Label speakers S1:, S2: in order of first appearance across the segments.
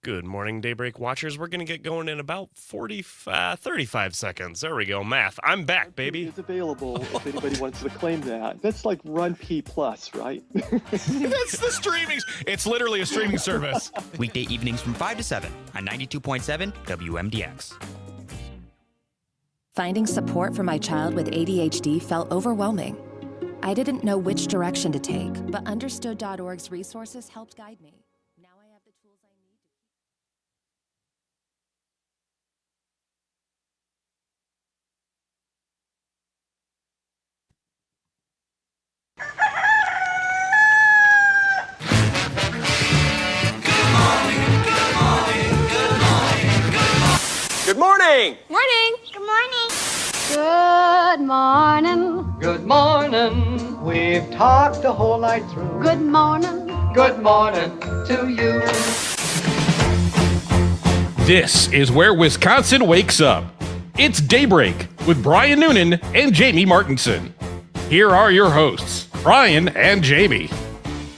S1: Good morning, Daybreak watchers. We're going to get going in about 35 seconds. There we go. Math. I'm back, baby.
S2: It's available if anybody wants to claim that. That's like Run P Plus, right?
S1: That's the streaming. It's literally a streaming service.
S3: Weekday evenings from 5 to 7 on 92.7 WMDX.
S4: Finding support for my child with ADHD felt overwhelming. I didn't know which direction to take, but Understood.org's resources helped guide me. Now I have the tools I need to
S1: Good morning.
S5: Morning. Good morning. Good morning.
S6: Good morning. We've talked the whole night through.
S5: Good morning.
S6: Good morning to you.
S7: This is where Wisconsin wakes up. It's Daybreak with Brian Noonan and Jamie Martinson. Here are your hosts, Brian and Jamie.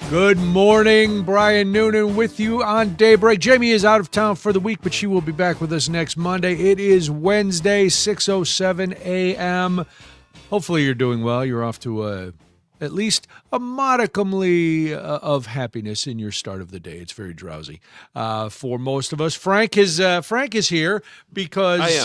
S8: Good morning, Brian Noonan with you on Daybreak. Jamie is out of town for the week, but she will be back with us next Monday. It is Wednesday, 6:07 a.m. Hopefully you're doing well. You're off to at least a modicumly of happiness in your start of the day. It's very drowsy for most of us. Frank is here because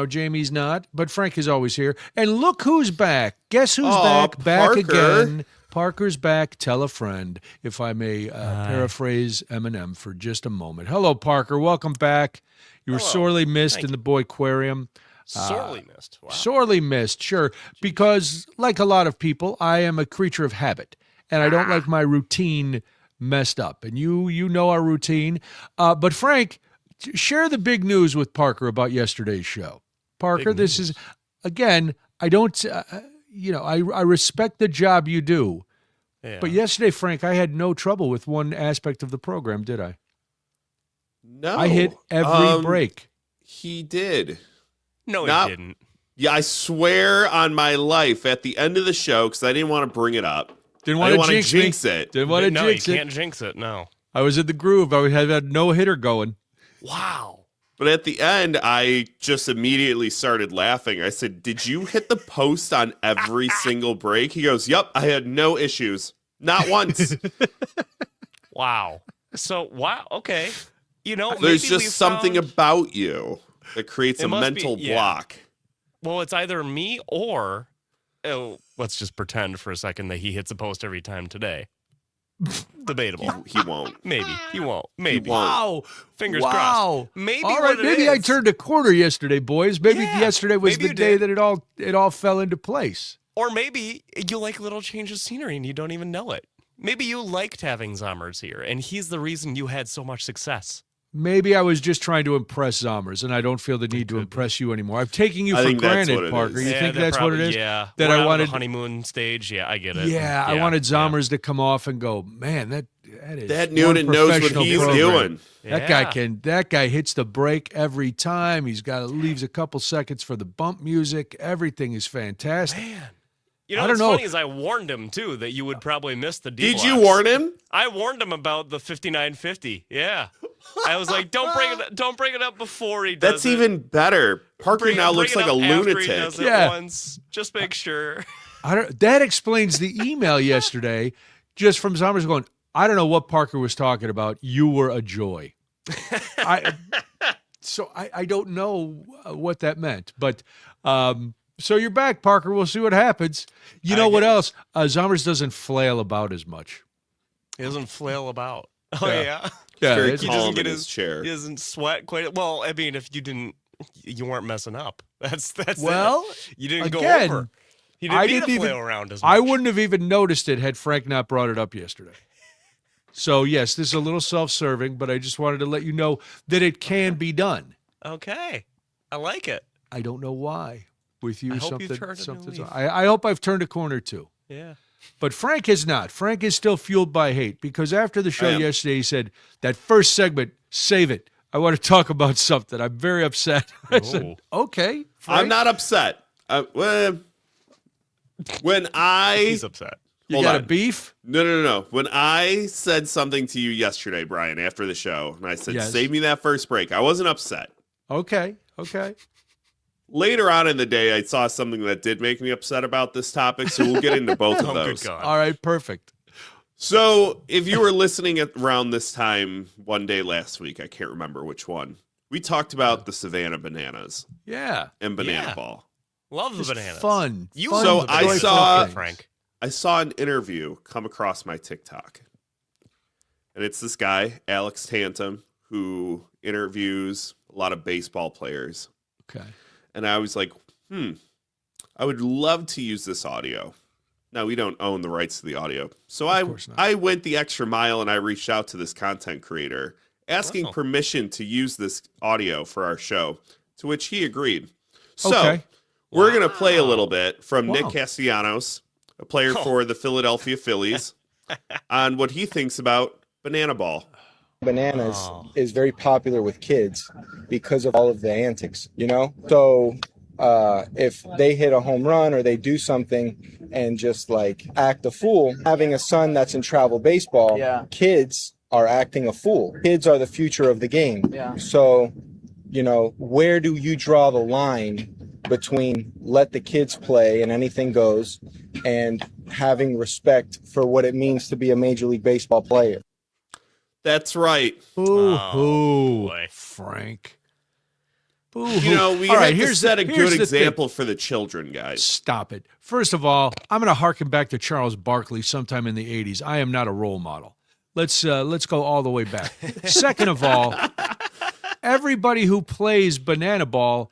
S8: Jamie's not, but Frank is always here. And look who's back. Guess who's back? Back again. Parker's back. Tell a friend, if I may paraphrase Eminem for just a moment. Hello, Parker. Welcome back. You were sorely missed in the Boyquarium.
S1: Sorely missed. Wow.
S8: Sorely missed, sure. Because, like a lot of people, I am a creature of habit, and I don't like my routine messed up. And you know our routine. But, Frank, share the big news with Parker about yesterday's show. Parker, this is, again, I don't... I respect the job you do. Yeah. But yesterday, Frank, I had no trouble with one aspect of the program, did I?
S9: No.
S8: I hit every break.
S9: He did.
S1: No, he didn't.
S9: Yeah, I swear on my life at the end of the show, because I didn't want to bring it up.
S8: Didn't want to jinx
S9: it.
S8: Didn't want to jinx it.
S1: No, you can't jinx it, no.
S8: I was in the groove. I had no hitter going.
S1: Wow.
S9: But at the end, I just immediately started laughing. I said, "Did you hit the post on every single break?" He goes, "Yep, I had no issues. Not once."
S1: Wow. So, wow, okay.
S9: There's just something about you that creates a mental block.
S1: Well, it's either me or, let's just pretend for a second that he hits a post every time today. Debatable.
S9: He won't.
S1: Maybe. He won't. Maybe.
S8: Wow.
S1: Fingers crossed.
S8: Maybe. All right. Maybe I turned a corner yesterday, boys. Maybe yesterday was the day that it all fell into place.
S1: Or maybe you like little change of scenery and you don't even know it. Maybe you liked having Zommers here, and he's the reason you had so much success.
S8: Maybe I was just trying to impress Zommers, and I don't feel the need to impress you anymore. I'm taking you for granted, Parker. You think that's what it is?
S1: Yeah.
S8: That I wanted
S1: the honeymoon stage. Yeah, I get it.
S8: Yeah, I wanted Zommers to come off and go, man, that is
S9: that Noonan knows what he's doing.
S8: That guy hits the break every time. Leaves a couple seconds for the bump music. Everything is fantastic.
S1: Man. What's funny is I warned him, too, that you would probably miss the D-blocks.
S9: Did you warn him?
S1: I warned him about the 5950. Yeah. I was like, don't bring it up before he does
S9: That's even better. Parker now looks like a lunatic.
S1: He does it once. Just make sure.
S8: That explains the email yesterday, just from Zommers going, I don't know what Parker was talking about. You were a joy. I don't know what that meant, but... So you're back, Parker. We'll see what happens. You know what else? Zommers doesn't flail about as much.
S1: He doesn't flail about. Oh, yeah?
S9: Yeah, very calm in his chair.
S1: He doesn't sweat quite. Well, I mean, if you weren't messing up. That's
S8: well,
S1: it. You didn't go over. He didn't flail around as much.
S8: I wouldn't have even noticed it had Frank not brought it up yesterday. So, yes, this is a little self-serving, but I just wanted to let you know that it can be done.
S1: Okay. I like it.
S8: I don't know why. With you,
S1: I hope you've turned a new leaf.
S8: I hope I've turned a corner too.
S1: Yeah.
S8: But Frank has not. Frank is still fueled by hate because after the show yesterday, he said, that first segment, save it. I want to talk about something. I'm very upset. I said, okay. Frank.
S9: I'm not upset. When
S1: He's upset.
S8: You got a beef?
S9: No. When I said something to you yesterday, Brian, after the show, and I said,
S8: Yes.
S9: save me that first break, I wasn't upset.
S8: Okay.
S9: Later on in the day, I saw something that did make me upset about this topic, so we'll get into both of those.
S1: Good God.
S8: All right, perfect.
S9: So, if you were listening at around this time one day last week, I can't remember which one, we talked about the Savannah Bananas
S8: Yeah.
S9: and Banana
S1: Yeah.
S9: Ball.
S1: Love the
S8: It's
S1: bananas.
S8: fun.
S1: You
S8: Fun,
S9: So
S1: love the
S9: I
S1: bananas,
S9: saw-
S1: don't you, Frank.
S9: I saw an interview come across my TikTok. And it's this guy, Alex Tantum, who interviews a lot of baseball players.
S8: Okay.
S9: And I was like, I would love to use this audio. Now, we don't own the rights to the audio. So
S8: course not.
S9: I went the extra mile and I reached out to this content creator asking
S1: Oh.
S9: permission to use this audio for our show, to which he agreed. So
S8: Okay.
S9: we're going to play a little bit from
S8: Wow.
S9: Nick Castellanos, a player for the Philadelphia Phillies, on what he thinks about Banana Ball.
S10: Bananas is very popular with kids because of all of the antics, you know? So if they hit a home run or they do something and just like act a fool, having a son that's in travel baseball, kids are acting a fool. Kids are the future of the game. So, you know, where do you draw the line between let the kids play and anything goes and having respect for what it means to be a Major League Baseball player?
S9: That's right.
S8: Boo-hoo,
S1: boy.
S8: Frank.
S9: You know, we
S8: All
S9: have
S8: right,
S9: to set a
S8: here's
S9: good
S8: the thing.
S9: example for the children, guys.
S8: Stop it. First of all, I'm going to harken back to Charles Barkley sometime in the 80s. I am not a role model. Let's go all the way back. Second of all, everybody who plays Banana Ball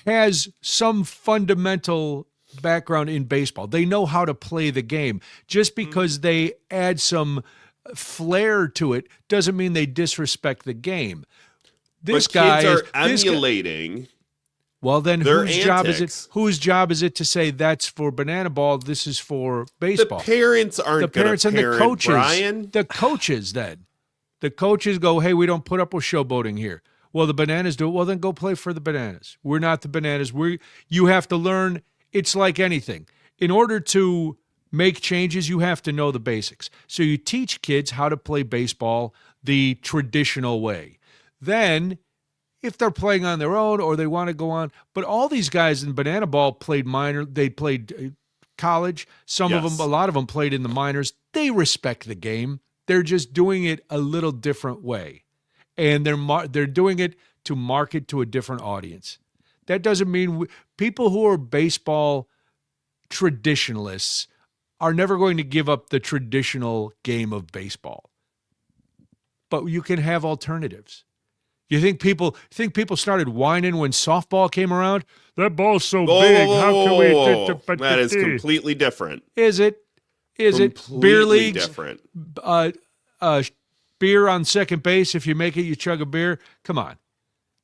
S8: has some fundamental background in baseball. They know how to play the game. Just because they add some flair to it doesn't mean they disrespect the game. This
S9: But
S8: guy
S9: kids are
S8: this guy-
S9: emulating.
S8: well, then
S9: their
S8: whose job is it?
S9: antics.
S8: Whose job is it to say that's for Banana Ball? This is for
S9: The
S8: baseball.
S9: parents
S8: The
S9: aren't
S8: parents
S9: going
S8: and
S9: to
S8: the
S9: parent
S8: coaches.
S9: Brian.
S8: The coaches then. The coaches go, hey, we don't put up with showboating here. Well, the Bananas do it. Well, then go play for the Bananas. We're not the Bananas. You have to learn. It's like anything. In order to make changes, you have to know the basics. So you teach kids how to play baseball the traditional way. Then, if they're playing on their own or they want to go on, but all these guys in Banana Ball played minor. They played college. Some of
S9: Yes.
S8: them, a lot of them played in the minors. They respect the game. They're just doing it a little different way. And they're doing it to market to a different audience. That doesn't mean people who are baseball traditionalists are never going to give up the traditional game of baseball. But you can have alternatives. You think people started whining when softball came around? That ball's so big. How can we?
S9: That is completely different.
S8: Is it? Is it beer
S9: Completely
S8: leagues?
S9: different.
S8: Beer on second base. If you make it, you chug a beer. Come on.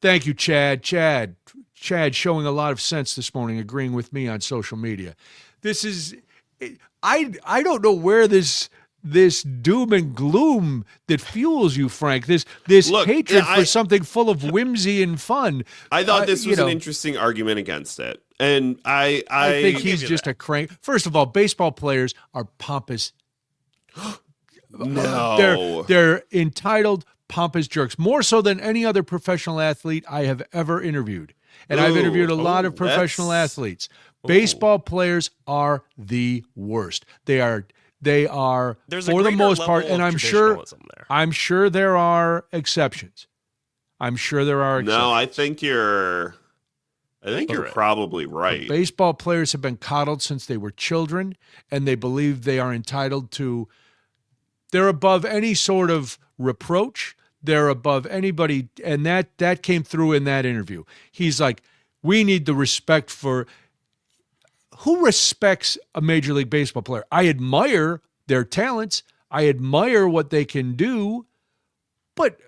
S8: Thank you, Chad. Chad showing a lot of sense this morning, agreeing with me on social media. This is, I don't know where this doom and gloom that fuels you, Frank. This
S9: Look,
S8: hatred
S9: I-
S8: for something full of whimsy and fun.
S9: I thought this was
S8: you
S9: an
S8: know,
S9: interesting argument against it. And I
S8: think he's just a crank. First of all, baseball players are pompous.
S9: No.
S8: They're entitled, pompous jerks, more so than any other professional athlete I have ever interviewed. And I've interviewed a lot of professional athletes. Baseball players are the worst. They are
S1: There's a
S8: for the
S1: greater
S8: most part,
S1: level
S8: and
S1: of traditionalism there.
S8: I'm sure there are exceptions.
S9: No, I think you're
S1: Right.
S9: probably right.
S8: Baseball players have been coddled since they were children, and they believe they are entitled to. They're above any sort of reproach. They're above anybody, and that came through in that interview. He's like, we need the respect for. Who respects a Major League Baseball player? I admire their talents. I admire what they can do, but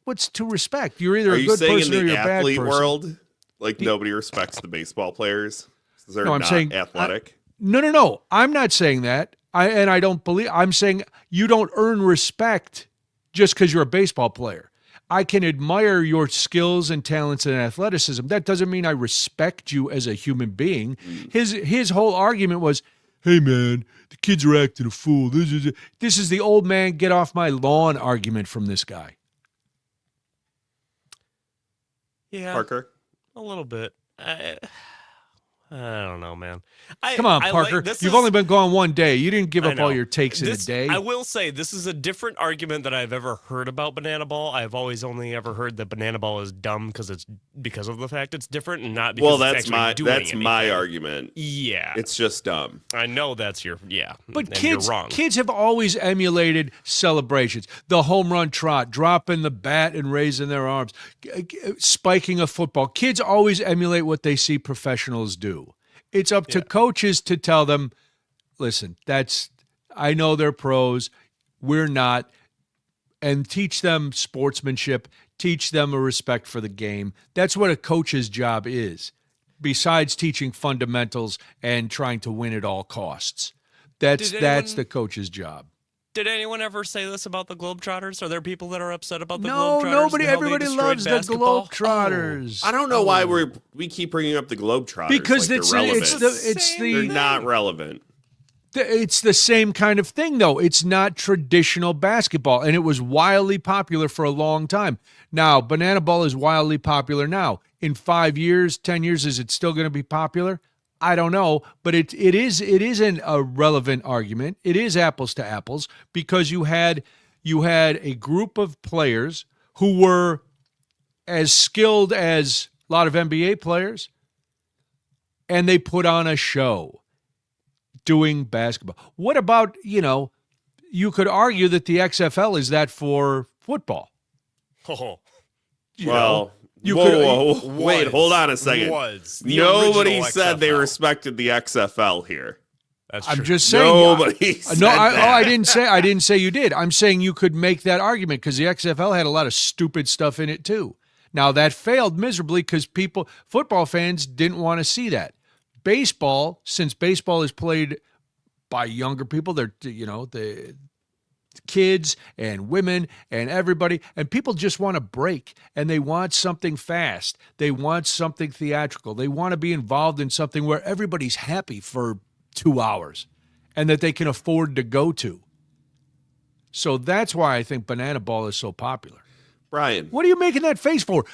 S8: what's to respect? You're either
S9: Are
S8: a
S9: you
S8: good
S9: saying
S8: person
S9: in
S8: or
S9: the
S8: you're a bad
S9: athlete
S8: person.
S9: world, like nobody respects the baseball players? They're
S8: No, I'm
S9: not
S8: saying-
S9: athletic.
S8: No. I'm not saying that. I don't believe. I'm saying you don't earn respect just because you're a baseball player. I can admire your skills and talents and athleticism. That doesn't mean I respect you as a human being. His whole argument was, hey, man, the kids are acting a fool. This is the old man get off my lawn argument from this guy.
S1: Yeah,
S9: Parker?
S1: a little bit. I don't know, man.
S8: Come on, Parker. You've only been gone one day. You didn't give up all your takes in a day.
S1: I will say, this is a different argument that I've ever heard about Banana Ball. I've always only ever heard that Banana Ball is dumb because of the fact it's different and not because it's actually doing anything.
S9: My argument.
S1: Yeah.
S9: It's just dumb.
S1: I know that's your,
S8: But
S1: you're wrong.
S8: Kids have always emulated celebrations. The home run trot, dropping the bat and raising their arms, spiking a football. Kids always emulate what they see professionals do. It's up to coaches to tell them, listen, I know they're pros, we're not, and teach them sportsmanship, teach them a respect for the game. That's what a coach's job is, besides teaching fundamentals and trying to win at all costs. That's the coach's job.
S1: Did anyone ever say this about the Globetrotters? Are there people that are upset about the
S8: Globetrotters? No, nobody. Everybody loves
S1: basketball?
S8: The Globetrotters.
S9: I don't know why we keep bringing up the Globetrotters.
S8: Because
S9: they're not relevant.
S8: It's the same kind of thing, though. It's not traditional basketball, and it was wildly popular for a long time. Now, Banana Ball is wildly popular now. In 5 years, 10 years, is it still going to be popular? I don't know, but it isn't a relevant argument. It is apples to apples because you had a group of players who were as skilled as a lot of NBA players, and they put on a show doing basketball. What about, you could argue that the XFL is that for football.
S1: Oh.
S9: Whoa, wait, hold on a second. Nobody said they respected the XFL here.
S1: That's true.
S8: I'm just saying.
S9: Nobody said that.
S8: I didn't say you did. I'm saying you could make that argument because the XFL had a lot of stupid stuff in it too. Now that failed miserably because football fans didn't want to see that. Baseball, since baseball is played by younger people, they're the kids and women and everybody, and people just want a break and they want something fast. They want something theatrical. They want to be involved in something where everybody's happy for 2 hours and that they can afford to go to. So that's why I think Banana Ball is so popular.
S9: Brian,
S8: what are you making that face for?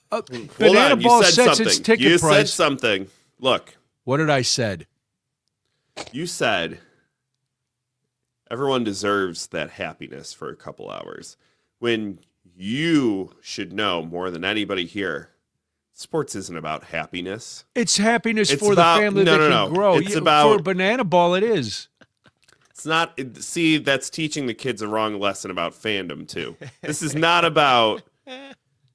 S9: Banana
S8: Ball sets its ticket
S9: you
S8: price.
S9: You said something. Look.
S8: What did I said?
S9: You said everyone deserves that happiness for a couple hours. When you should know more than anybody here, sports isn't about happiness.
S8: It's happiness for the family that can grow.
S9: It's about
S8: for Banana Ball. It is.
S9: It's not. See, that's teaching the kids a wrong lesson about fandom too. This is not about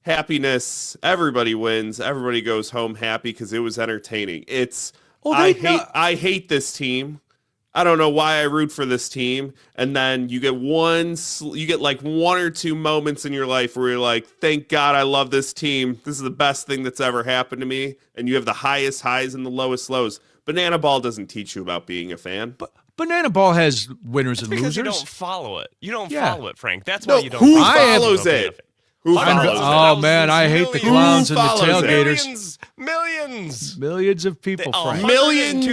S9: happiness. Everybody wins. Everybody goes home happy because it was entertaining. It's. I hate this team. I don't know why I root for this team. And then you get like one or two moments in your life where you're like, thank God I love this team. This is the best thing that's ever happened to me. And you have the highest highs and the lowest lows. Banana Ball doesn't teach you about being a fan.
S8: But Banana Ball has winners and
S1: because
S8: losers.
S1: You don't follow it. You don't follow it, Frank. That's why you don't
S9: who
S1: follow
S9: it. Who follows it?
S8: Oh, man, I hate the clowns and the tailgaters.
S1: Millions
S8: of people, Frank.
S9: Millions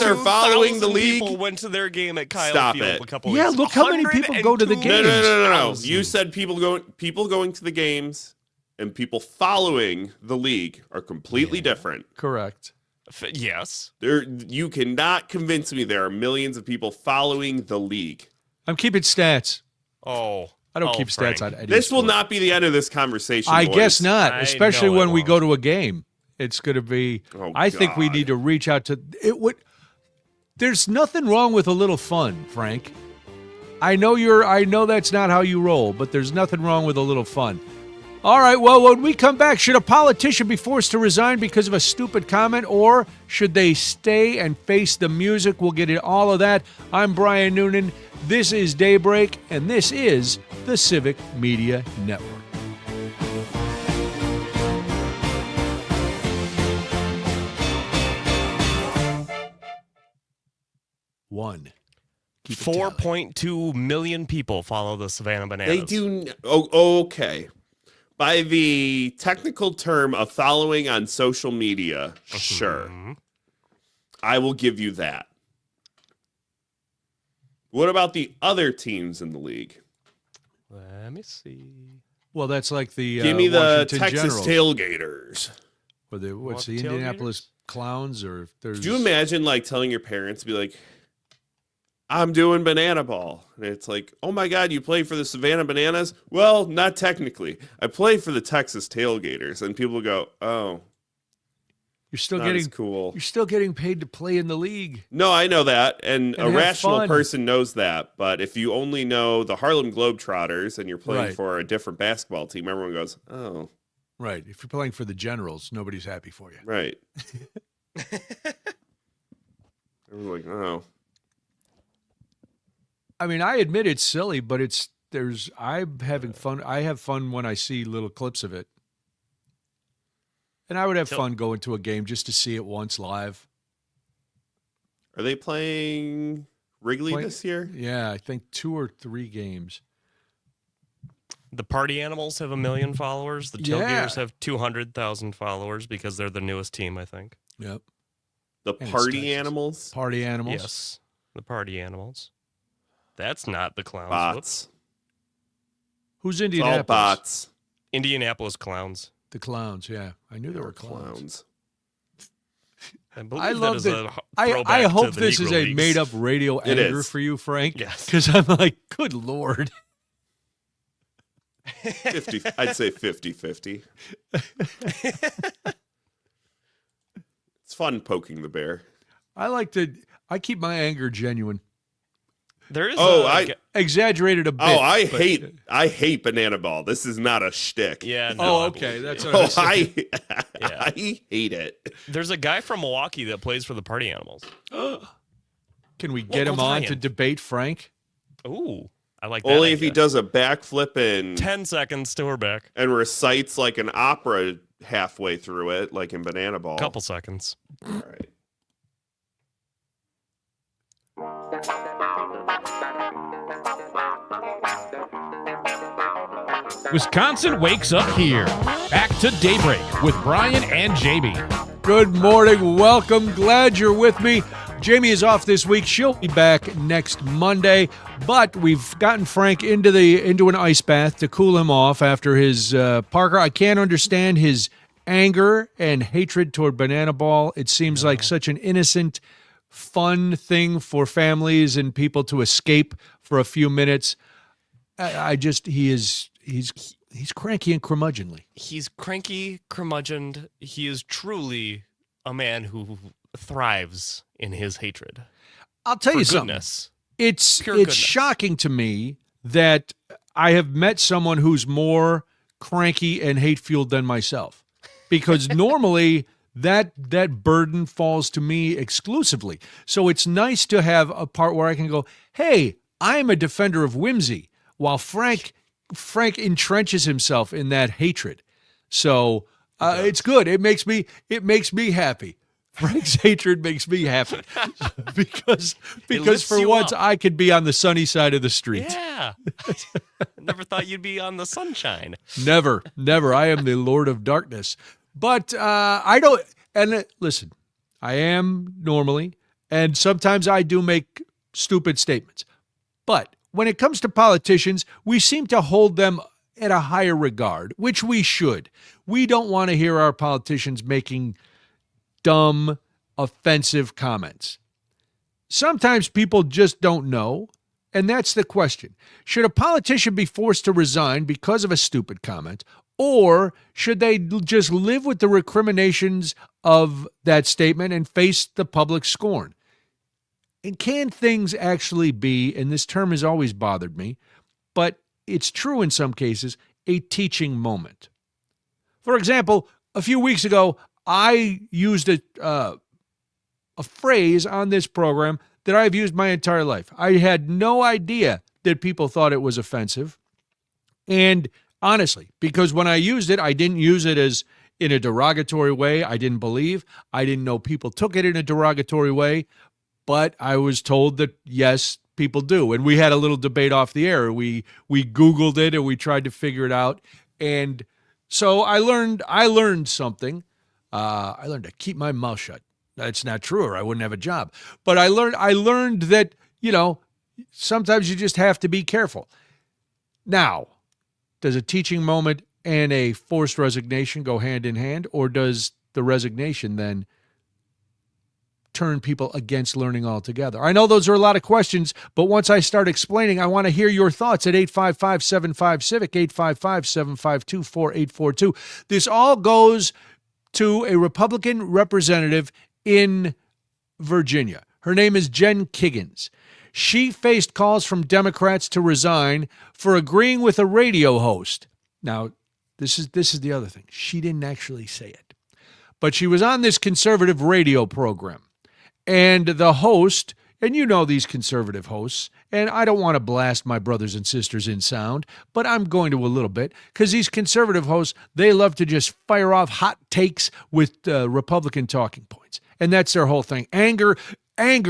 S9: are following the league.
S1: People went to their game at Kyle
S9: Stop
S1: Field
S9: it.
S1: a couple weeks.
S8: Look how many people go to the games.
S9: No. You said people going to the games and people following the league are completely different.
S8: Correct.
S1: Yes.
S9: You cannot convince me there are millions of people following the league.
S8: I'm keeping stats.
S1: Oh.
S8: I don't keep stats on any
S9: This will
S8: sport.
S9: not be the end of this conversation.
S8: I
S9: boys.
S8: guess not, especially when we go to a game. It's going to be.
S9: Oh,
S8: I think we need to reach out to it. There's nothing wrong with a little fun, Frank. I know that's not how you roll, but there's nothing wrong with a little fun. All right, well, when we come back, should a politician be forced to resign because of a stupid comment, or should they stay and face the music? We'll get into all of that. I'm Brian Noonan. This is Daybreak, and this is the Civic Media Network. One.
S1: 4.2 million people follow the Savannah Bananas.
S9: They do. Oh, okay. By the technical term of following on social media, sure. I will give you that. What about the other teams in the league?
S1: Let me see.
S8: Well, that's like the
S9: give me the
S8: Washington
S9: Texas
S8: Generals.
S9: Tailgaters.
S8: Or what's
S1: the
S8: the Indianapolis Clowns? Or if there's...
S9: Could you imagine like telling your parents, be like, I'm doing banana ball. And it's like, oh my God, you play for the Savannah Bananas? Well, not technically. I play for the Texas Tailgaters. And people go, oh.
S8: You're still
S9: not
S8: getting
S9: as cool.
S8: You're still getting paid to play in the league.
S9: No, I know that. And a
S8: have
S9: rational
S8: fun.
S9: person knows that. But if you only know the Harlem Globetrotters and you're playing
S8: Right.
S9: for a different basketball team, everyone goes, oh.
S8: Right. If you're playing for the Generals, nobody's happy for you.
S9: Right. Everyone's like, oh.
S8: I mean, I admit it's silly, but I'm having fun. I have fun when I see little clips of it. And I would have fun going to a game just to see it once live.
S9: Are they playing Wrigley this year?
S8: Yeah, I think 2 or 3 games.
S1: The Party Animals have 1 million followers. The Tailgaters have 200,000 followers because they're the newest team, I think.
S8: Yep.
S9: The Party Animals?
S8: Party Animals?
S1: Yes, the Party Animals. That's not the Clowns.
S9: Bots.
S1: Whoops.
S8: Who's
S9: It's
S8: Indianapolis?
S9: all bots.
S1: Indianapolis Clowns.
S8: The Clowns, yeah. I knew there were clowns.
S1: I love that.
S8: I hope this is a made-up radio
S9: It
S8: anger
S9: is.
S8: for you, Frank.
S1: Yes.
S8: Because I'm like, good Lord.
S9: 50, I'd say 50-50. It's fun poking the bear.
S8: I keep my anger genuine.
S1: There is
S8: exaggerated a bit.
S9: Oh, I hate banana ball. This is not a shtick.
S1: Yeah. No,
S8: Oh, okay. That's what I was saying.
S9: I hate it.
S1: There's a guy from Milwaukee that plays for the Party Animals.
S8: Can we get him on to debate Frank?
S1: Ooh, I like that.
S9: Only if he
S1: idea.
S9: does a backflip in
S1: 10 seconds to her back.
S9: and recites like an opera halfway through it, like in Banana Ball.
S1: Couple seconds.
S9: All right.
S7: Wisconsin wakes up here. Back to Daybreak with Brian and Jamie.
S8: Good morning. Welcome. Glad you're with me. Jamie is off this week. She'll be back next Monday. But we've gotten Frank into an ice bath to cool him off after his Parker. I can't understand his anger and hatred toward Banana Ball. It seems like such an innocent, fun thing for families and people to escape for a few minutes. He's cranky and curmudgeonly.
S1: He's cranky, curmudgeoned. He is truly a man who thrives in his hatred.
S8: I'll tell you something.
S1: Goodness.
S8: It's
S1: Pure goodness.
S8: shocking to me that I have met someone who's more cranky and hate-fueled than myself. Because normally that burden falls to me exclusively. So it's nice to have a part where I can go, hey, I'm a defender of whimsy, while Frank entrenches himself in that hatred. So it's good. It makes me happy. Frank's hatred makes me happy because for once I could be on the sunny side of the street.
S1: Yeah. Never thought you'd be on the sunshine.
S8: Never. I am the Lord of Darkness. But I don't. And listen, I am normally, and sometimes I do make stupid statements. But when it comes to politicians, we seem to hold them at a higher regard, which we should. We don't want to hear our politicians making dumb, offensive comments. Sometimes people just don't know, and that's the question. Should a politician be forced to resign because of a stupid comment, or should they just live with the recriminations of that statement and face the public scorn? And can things actually be, and this term has always bothered me, but it's true in some cases, a teaching moment? For example, a few weeks ago, I used a phrase on this program that I've used my entire life. I had no idea that people thought it was offensive. And honestly, because when I used it, I didn't use it as in a derogatory way. I didn't know people took it in a derogatory way. But I was told that, yes, people do. And we had a little debate off the air. We Googled it and we tried to figure it out. And so I learned something. I learned to keep my mouth shut. That's not true, or I wouldn't have a job. But I learned that, sometimes you just have to be careful. Now, does a teaching moment and a forced resignation go hand in hand, or does the resignation then turn people against learning altogether? I know those are a lot of questions, but once I start explaining, I want to hear your thoughts at 855-75-CIVIC, 855-752-4842. This all goes to a Republican representative in Virginia. Her name is Jen Kiggins. She faced calls from Democrats to resign for agreeing with a radio host. Now, this is the other thing. She didn't actually say it. But she was on this conservative radio program. And the host, and you know these conservative hosts, and I don't want to blast my brothers and sisters in sound, but I'm going to a little bit, because these conservative hosts, they love to just fire off hot takes with Republican talking points. And that's their whole thing. Anger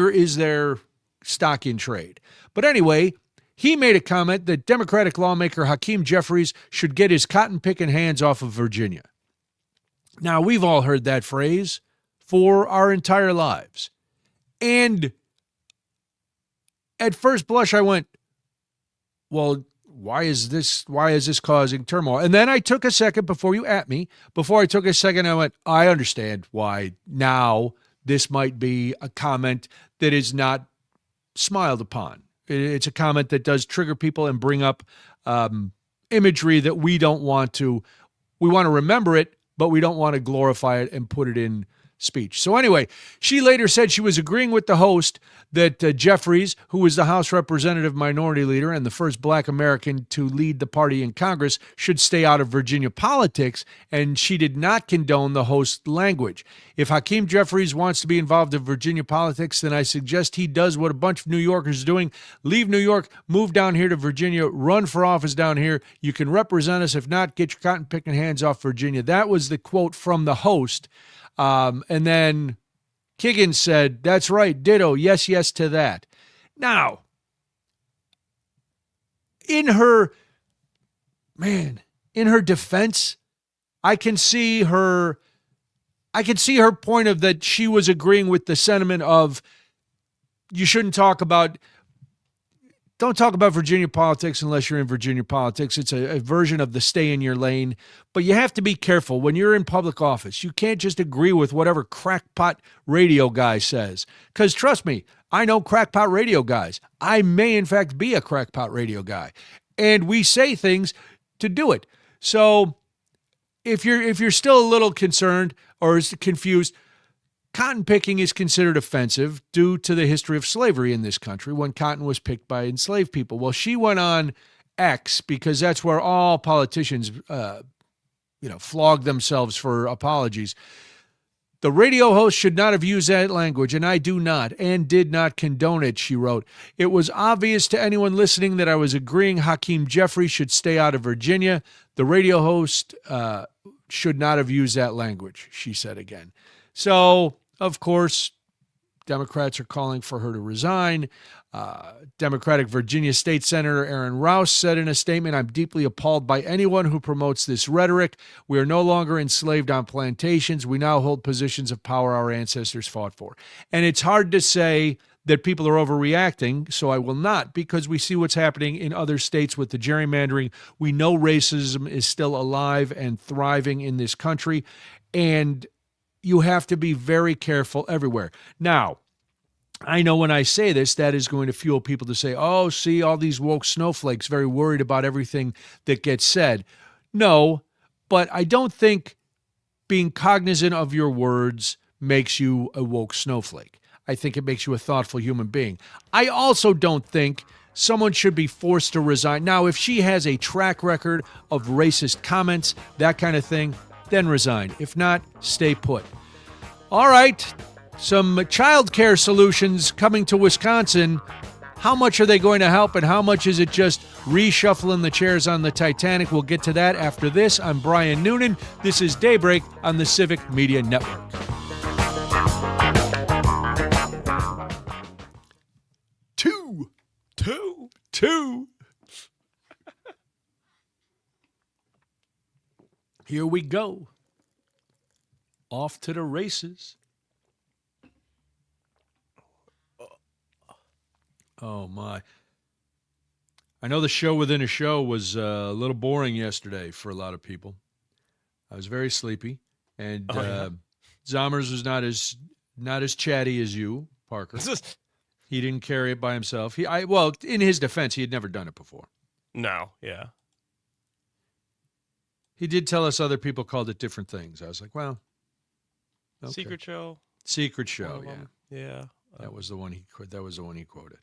S8: is their stock in trade. But anyway, he made a comment that Democratic lawmaker Hakeem Jeffries should get his cotton-picking hands off of Virginia. Now, we've all heard that phrase for our entire lives. And at first blush, I went, well, why is this causing turmoil? And then I took a second before you at me. Before I took a second, I went, I understand why now this might be a comment that is not smiled upon. It's a comment that does trigger people and bring up imagery that we want to remember it, but we don't want to glorify it and put it in speech. So anyway, she later said she was agreeing with the host that Jeffries, who was the House Representative Minority Leader and the first Black American to lead the party in Congress, should stay out of Virginia politics, and she did not condone the host's language. If Hakeem Jeffries wants to be involved in Virginia politics, then I suggest he does what a bunch of New Yorkers are doing. Leave New York, move down here to Virginia, run for office down here. You can represent us. If not, get your cotton-picking hands off Virginia. That was the quote from the host. And then Kiggins said, that's right, ditto, yes to that. Now, in her defense, I can see her point of that she was agreeing with the sentiment of you shouldn't don't talk about Virginia politics unless you're in Virginia politics. It's a version of the stay in your lane. But you have to be careful when you're in public office. You can't just agree with whatever crackpot radio guy says. Because trust me, I know crackpot radio guys. I may, in fact, be a crackpot radio guy. And we say things to do it. So if you're still a little concerned or confused, cotton picking is considered offensive due to the history of slavery in this country when cotton was picked by enslaved people. Well, she went on X because that's where all politicians, flog themselves for apologies. The radio host should not have used that language, and I do not and did not condone it, she wrote. It was obvious to anyone listening that I was agreeing Hakeem Jeffries should stay out of Virginia. The radio host should not have used that language, she said again. So, of course, Democrats are calling for her to resign. Democratic Virginia State Senator Aaron Rouse said in a statement, I'm deeply appalled by anyone who promotes this rhetoric. We are no longer enslaved on plantations. We now hold positions of power our ancestors fought for. And it's hard to say that people are overreacting, so I will not, because we see what's happening in other states with the gerrymandering. We know racism is still alive and thriving in this country, and you have to be very careful everywhere. Now, I know when I say this, that is going to fuel people to say, oh, see, all these woke snowflakes very worried about everything that gets said. No, but I don't think being cognizant of your words makes you a woke snowflake. I think it makes you a thoughtful human being. I also don't think someone should be forced to resign. Now, if she has a track record of racist comments, that kind of thing, then resign. If not, stay put. All right, some child care solutions coming to Wisconsin. How much are they going to help, and how much is it just reshuffling the chairs on the Titanic? We'll get to that after this. I'm Brian Noonan. This is Daybreak on the Civic Media Network. Two. Here we go. Off to the races. Oh, my. I know the show within a show was a little boring yesterday for a lot of people. I was very sleepy, and Zommers was not as chatty as you, Parker. He didn't carry it by himself. Well, in his defense, he had never done it before.
S1: No, yeah.
S8: He did tell us other people called it different things. I was like, well, okay.
S1: Secret show.
S8: Secret show, yeah.
S1: Yeah.
S8: That was the one he quoted.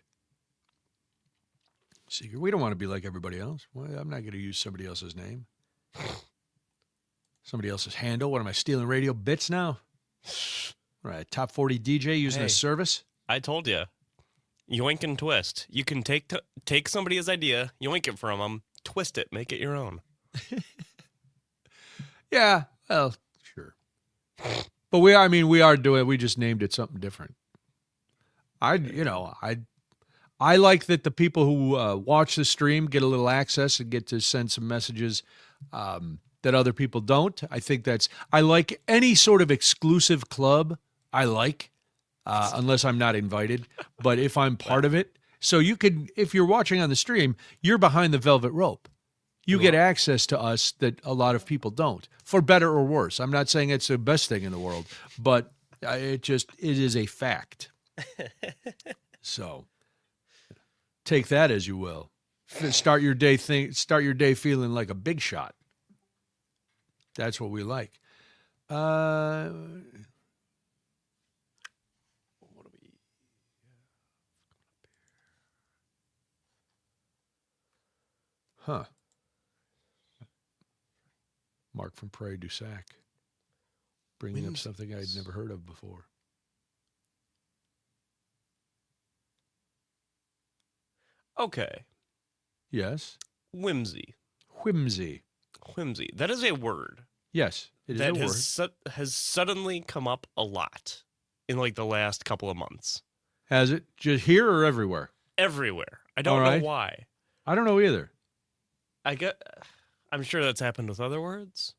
S8: Secret. We don't want to be like everybody else. Well, I'm not going to use somebody else's name. Somebody else's handle. What am I, stealing radio bits now? All right, top 40 DJ using a service.
S1: I told you. Yoink and twist. You can take somebody's idea, yoink it from them, twist it, make it your own.
S8: Yeah, well, sure. But we are doing it. We just named it something different. I like that the people who watch the stream get a little access and get to send some messages that other people don't. I like any sort of exclusive club. Unless I'm not invited, but if I'm part of it. So if you're watching on the stream, you're behind the velvet rope. You get access to us that a lot of people don't, for better or worse. I'm not saying it's the best thing in the world, but it is a fact. So take that as you will. Start your day feeling like a big shot. That's what we like. Huh. Mark from Prairie du Sac. Bringing up something I'd never heard of before.
S1: Okay.
S8: Yes.
S1: Whimsy. That is a word.
S8: Yes, it is a word.
S1: That has suddenly come up a lot in like the last couple of months.
S8: Has it? Just here or everywhere?
S1: Everywhere. I don't know why.
S8: I don't know either.
S1: I'm sure that's happened with other words.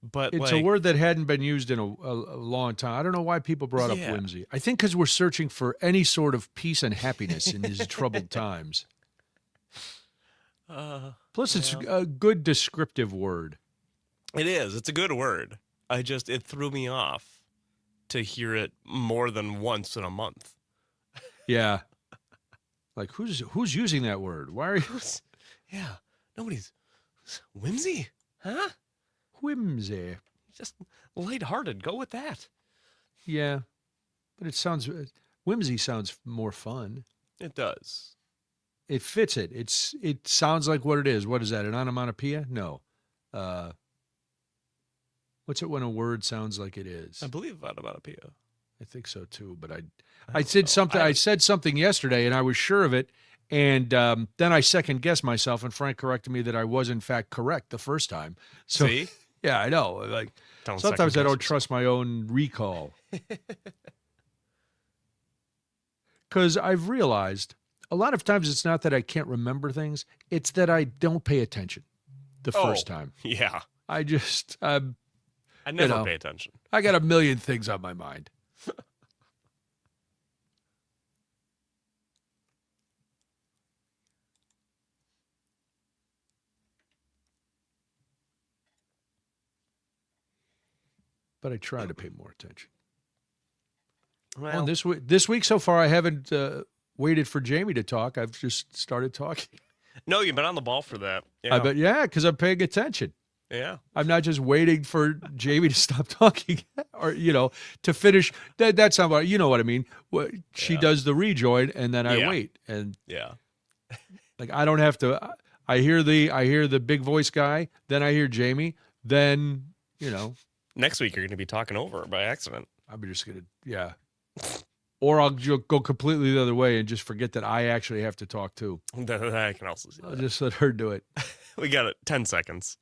S1: But
S8: it's a word that hadn't been used in a long time. I don't know why people brought up whimsy. I think because we're searching for any sort of peace and happiness in these troubled times. Plus, it's a good descriptive word.
S1: It is. It's a good word. It threw me off to hear it more than once in a month.
S8: Yeah. Like, who's using that word? Why are you...
S1: Yeah. Nobody's... Whimsy? Huh?
S8: Whimsy.
S1: Just lighthearted. Go with that.
S8: Yeah. But it sounds... Whimsy sounds more fun.
S1: It does.
S8: It fits it. It sounds like what it is. What is that, an onomatopoeia? No. What's it when a word sounds like it is?
S1: I believe onomatopoeia.
S8: I think so too, but I said something. I said something yesterday, and I was sure of it, and then I second guessed myself, and Frank corrected me that I was in fact correct the first time. So,
S1: see?
S8: Yeah, I know. Like sometimes I don't trust my own recall, because I've realized a lot of times it's not that I can't remember things; it's that I don't pay attention the first time.
S1: Yeah,
S8: I
S1: never pay attention.
S8: I got a million things on my mind. But I try to pay more attention. Well, this week so far, I haven't waited for Jamie to talk. I've just started talking.
S1: No, you've been on the ball for that.
S8: Yeah. Because I'm paying attention.
S1: Yeah.
S8: I'm not just waiting for Jamie to stop talking or, to finish. That's not what, you know what I mean? She does the rejoin and then I wait. And like, I don't have to, I hear the big voice guy, then I hear Jamie, then,
S1: Next week, you're going to be talking over by accident.
S8: I'm just going to, Or I'll go completely the other way and just forget that I actually have to talk too.
S1: I can also see that.
S8: I'll just let her do it.
S1: We got it. 10 seconds.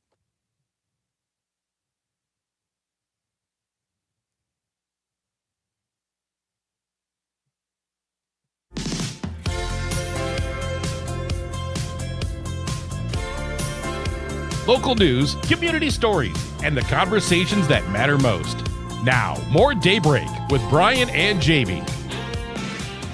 S7: Local news, community stories, and the conversations that matter most. Now, more Daybreak with Brian and Jamie.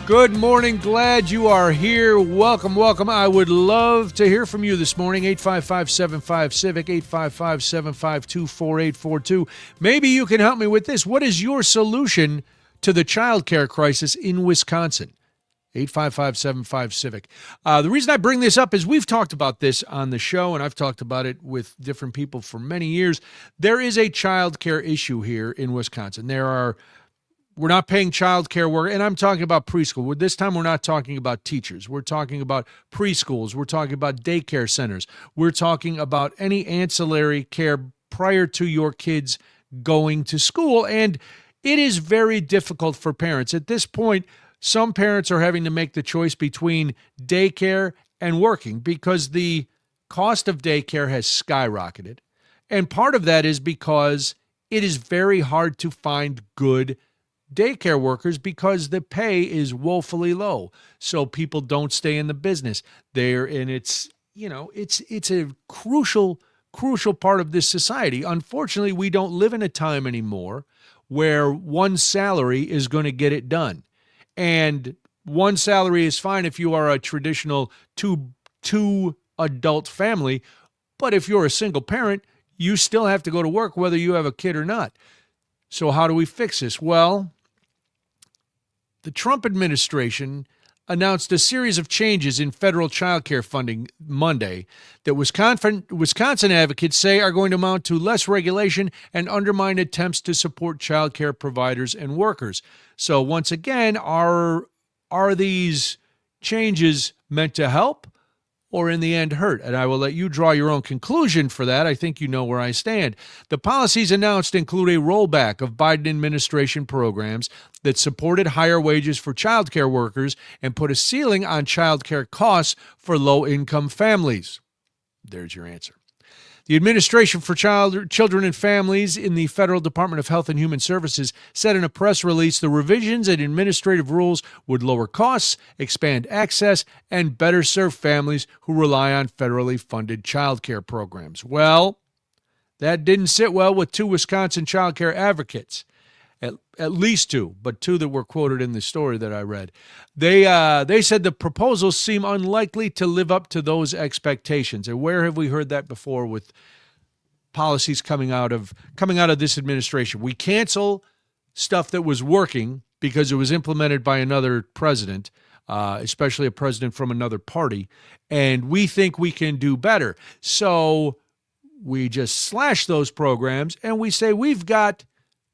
S8: Good morning. Glad you are here. Welcome, welcome. I would love to hear from you this morning. 855-75-CIVIC, 855-752-4842. Maybe you can help me with this. What is your solution to the child care crisis in Wisconsin? 855-75-CIVIC. The reason I bring this up is we've talked about this on the show, and I've talked about it with different people for many years. There is a child care issue here in Wisconsin. We're not paying child care work, and I'm talking about preschool. This time we're not talking about teachers. We're talking about preschools. We're talking about daycare centers. We're talking about any ancillary care prior to your kids going to school, and it is very difficult for parents. At this point, some parents are having to make the choice between daycare and working because the cost of daycare has skyrocketed, and part of that is because it is very hard to find good daycare workers because the pay is woefully low. So people don't stay in the business there. And it's a crucial part of this society. Unfortunately, we don't live in a time anymore where one salary is going to get it done. And one salary is fine if you are a traditional two adult family. But if you're a single parent, you still have to go to work whether you have a kid or not. So how do we fix this? Well, the Trump administration announced a series of changes in federal child care funding Monday that Wisconsin advocates say are going to amount to less regulation and undermine attempts to support child care providers and workers. So once again, are these changes meant to help or in the end hurt? And I will let you draw your own conclusion for that. I think you know where I stand. The policies announced include a rollback of Biden administration programs that supported higher wages for child care workers and put a ceiling on child care costs for low-income families. There's your answer. The Administration for Children and Families in the Federal Department of Health and Human Services said in a press release the revisions and administrative rules would lower costs, expand access, and better serve families who rely on federally funded child care programs. Well, that didn't sit well with two Wisconsin child care advocates. At least two, but two that were quoted in the story that I read. They said the proposals seem unlikely to live up to those expectations. And where have we heard that before with policies coming out of this administration? We cancel stuff that was working because it was implemented by another president, especially a president from another party, and we think we can do better. So we just slash those programs and we say we've got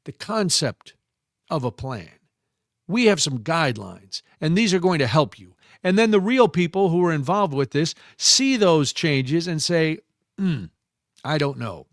S8: the concept of a plan. We have some guidelines, and these are going to help you. And then the real people who are involved with this see those changes and say, I don't know.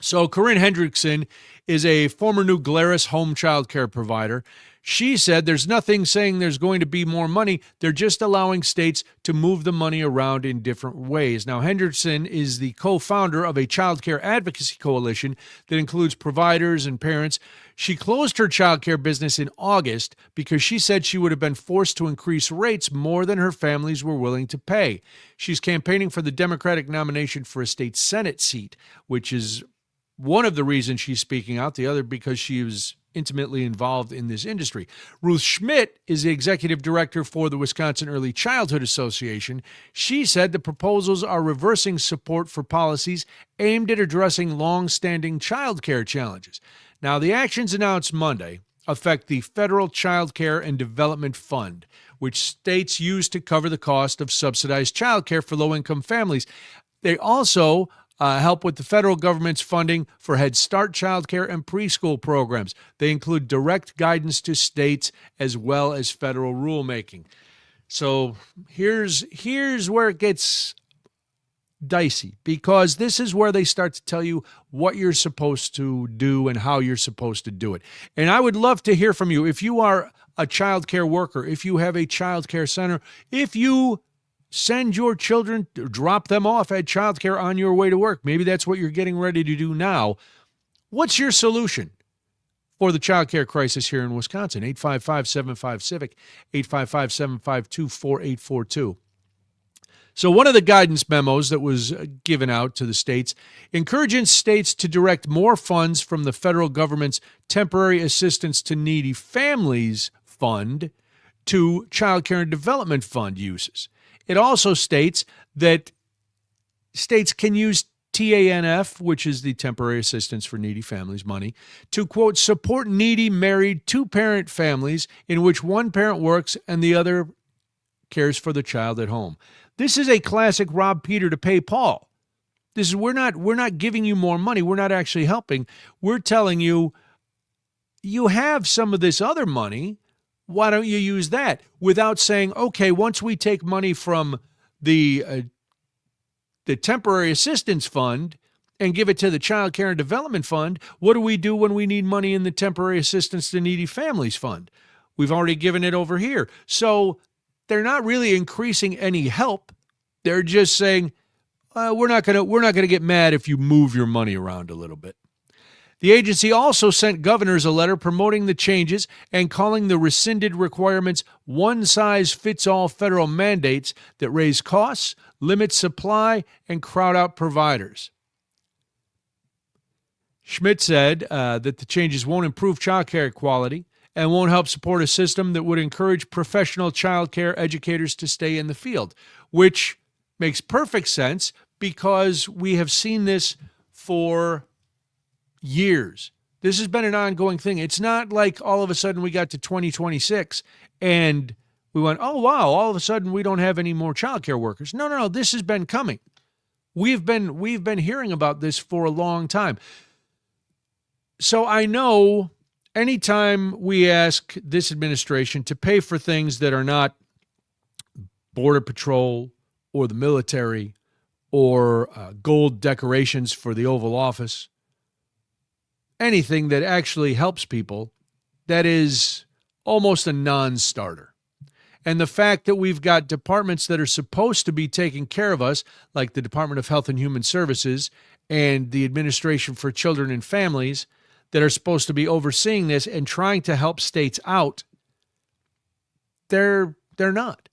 S8: So Corinne Hendrickson is a former New Glarus home child care provider. She said there's nothing saying there's going to be more money. They're just allowing states to move the money around in different ways. Now, Hendrickson is the co-founder of a child care advocacy coalition that includes providers and parents. She closed her child care business in August because she said she would have been forced to increase rates more than her families were willing to pay. She's campaigning for the Democratic nomination for a state Senate seat, which is one of the reasons she's speaking out, the other because she was intimately involved in this industry. Ruth Schmidt is the executive director for the Wisconsin Early Childhood Association. She said the proposals are reversing support for policies aimed at addressing long-standing child care challenges. Now, the actions announced Monday affect the Federal Child Care and Development Fund, which states use to cover the cost of subsidized child care for low-income families. They also help with the federal government's funding for Head Start childcare and preschool programs. They include direct guidance to states as well as federal rulemaking. So here's where it gets dicey, because this is where they start to tell you what you're supposed to do and how you're supposed to do it. And I would love to hear from you. If you are a child care worker, if you have a child care center, if you send your children, drop them off at childcare on your way to work. Maybe that's what you're getting ready to do now. What's your solution for the childcare crisis here in Wisconsin? 855-75-CIVIC, 855-752-4842. So one of the guidance memos that was given out to the states encourages states to direct more funds from the federal government's Temporary Assistance to Needy Families Fund to Child Care and Development Fund uses. It also states that states can use TANF, which is the Temporary Assistance for Needy Families money, to, quote, support needy married two-parent families in which one parent works and the other cares for the child at home. This is a classic rob Peter to pay Paul. This is we're not giving you more money. We're not actually helping. We're telling you, you have some of this other money. Why don't you use that? Without saying, okay, once we take money from the Temporary Assistance Fund and give it to the Child Care and Development Fund, what do we do when we need money in the Temporary Assistance to Needy Families Fund? We've already given it over here. So they're not really increasing any help. They're just saying, we're not gonna get mad if you move your money around a little bit. The agency also sent governors a letter promoting the changes and calling the rescinded requirements one-size-fits-all federal mandates that raise costs, limit supply, and crowd out providers. Schmidt said that the changes won't improve child care quality and won't help support a system that would encourage professional child care educators to stay in the field, which makes perfect sense because we have seen this for years. This has been an ongoing thing. It's not like all of a sudden we got to 2026 and we went, oh, wow, all of a sudden we don't have any more child care workers. No, this has been coming. We've been hearing about this for a long time. So I know anytime we ask this administration to pay for things that are not Border Patrol or the military or gold decorations for the Oval Office, anything that actually helps people, that is almost a non-starter. And the fact that we've got departments that are supposed to be taking care of us, like the Department of Health and Human Services and the Administration for Children and Families, that are supposed to be overseeing this and trying to help states out, they're not.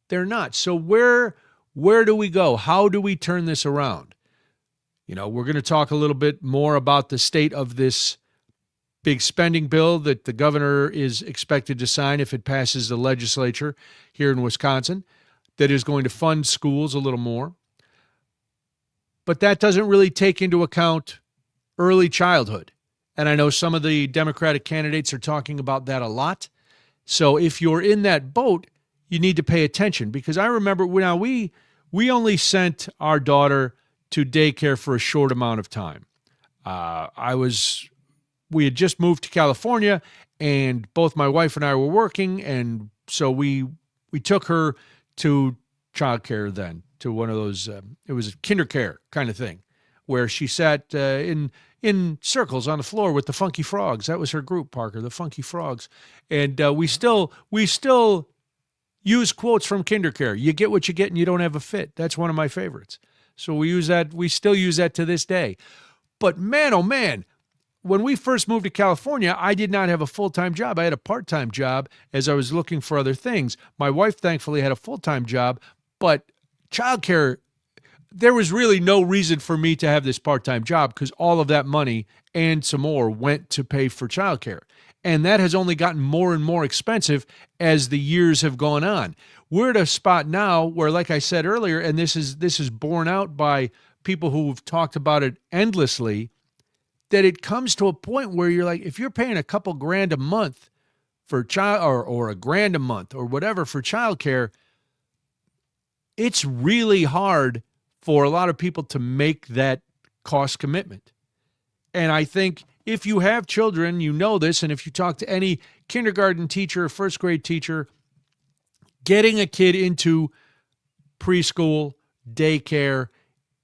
S8: They're not. So where do we go? How do we turn this around? You know, we're going to talk a little bit more about the state of this big spending bill that the governor is expected to sign if it passes the legislature here in Wisconsin, that is going to fund schools a little more. But that doesn't really take into account early childhood. And I know some of the Democratic candidates are talking about that a lot. So if you're in that boat, you need to pay attention, because I remember now we only sent our daughter to daycare for a short amount of time. We had just moved to California, and both my wife and I were working, and so we took her to childcare then, to one of those, it was a kinder care kind of thing, where she sat in circles on the floor with the Funky Frogs. That was her group, Parker, the Funky Frogs. And we still use quotes from kinder care. You get what you get and you don't have a fit. That's one of my favorites. So we still use that to this day. But man, oh man, when we first moved to California, I did not have a full-time job. I had a part-time job as I was looking for other things. My wife thankfully had a full-time job, but childcare, there was really no reason for me to have this part-time job because all of that money and some more went to pay for childcare. And that has only gotten more and more expensive as the years have gone on. We're at a spot now where, like I said earlier, and this is borne out by people who've talked about it endlessly, that it comes to a point where you're like, if you're paying a couple grand a month for child or a grand a month or whatever for childcare, it's really hard for a lot of people to make that cost commitment. And I think if you have children, you know this, and if you talk to any kindergarten teacher or first grade teacher, getting a kid into preschool, daycare,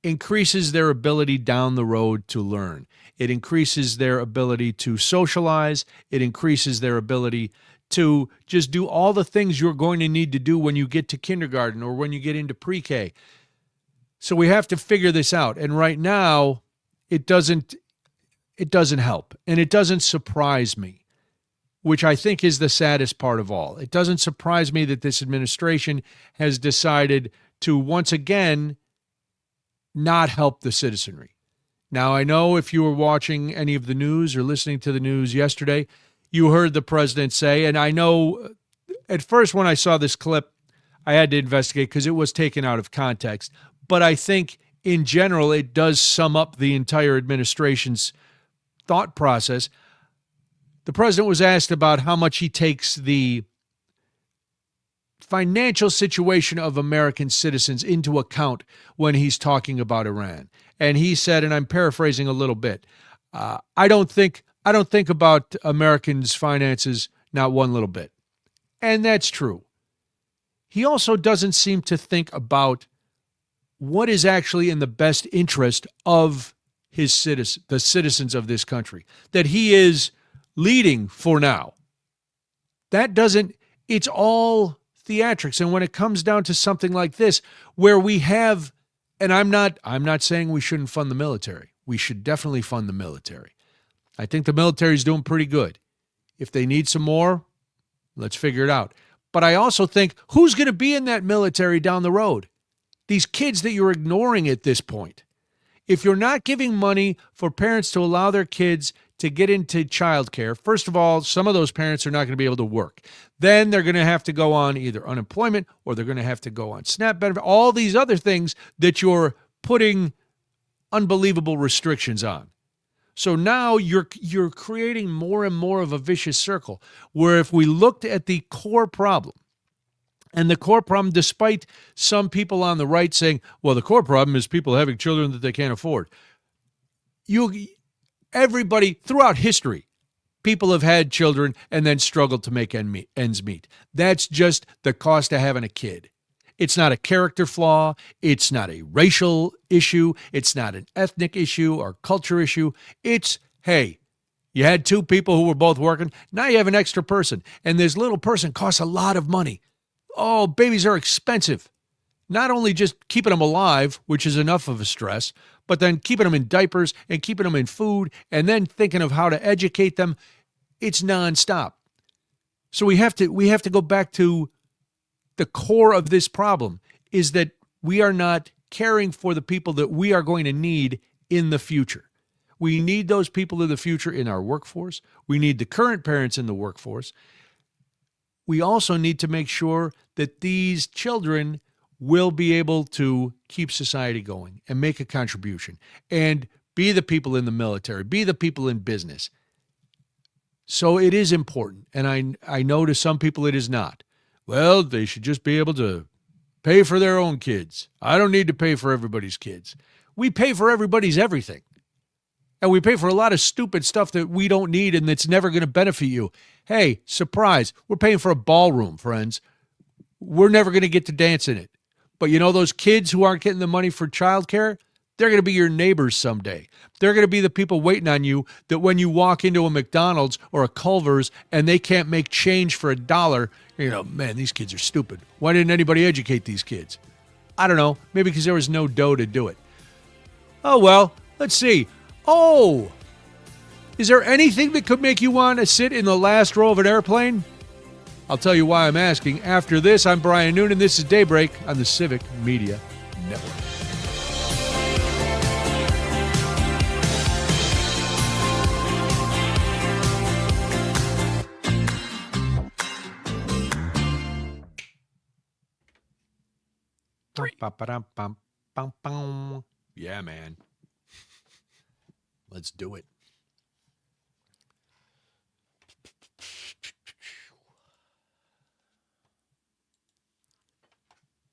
S8: increases their ability down the road to learn. It increases their ability to socialize. It increases their ability to just do all the things you're going to need to do when you get to kindergarten or when you get into pre-K. So we have to figure this out. And right now, it doesn't help. And it doesn't surprise me, which I think is the saddest part of all. It doesn't surprise me that this administration has decided to once again not help the citizenry. Now, I know if you were watching any of the news or listening to the news yesterday, you heard the president say, and I know at first when I saw this clip, I had to investigate because it was taken out of context. But I think in general, it does sum up the entire administration's thought process. The president was asked about how much he takes the financial situation of American citizens into account when he's talking about Iran. And he said, and I'm paraphrasing a little bit, I don't think about Americans' finances not one little bit. And that's true. He also doesn't seem to think about what is actually in the best interest of the citizens of this country, that he is leading for now. It's all theatrics. And when it comes down to something like this, where we have, and I'm not saying we shouldn't fund the military. We should definitely fund the military. I think the military is doing pretty good. If they need some more, let's figure it out. But I also think, who's going to be in that military down the road? These kids that you're ignoring at this point. If you're not giving money for parents to allow their kids to get into childcare, first of all, some of those parents are not going to be able to work. Then they're going to have to go on either unemployment or they're going to have to go on SNAP benefit, all these other things that you're putting unbelievable restrictions on. So now you're creating more and more of a vicious circle where if we looked at the core problem, and the core problem, despite some people on the right saying, well, the core problem is people having children that they can't afford. Everybody throughout history, people have had children and then struggled to make ends meet. That's just the cost of having a kid. It's not a character flaw. It's not a racial issue. It's not an ethnic issue or culture issue. It's, hey, you had two people who were both working. Now you have an extra person. And this little person costs a lot of money. Oh, babies are expensive. Not only just keeping them alive, which is enough of a stress, but then keeping them in diapers and keeping them in food and then thinking of how to educate them. It's nonstop. So we have to go back to the core of this problem is that we are not caring for the people that we are going to need in the future. We need those people in the future in our workforce. We need the current parents in the workforce. We also need to make sure that these children will be able to keep society going and make a contribution and be the people in the military, be the people in business. So it is important. And I know to some people it is not. Well, they should just be able to pay for their own kids. I don't need to pay for everybody's kids. We pay for everybody's everything. And we pay for a lot of stupid stuff that we don't need and that's never going to benefit you. Hey, surprise, we're paying for a ballroom, friends. We're never going to get to dance in it. But you know those kids who aren't getting the money for childcare? They're going to be your neighbors someday. They're going to be the people waiting on you that when you walk into a McDonald's or a Culver's and they can't make change for $1, you know, man, these kids are stupid. Why didn't anybody educate these kids? I don't know. Maybe because there was no dough to do it. Oh, well, let's see. Oh, is there anything that could make you want to sit in the last row of an airplane? I'll tell you why I'm asking. After this, I'm Brian Noonan. This is Daybreak on the Civic Media Network. Yeah, man. Let's do it.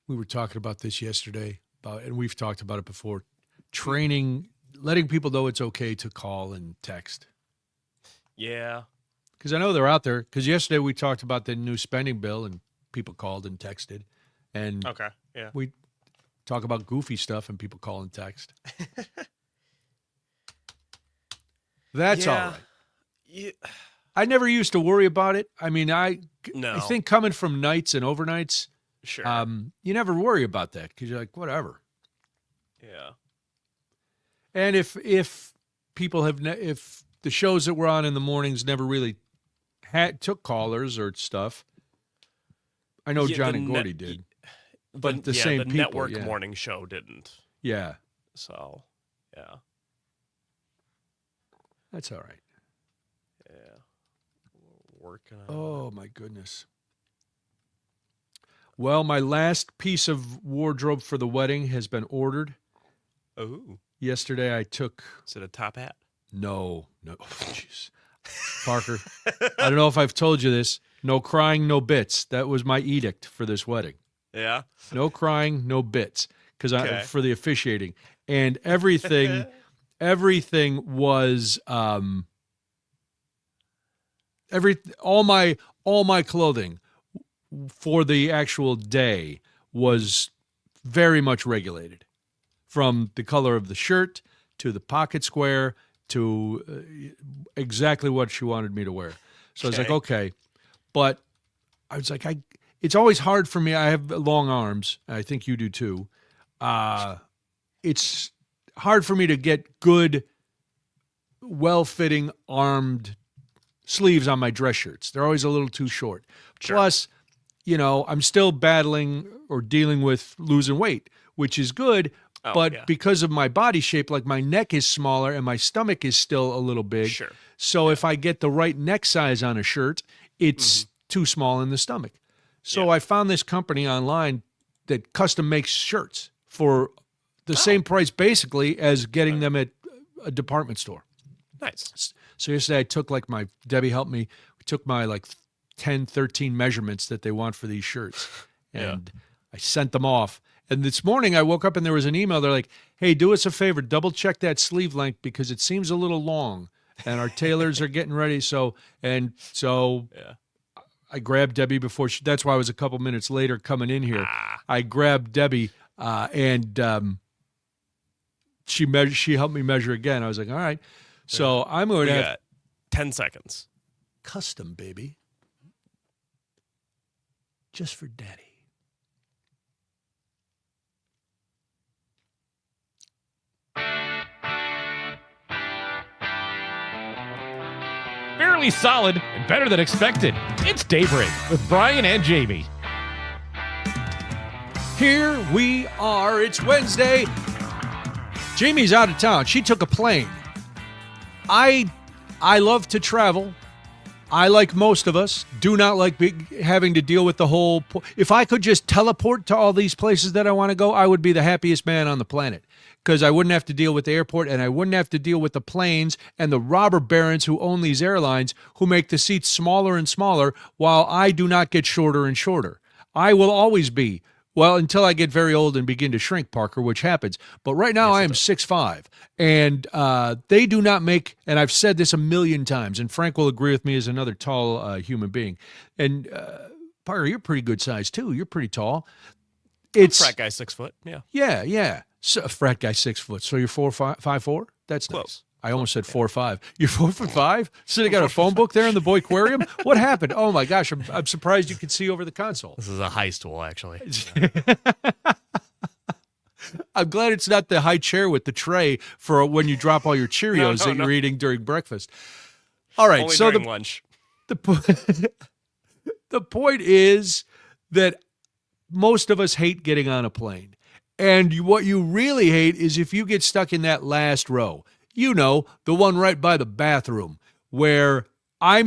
S8: We were talking about this yesterday, and we've talked about it before, training, letting people know it's okay to call and text.
S1: Yeah.
S8: Because I know they're out there. Because yesterday we talked about the new spending bill, and people called and texted. And
S1: okay, yeah.
S8: We talk about goofy stuff, and people call and text. That's all right.
S1: Yeah.
S8: I never used to worry about it. I mean, I think coming from nights and overnights,
S1: sure,
S8: you never worry about that because you're like, whatever.
S1: Yeah.
S8: And if people have, if the shows that were on in the mornings never really took callers or stuff, I know John and Gordy did, but the same people.
S1: Network morning show didn't.
S8: Yeah.
S1: So, yeah.
S8: That's all right.
S1: Yeah. Working on
S8: Oh, my goodness. Well, my last piece of wardrobe for the wedding has been ordered.
S1: Oh.
S8: Yesterday I took...
S1: Is it a top hat?
S8: No. Oh, jeez. Parker, I don't know if I've told you this. No crying, no bits. That was my edict for this wedding.
S1: Yeah?
S8: No crying, no bits.
S1: Okay.
S8: For the officiating. And everything was... all my clothing for the actual day was very much regulated, from the color of the shirt to the pocket square to exactly what she wanted me to wear. So I was like, okay, but I was like, it's always hard for me. I have long arms. I think you do too. It's hard for me to get good, well-fitting armed sleeves on my dress shirts. They're always a little too short.
S1: Sure.
S8: Plus, I'm still battling or dealing with losing weight, which is good. But because of my body shape, like my neck is smaller and my stomach is still a little big.
S1: Sure.
S8: So if I get the right neck size on a shirt, it's too small in the stomach. So I found this company online that custom makes shirts for the same price basically as getting them at a department store.
S1: Nice.
S8: So yesterday I took Debbie helped me. We took my 10, 13 measurements that they want for these shirts. And I sent them off. And this morning I woke up and there was an email. They're like, hey, do us a favor. Double check that sleeve length because it seems a little long and our tailors are getting ready. So I grabbed Debbie before that's why I was a couple minutes later coming in here. I grabbed Debbie and she helped me measure again. I was like, all right. So I'm going to have
S1: 10 seconds.
S8: Custom, baby. Just for Daddy.
S7: Fairly solid and better than expected. It's Daybreak with Brian and Jamie.
S8: Here we are. It's Wednesday. Jamie's out of town. She took a plane. I love to travel. I, like most of us, do not like having to deal with the whole... If I could just teleport to all these places that I want to go, I would be the happiest man on the planet. Because I wouldn't have to deal with the airport and I wouldn't have to deal with the planes and the robber barons who own these airlines who make the seats smaller and smaller while I do not get shorter and shorter. I will always be, until I get very old and begin to shrink, Parker, which happens. But right now I am 6'5", and they do not make, and I've said this a million times, and Frank will agree with me as another tall human being. And Parker, you're pretty good size too. You're pretty tall.
S1: It's frat guy 6 foot. Yeah.
S8: Yeah. So, frat guy 6 foot. So you're 5'4"? That's
S1: close.
S8: Nice. I almost said 4'5". You're 4'5"? So they got a phone book there in the Boyquarium? What happened? Oh my gosh, I'm surprised you could see over the console.
S1: This is a high stool, actually.
S8: I'm glad it's not the high chair with the tray for when you drop all your Cheerios that you're eating during breakfast. All right,
S1: only
S8: so
S1: during lunch.
S8: The point is that most of us hate getting on a plane. And what you really hate is if you get stuck in that last row. The one right by the bathroom, where I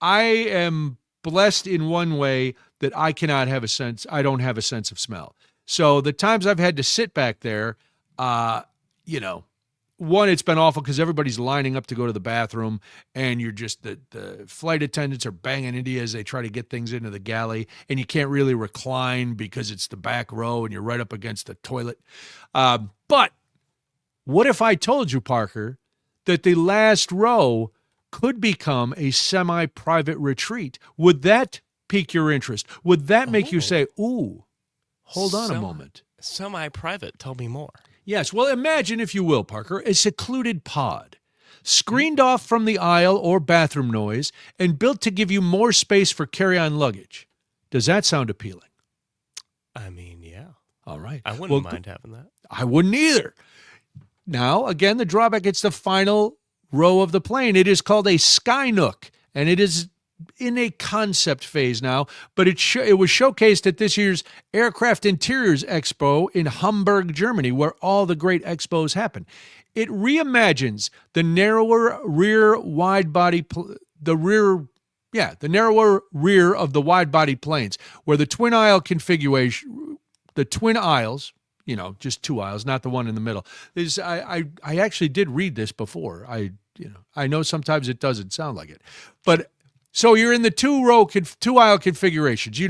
S8: am blessed in one way that I don't have a sense of smell. So the times I've had to sit back there, one, it's been awful because everybody's lining up to go to the bathroom and you're just, the flight attendants are banging into you as they try to get things into the galley and you can't really recline because it's the back row and you're right up against the toilet. But what if I told you, Parker, that the last row could become a semi-private retreat? Would that pique your interest? Would that make you say, ooh, hold on a moment?
S1: Semi-private, tell me more.
S8: Yes, well, imagine, if you will, Parker, a secluded pod, screened off from the aisle or bathroom noise and built to give you more space for carry-on luggage. Does that sound appealing?
S1: I mean, yeah.
S8: All right.
S1: I wouldn't mind having that.
S8: I wouldn't either. Now, again, the drawback, it's the final row of the plane. It is called a Sky Nook, and it is in a concept phase now, but it was showcased at this year's Aircraft Interiors Expo in Hamburg, Germany, where all the great expos happen. It reimagines the narrower rear wide body, the rear Yeah, the narrower rear of the wide-body planes, where the twin aisle configuration, the twin aisles, just two aisles, not the one in the middle. I actually did read this before. I know sometimes it doesn't sound like it, but so you're in the two aisle configurations,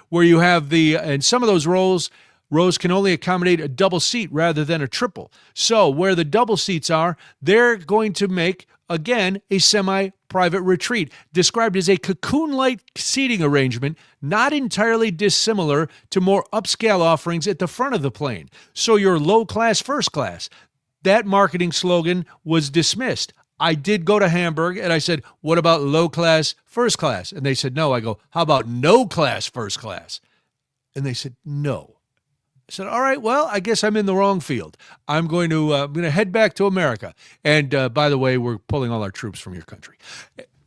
S8: where you have and some of those rows can only accommodate a double seat rather than a triple. So where the double seats are, they're going to make, again, a semi-private retreat, described as a cocoon-like seating arrangement, not entirely dissimilar to more upscale offerings at the front of the plane. So your low class, first class. That marketing slogan was dismissed. I did go to Hamburg and I said, what about low class, first class? And they said, no. I go, how about no class, first class? And they said, no. I said, all right, well, I guess I'm in the wrong field. I'm going to head back to America. And by the way, we're pulling all our troops from your country.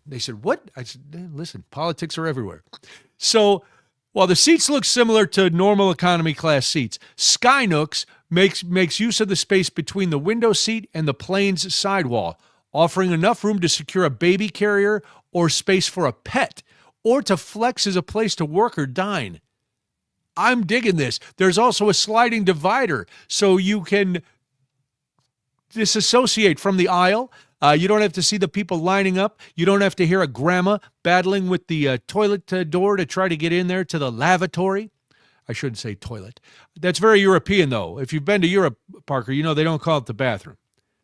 S8: They said, what? I said, listen, politics are everywhere. So while the seats look similar to normal economy class seats, Skynooks makes use of the space between the window seat and the plane's sidewall, offering enough room to secure a baby carrier or space for a pet, or to flex as a place to work or dine. I'm digging this. There's also a sliding divider, so you can disassociate from the aisle. You don't have to see the people lining up. You don't have to hear a grandma battling with the toilet door to try to get in there to the lavatory. I shouldn't say toilet. That's very European, though. If you've been to Europe, Parker, they don't call it the bathroom.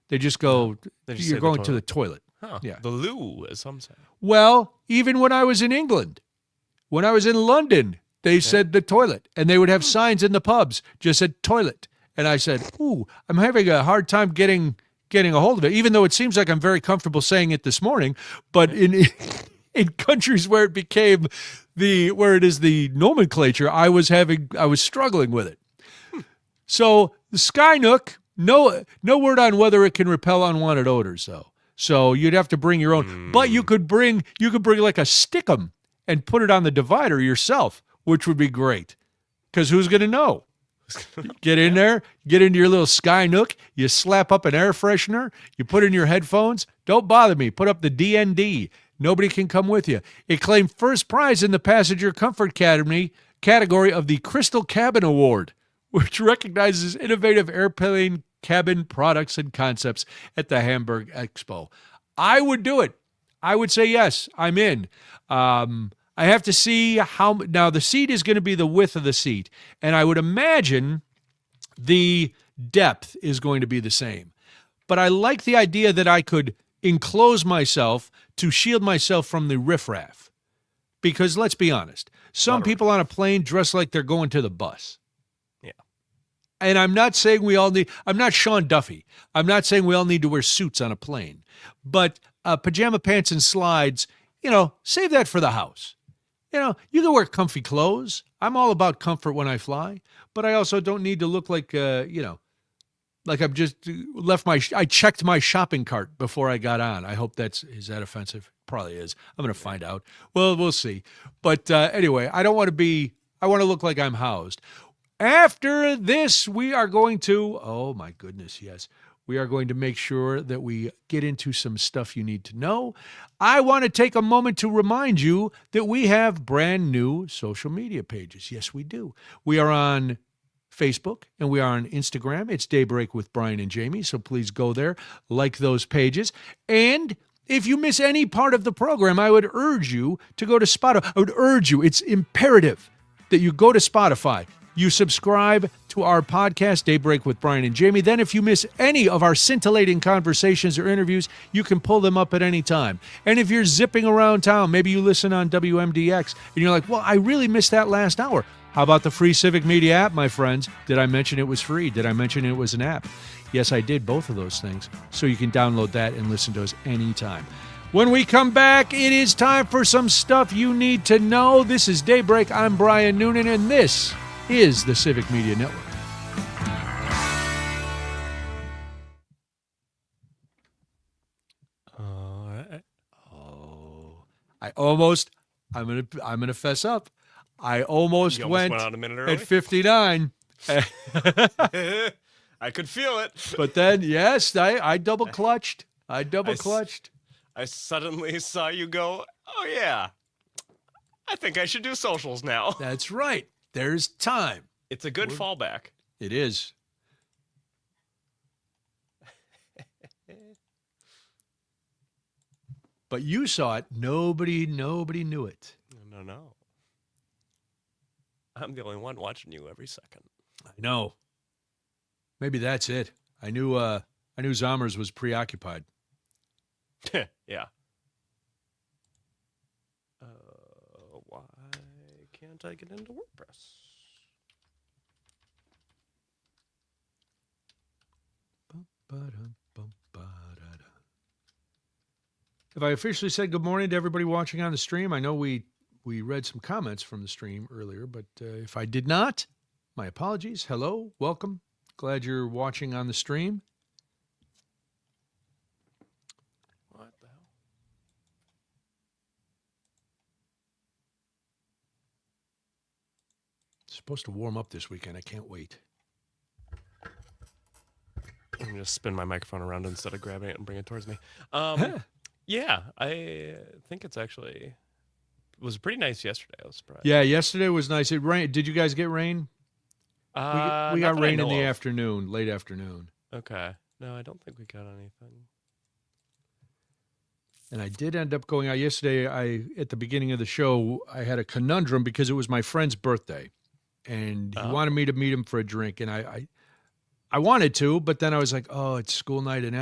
S8: They just go, you're going to the toilet.
S1: Huh.
S8: Yeah.
S1: The loo, as some say.
S8: Well, even when I was in England, when I was in London, they said the toilet, and they would have signs in the pubs just said toilet. And I said, ooh, I'm having a hard time getting a hold of it, even though it seems like I'm very comfortable saying it this morning. But in countries where it is the nomenclature, I was struggling with it. So the Skynook, no word on whether it can repel unwanted odors, though. So you'd have to bring your own. But you could bring like a Stickum and put it on the divider yourself, which would be great, because who's going to know? Get in there, get into your little Skynook, you slap up an air freshener, you put in your headphones. Don't bother me. Put up the DND. Nobody can come with you. It claimed first prize in the Passenger Comfort category of the Crystal Cabin Award, which recognizes innovative airplane cabin products and concepts at the Hamburg Expo. I would do it. I would say yes, I'm in. I have to see now the seat is going to be the width of the seat, and I would imagine the depth is going to be the same. But I like the idea that I could enclose myself to shield myself from the riffraff. Because let's be honest, some people on a plane dress like they're going to the bus.
S1: Yeah.
S8: And I'm not saying I'm not Sean Duffy. I'm not saying we all need to wear suits on a plane. But pajama pants and slides, save that for the house. You can wear comfy clothes. I'm all about comfort when I fly, but I also don't need to look like, like I've just I checked my shopping cart before I got on. I hope is that offensive? Probably is. I'm going to find out. Well, we'll see. But anyway, I want to look like I'm housed. After this, we are going to, oh my goodness, yes. We are going to make sure that we get into some stuff you need to know. I want to take a moment to remind you that we have brand new social media pages. Yes, we do. We are on Facebook and we are on Instagram. It's Daybreak with Brian and Jamie, so please go there, like those pages. And if you miss any part of the program, I would urge you to go to Spotify. I would urge you, it's imperative that you go to Spotify. You subscribe to our podcast, Daybreak with Brian and Jamie. Then if you miss any of our scintillating conversations or interviews, you can pull them up at any time. And if you're zipping around town, maybe you listen on WMDX, and you're like, well, I really missed that last hour. How about the free Civic Media app, my friends? Did I mention it was free? Did I mention it was an app? Yes, I did, both of those things. So you can download that and listen to us anytime. When we come back, it is time for some stuff you need to know. This is Daybreak. I'm Brian Noonan, and this is the Civic Media Network. I'm gonna fess up. I almost went
S1: out a minute early?
S8: at 59.
S1: I could feel it.
S8: But then, yes, I double clutched. I
S1: I suddenly saw you go, oh yeah, I think I should do socials now.
S8: That's right. There's time.
S1: It's a good fallback.
S8: It is. But you saw it. Nobody knew it.
S1: No. I'm the only one watching you every second.
S8: I know. Maybe that's it. I knew Zommers was preoccupied.
S1: Yeah. Why can't I get into WordPress?
S8: Have I officially said good morning to everybody watching on the stream? I know we read some comments from the stream earlier, but if I did not, my apologies. Hello, welcome. Glad you're watching on the stream.
S1: What the hell?
S8: It's supposed to warm up this weekend. I can't wait.
S1: I'm going to spin my microphone around instead of grabbing it and bring it towards me. Yeah, I think it was pretty nice yesterday. I was surprised.
S8: Yeah, yesterday was nice. It rained. Did you guys get rain? We got rain in the afternoon, late afternoon.
S1: Okay. No, I don't think we got anything.
S8: And I did end up going out yesterday. At the beginning of the show, I had a conundrum because it was my friend's birthday, and he wanted me to meet him for a drink, and I wanted to, but then I was like, oh, it's school night, and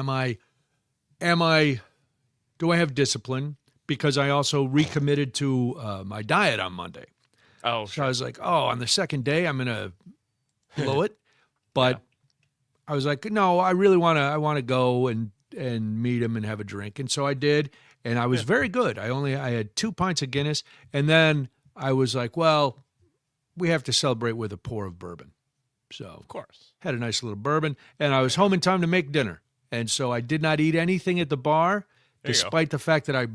S8: do I have discipline? Because I also recommitted to my diet on Monday.
S1: Oh,
S8: so I was like, oh, on the second day, I'm going to blow it. But I was like, no, I really want to go and meet him and have a drink. And so I did. And I was very good. I had 2 pints of Guinness. And then I was like, well, we have to celebrate with a pour of bourbon. So
S1: of course,
S8: had a nice little bourbon. And I was home in time to make dinner. And so I did not eat anything at the bar. Despite the fact that I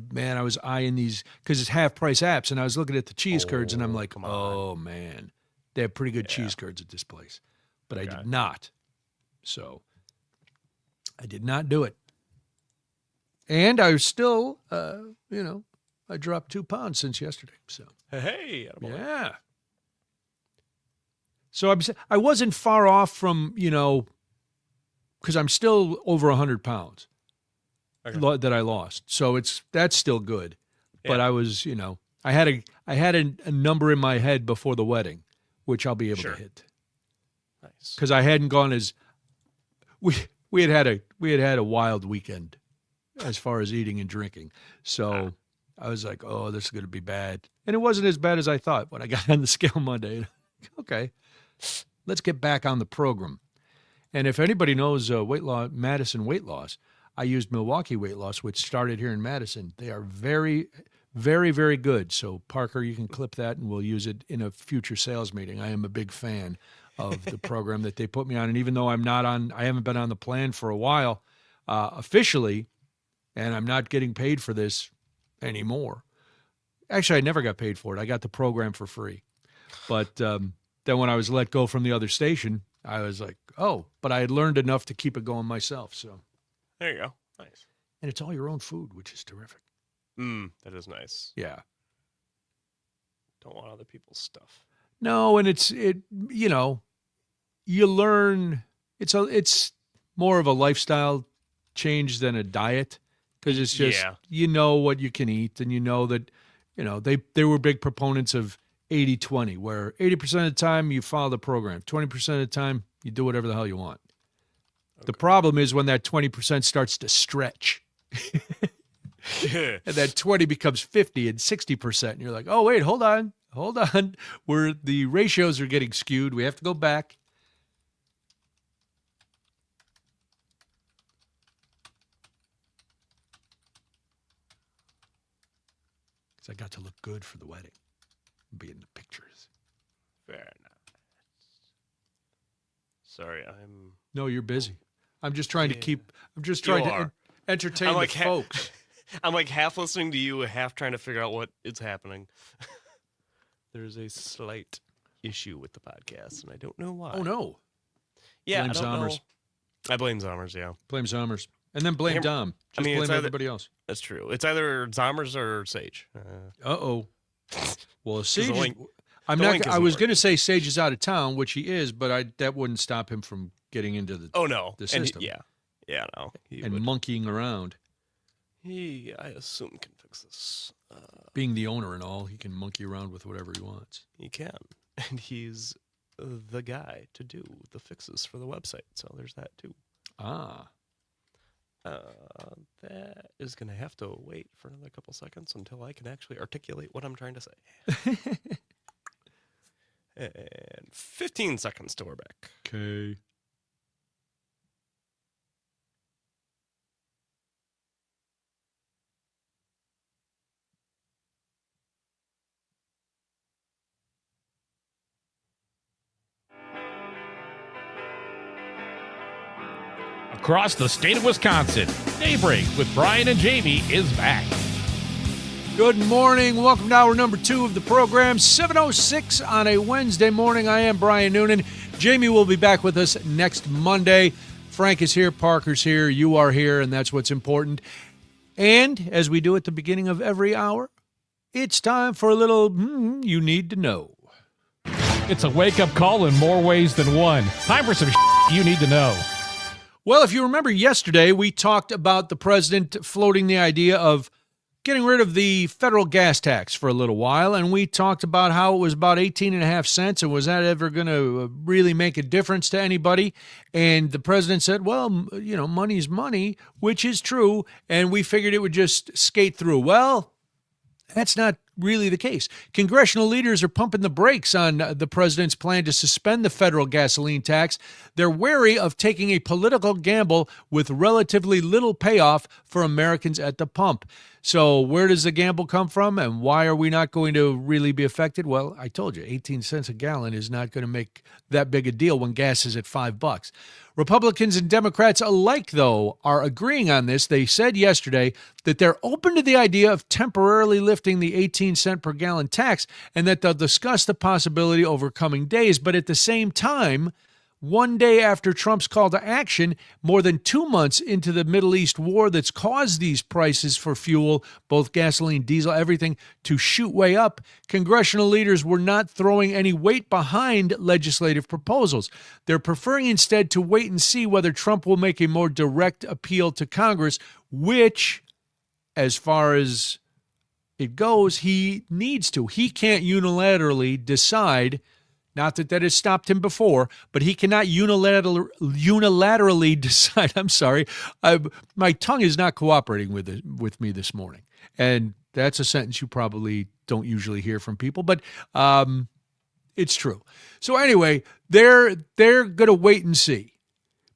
S8: was eyeing these, because it's half-price apps, and I was looking at the cheese curds, and I'm like, oh, man. They have pretty good cheese curds at this place. But I did not. So I did not do it. And I was still, I dropped 2 pounds since yesterday. So
S1: hey.
S8: Yeah. So I wasn't far off from, because I'm still over 100 pounds. Okay. That I lost. So that's still good. Yeah. But I was, I had a number in my head before the wedding, which I'll be able to hit.
S1: Nice.
S8: Because I hadn't gone as we had a wild weekend as far as eating and drinking. So I was like, oh, this is going to be bad. And it wasn't as bad as I thought when I got on the scale Monday. Okay, let's get back on the program. And if anybody knows Madison weight loss, I used Milwaukee Weight Loss, which started here in Madison. They are very, very, very good. So, Parker, you can clip that, and we'll use it in a future sales meeting. I am a big fan of the program that they put me on. And even though I haven't been on the plan for a while officially, and I'm not getting paid for this anymore. Actually, I never got paid for it. I got the program for free. But then when I was let go from the other station, I was like, oh, but I had learned enough to keep it going myself, so.
S1: There you go. Nice.
S8: And it's all your own food, which is terrific.
S1: That is nice.
S8: Yeah.
S1: Don't want other people's stuff.
S8: No, and you learn, it's more of a lifestyle change than a diet, because it's just, what you can eat, and that, they were big proponents of 80-20, where 80% of the time you follow the program, 20% of the time you do whatever the hell you want. The problem is when that 20% starts to stretch and that 20 becomes 50 and 60%. And you're like, oh, wait, hold on. Where the ratios are getting skewed. We have to go back. Because I got to look good for the wedding and be in the pictures.
S1: Very nice. Sorry,
S8: No, you're busy. I'm just trying to entertain the folks.
S1: I'm like half listening to you, half trying to figure out what is happening. There's a slight issue with the podcast, and I don't know why.
S8: Oh, no.
S1: Yeah,
S8: blame
S1: I don't
S8: Zommers.
S1: know. I blame Zommers, yeah.
S8: Blame Zommers. And then blame Dom. Blame everybody else.
S1: That's true. It's either Zommers or Sage.
S8: Uh-oh. Well, Sage.
S1: link-
S8: I'm
S1: the
S8: not.
S1: link
S8: I
S1: isn't
S8: was going to
S1: working.
S8: say Sage is out of town, which he is, but that wouldn't stop him from getting into the
S1: Oh no,
S8: the
S1: And
S8: system.
S1: no, he
S8: and
S1: would.
S8: monkeying around.
S1: He, I assume, can fix this.
S8: Being the owner and all, he can monkey around with whatever he wants.
S1: He can, and he's the guy to do the fixes for the website. So there's that too.
S8: Ah.
S1: That is going to have to wait for another couple seconds until I can actually articulate what I'm trying to say. And 15 seconds till we're back.
S8: Okay.
S7: Across the state of Wisconsin, Daybreak with Brian and Jamie is back.
S8: Good morning. Welcome to hour number 2 of the program. 7:06 on a Wednesday morning. I am Brian Noonan. Jamie will be back with us next Monday. Frank is here. Parker's here. You are here, and that's what's important. And as we do at the beginning of every hour, it's time for a little you need to know.
S7: It's a wake-up call in more ways than one. Time for some you need to know.
S8: Well, if you remember yesterday, we talked about the president floating the idea of getting rid of the federal gas tax for a little while, and we talked about how it was about 18.5 cents, and was that ever going to really make a difference to anybody? And the president said, well, money's money, which is true, and we figured it would just skate through. Well, that's not really the case. Congressional leaders are pumping the brakes on the president's plan to suspend the federal gasoline tax. They're wary of taking a political gamble with relatively little payoff for Americans at the pump. So where does the gamble come from, and why are we not going to really be affected? Well, I told you, 18 cents a gallon is not going to make that big a deal when gas is at $5. Republicans and Democrats alike, though, are agreeing on this. They said yesterday that they're open to the idea of temporarily lifting the 18-cent per gallon tax, and that they'll discuss the possibility over coming days. But at the same time, one day after Trump's call to action, more than 2 months into the Middle East war that's caused these prices for fuel, both gasoline, diesel, everything, to shoot way up, congressional leaders were not throwing any weight behind legislative proposals. They're preferring instead to wait and see whether Trump will make a more direct appeal to Congress, which, as far as it goes, he needs to. He can't unilaterally decide. Not that that has stopped him before, but he cannot unilaterally decide. I'm sorry. My tongue is not cooperating with me this morning. And that's a sentence you probably don't usually hear from people, but it's true. So anyway, they're going to wait and see.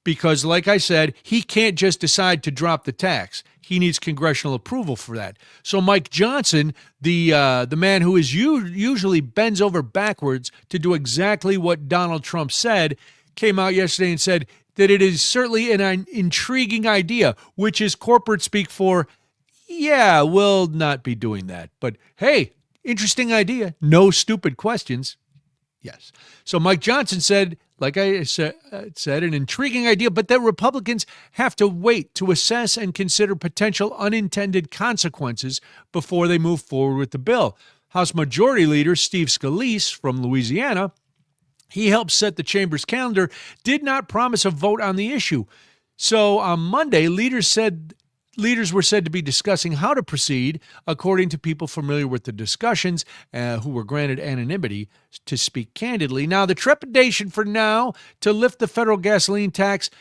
S8: Because, like I said, he can't just decide to drop the tax. He needs congressional approval for that. So Mike Johnson, the man who is usually bends over backwards to do exactly what Donald Trump said, came out yesterday and said that it is certainly an intriguing idea, which is corporate speak for, yeah, we'll not be doing that. But hey, interesting idea. No stupid questions. Yes. So Mike Johnson said, like I said, an intriguing idea, but that Republicans have to wait to assess and consider potential unintended consequences before they move forward with the bill. House Majority Leader Steve Scalise from Louisiana, he helped set the chamber's calendar, did not promise a vote on the issue. So on Monday, leaders were said to be discussing how to proceed, according to people familiar with the discussions who were granted anonymity to speak candidly. Now, the trepidation for now to lift the federal gasoline tax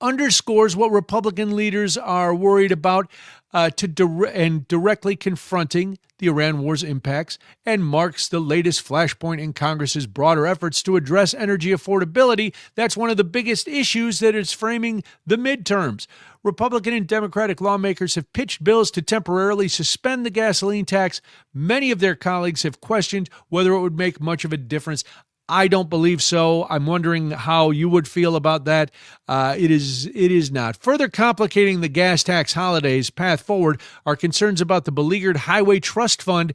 S8: underscores what Republican leaders are worried about directly confronting the Iran war's impacts, and marks the latest flashpoint in Congress's broader efforts to address energy affordability. That's one of the biggest issues that is framing the midterms. Republican and Democratic lawmakers have pitched bills to temporarily suspend the gasoline tax. Many of their colleagues have questioned whether it would make much of a difference. I don't believe so. I'm wondering how you would feel about that. It is not. Further complicating the gas tax holiday's path forward are concerns about the beleaguered Highway Trust Fund.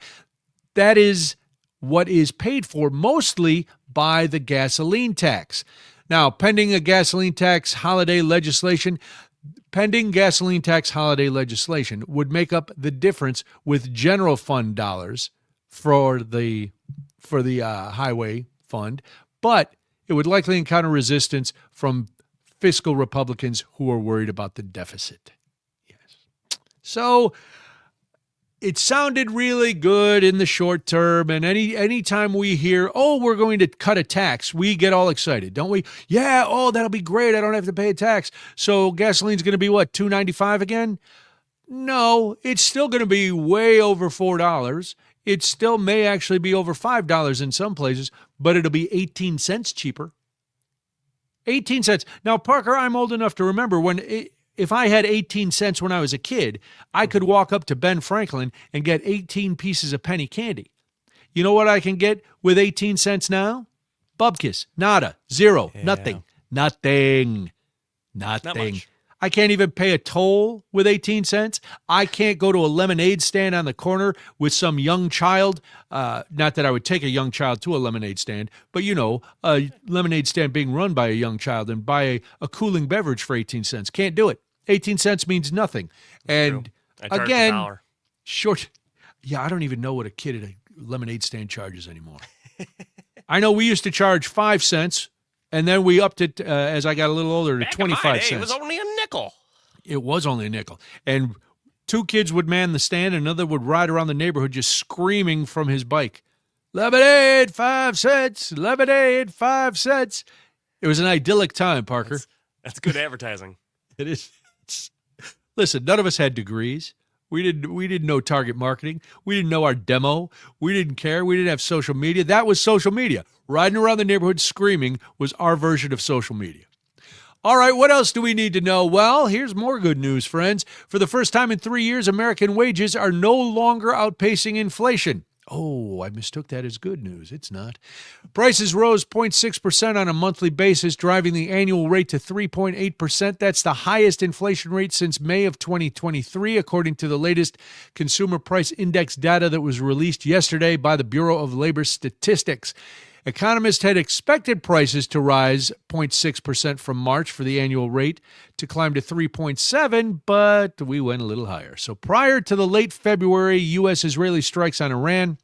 S8: That is what is paid for mostly by the gasoline tax. Now, pending gasoline tax holiday legislation would make up the difference with general fund dollars for the highway fund, but it would likely encounter resistance from fiscal Republicans who are worried about the deficit. Yes. So it sounded really good in the short term, and anytime we hear, oh, we're going to cut a tax, we get all excited, don't we? Yeah, oh, that'll be great. I don't have to pay a tax. So gasoline's going to be what, $2.95 again? No, it's still going to be way over $4. It still may actually be over $5 in some places, but it'll be 18 cents cheaper. 18 cents. Now, Parker, I'm old enough to remember if I had 18 cents when I was a kid, I could walk up to Ben Franklin and get 18 pieces of penny candy. You know what I can get with 18 cents now? Bubkiss. Nada. Zero. Yeah. Nothing. Not much. I can't even pay a toll with 18 cents. I can't go to a lemonade stand on the corner with some young child. Not that I would take a young child to a lemonade stand, but a lemonade stand being run by a young child and buy a cooling beverage for 18 cents. Can't do it. 18 cents means nothing. And again, short. Yeah, I don't even know what a kid at a lemonade stand charges anymore. I know we used to charge 5 cents. And then we upped it as I got a little older to 25 cents.
S1: It was only a nickel.
S8: It was only a nickel. And 2 kids would man the stand, and another would ride around the neighborhood just screaming from his bike, lemonade, 5 cents, lemonade, 5 cents. It was an idyllic time, Parker.
S1: That's good advertising.
S8: It is. Listen, none of us had degrees. We didn't know target marketing. We didn't know our demo. We didn't care. We didn't have social media. That was social media. Riding around the neighborhood screaming was our version of social media. All right, what else do we need to know? Well, here's more good news, friends. For the first time in 3 years, American wages are no longer outpacing inflation. Oh, I mistook that as good news. It's not. Prices rose 0.6% on a monthly basis, driving the annual rate to 3.8%. That's the highest inflation rate since May of 2023, according to the latest Consumer Price Index data that was released yesterday by the Bureau of Labor Statistics. Economists had expected prices to rise 0.6% from March for the annual rate to climb to 3.7%, but we went a little higher. So prior to the late February U.S.-Israeli strikes on Iran,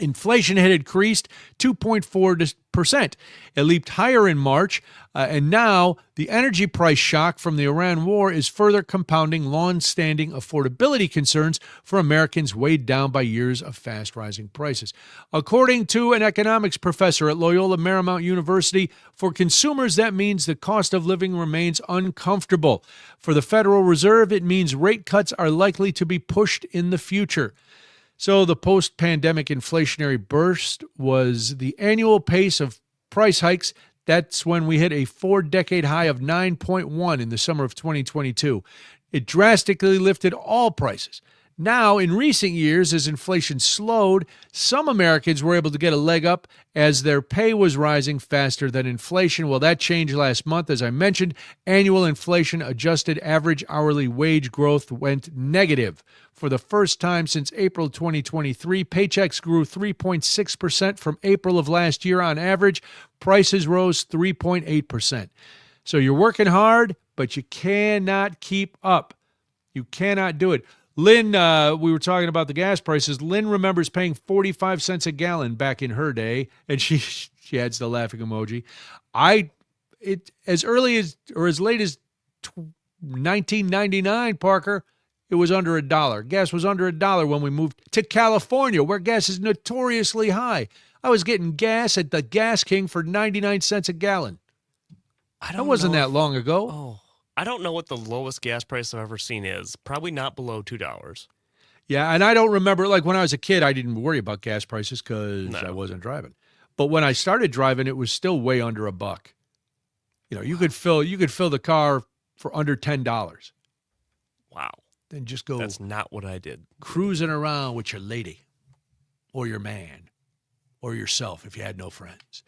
S8: inflation had increased 2.4%. It leaped higher in March, and now the energy price shock from the Iran war is further compounding long-standing affordability concerns for Americans weighed down by years of fast-rising prices. According to an economics professor at Loyola Marymount University, for consumers, that means the cost of living remains uncomfortable. For the Federal Reserve, it means rate cuts are likely to be pushed in the future. So the post-pandemic inflationary burst was the annual pace of price hikes. That's when we hit a 4-decade high of 9.1 in the summer of 2022. It drastically lifted all prices. Now, in recent years, as inflation slowed, some Americans were able to get a leg up as their pay was rising faster than inflation. Well, that changed last month. As I mentioned, annual inflation-adjusted average hourly wage growth went negative. For the first time since April 2023, paychecks grew 3.6% from April of last year on average. Prices rose 3.8%. So you're working hard, but you cannot keep up. You cannot do it. Lynn, we were talking about the gas prices. Lynn remembers paying 45 cents a gallon back in her day, and she adds the laughing emoji. As early as or as late as 1999, Parker, it was under $1. Gas was under $1 when we moved to California, where gas is notoriously high. I was getting gas at the Gas King for 99 cents a gallon. That wasn't that long ago.
S1: Oh. I don't know what the lowest gas price I've ever seen is. Probably not below $2.
S8: Yeah, and I don't remember, like when I was a kid, I didn't worry about gas prices because I wasn't driving. But when I started driving, it was still way under $1. You could fill the car for under $10.
S1: Wow.
S8: Then just go.
S1: That's not what I did.
S8: Cruising around with your lady or your man or yourself if you had no friends.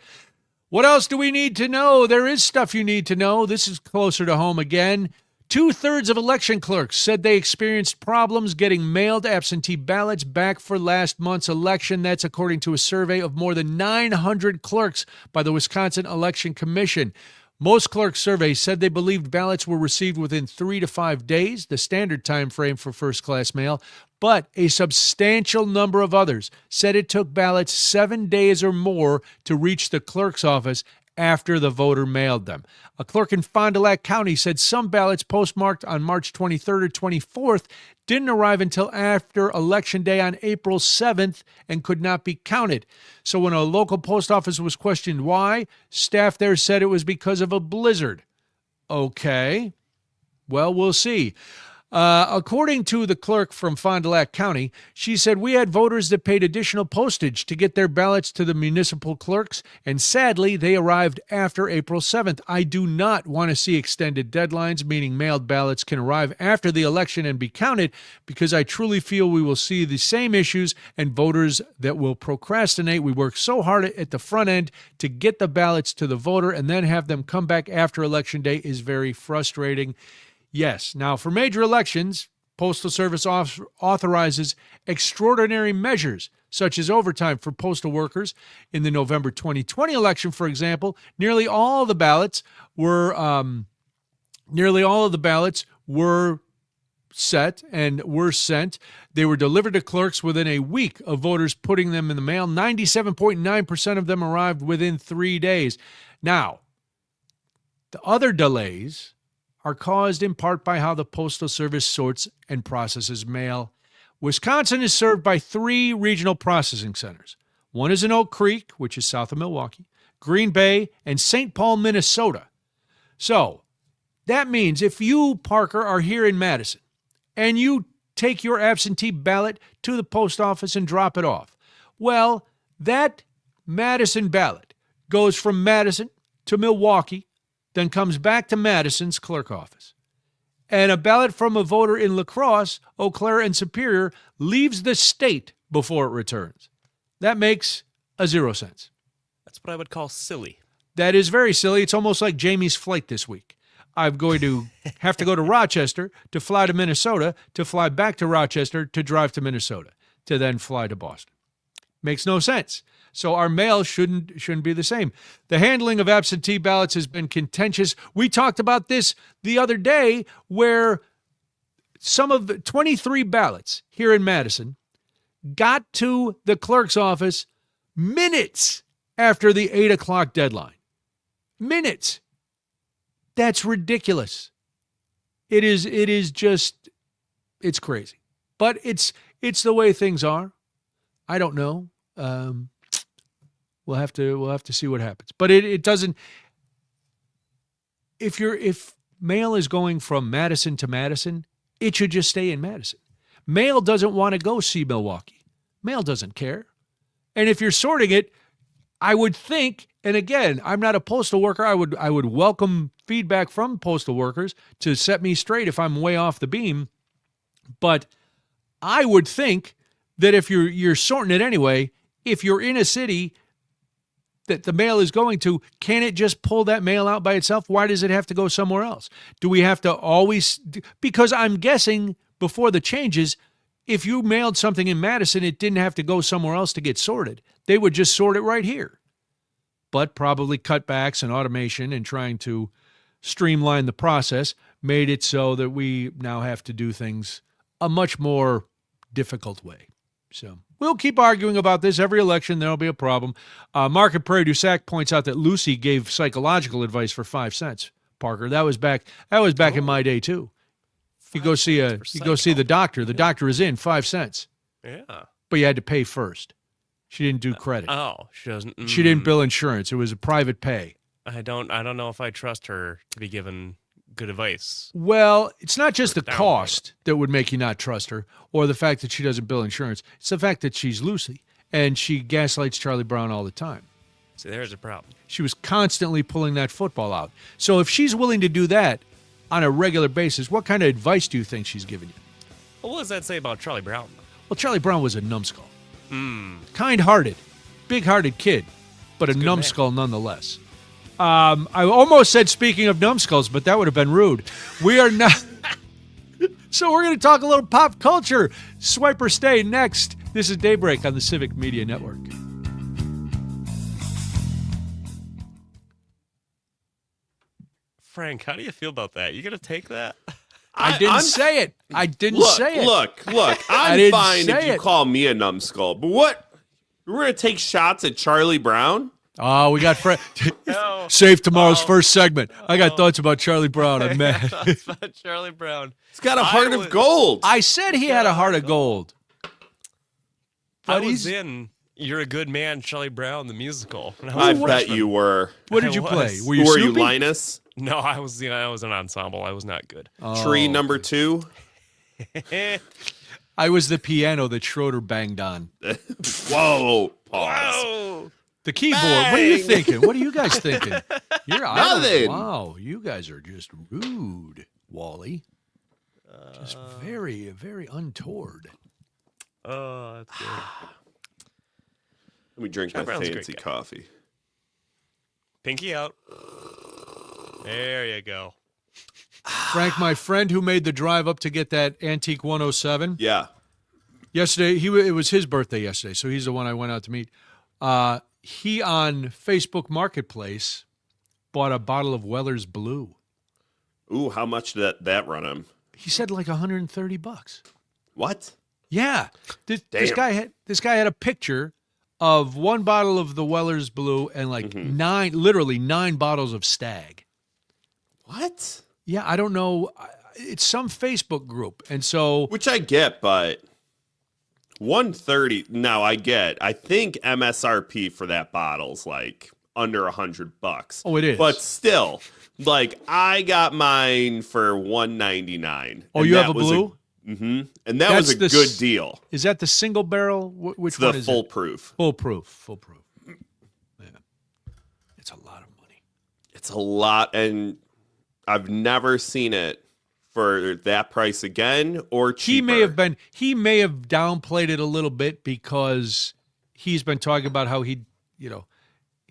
S8: What else do we need to know? There is stuff you need to know. This is closer to home again. 2/3 of election clerks said they experienced problems getting mailed absentee ballots back for last month's election. That's according to a survey of more than 900 clerks by the Wisconsin Election Commission. Most clerks surveyed said they believed ballots were received within 3 to 5 days, the standard time frame for first-class mail, but a substantial number of others said it took ballots 7 days or more to reach the clerk's office after the voter mailed them. A clerk in Fond du Lac County said some ballots postmarked on March 23rd or 24th didn't arrive until after Election Day on April 7th and could not be counted. So when a local post office was questioned why, staff there said it was because of a blizzard. Okay, well, we'll see. According to the clerk from Fond du Lac County, she said, we had voters that paid additional postage to get their ballots to the municipal clerks, and sadly, they arrived after April 7th. I do not want to see extended deadlines, meaning mailed ballots can arrive after the election and be counted, because I truly feel we will see the same issues and voters that will procrastinate. We work so hard at the front end to get the ballots to the voter and then have them come back after Election Day is very frustrating. Yes. Now, for major elections, Postal Service authorizes extraordinary measures, such as overtime for postal workers. In the November 2020 election, for example, nearly all the ballots were set and were sent. They were delivered to clerks within a week of voters putting them in the mail. 97.9% of them arrived within 3 days. Now, the other delays are caused in part by how the Postal Service sorts and processes mail. Wisconsin is served by 3 regional processing centers. One is in Oak Creek, which is south of Milwaukee, Green Bay, and St. Paul, Minnesota. So that means if you, Parker, are here in Madison and you take your absentee ballot to the post office and drop it off, well, that Madison ballot goes from Madison to Milwaukee, then comes back to Madison's clerk office. And a ballot from a voter in La Crosse, Eau Claire, and Superior leaves the state before it returns. That makes 0 cents.
S1: That's what I would call silly.
S8: That is very silly. It's almost like Jamie's flight this week. I'm going to have to go to Rochester to fly to Minnesota, to fly back to Rochester, to drive to Minnesota, to then fly to Boston. Makes no sense. So our mail shouldn't be the same. The handling of absentee ballots has been contentious. We talked about this the other day, where some of the 23 ballots here in Madison got to the clerk's office minutes after the 8 o'clock deadline. Minutes. That's ridiculous. It is just, it's crazy. But it's the way things are. I don't know. We'll have to see what happens. But it doesn't. If mail is going from Madison to Madison, it should just stay in Madison. Mail doesn't want to go see Milwaukee. Mail doesn't care. And if you're sorting it, I would think, and again, I'm not a postal worker. I would welcome feedback from postal workers to set me straight if I'm way off the beam. But I would think that if you're sorting it anyway, if you're in a city that the mail is going to, can it just pull that mail out by itself? Why does it have to go somewhere else? Do we have to always? Because I'm guessing before the changes, if you mailed something in Madison, it didn't have to go somewhere else to get sorted. They would just sort it right here. But probably cutbacks and automation and trying to streamline the process made it so that we now have to do things a much more difficult way. So we'll keep arguing about this. Every election, there'll be a problem. Mark at Prairie du Sac points out that Lucy gave psychological advice for 5 cents. Parker, that was back in my day too. You go see the doctor. The doctor is in 5 cents.
S1: Yeah.
S8: But you had to pay first. She didn't do credit.
S1: She doesn't.
S8: She didn't bill insurance. It was a private pay.
S1: I don't know if I trust her to be given good advice.
S8: Well, it's not just the cost that would make you not trust her, or the fact that she doesn't bill insurance. It's the fact that she's Lucy, and she gaslights Charlie Brown all the time.
S1: See, there's a problem.
S8: She was constantly pulling that football out. So if she's willing to do that on a regular basis, what kind of advice do you think she's giving you?
S1: Well, what does that say about Charlie Brown?
S8: Well, Charlie Brown was a numbskull. Kind-hearted, big-hearted kid, but a numbskull nonetheless. I almost said speaking of numbskulls, but that would have been rude. We are not. So we're going to talk a little pop culture. Swipe or stay next. This is Daybreak on the Civic Media Network.
S1: Frank, how do you feel about that? You gonna take that?
S8: I didn't say it. I didn't say it.
S9: Look. I'm fine if you call me a numbskull. But what? We're going to take shots at Charlie Brown?
S8: Oh, we got Save tomorrow's first segment. I got thoughts about Charlie Brown. I'm mad.
S1: Thoughts about Charlie Brown.
S9: He's got a heart of gold.
S8: I said he had a heart of gold.
S1: I was in You're a Good Man, Charlie Brown, the musical.
S9: I bet you were.
S8: What did you play?
S9: Were you Linus?
S1: No, I was an ensemble. I was not good.
S9: Tree number 2?
S8: I was the piano that Schroeder banged on.
S9: Whoa. Pause.
S1: Whoa.
S8: The keyboard. Bang. What are you thinking? What are you guys thinking? You're
S9: nothing.
S8: Wow, you guys are just rude, Wally. Just very, very untoward.
S1: Oh, that's good.
S9: Let me drink my fancy coffee.
S1: Pinky out. There you go.
S8: Frank, my friend who made the drive up to get that antique 107.
S9: Yeah.
S8: Yesterday, it was his birthday yesterday, so he's the one I went out to meet. He on Facebook Marketplace bought a bottle of Weller's Blue.
S9: Ooh, how much did that run him?
S8: He said like $130.
S9: What?
S8: Yeah. This guy had a picture of one bottle of the Weller's Blue and like literally nine bottles of Stag.
S9: What?
S8: Yeah, I don't know. It's some Facebook group, and so
S9: which I get, but 130. Now I get. I think MSRP for that bottle's like under $100.
S8: Oh, it is.
S9: But still, like I got mine for $199.
S8: Oh, you have a blue?
S9: And that was a good deal.
S8: Is that the single barrel? Which one is
S9: foolproof?
S8: Foolproof. Yeah. It's a lot of money.
S9: It's a lot, and I've never seen it for that price again or cheaper.
S8: He may have downplayed it a little bit because he's been talking about how he's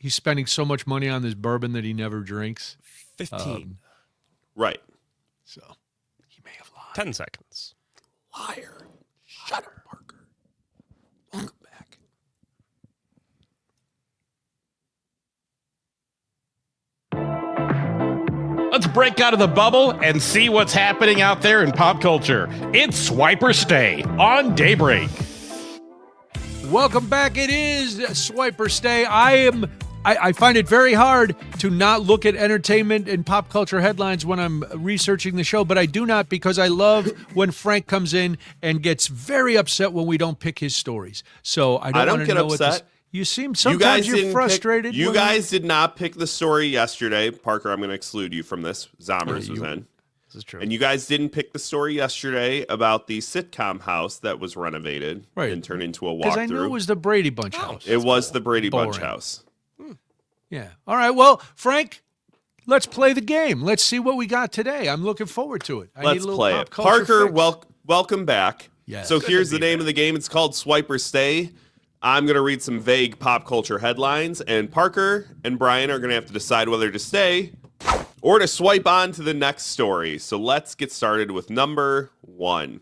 S8: spending so much money on this bourbon that he never drinks.
S1: 15.
S9: Right.
S8: So he may have lied.
S1: 10 seconds.
S9: Liar. Shut up, Parker. Welcome back.
S7: Let's break out of the bubble and see what's happening out there in pop culture. It's Swipe or Stay on Daybreak.
S8: Welcome back. It is Swipe or Stay. I find it very hard to not look at entertainment and pop culture headlines when I'm researching the show, but I do not because I love when Frank comes in and gets very upset when we don't pick his stories. So I don't get upset. You seem sometimes you're frustrated.
S9: You guys did not pick the story yesterday. Parker, I'm going to exclude you from this. Zommers was in.
S1: This is true.
S9: And you guys didn't pick the story yesterday about the sitcom house that was renovated and turned into a walkthrough.
S8: Because I knew it was the Brady Bunch house.
S9: It was the Brady Bunch house.
S8: Yeah. All right. Well, Frank, let's play the game. Let's see what we got today. I'm looking forward to it.
S9: Let's play it. Parker, welcome back.
S8: Yes.
S9: So here's the name of the game. It's called Swipe or Stay. I'm going to read some vague pop culture headlines, and Parker and Brian are going to have to decide whether to stay or to swipe on to the next story. So let's get started with number 1.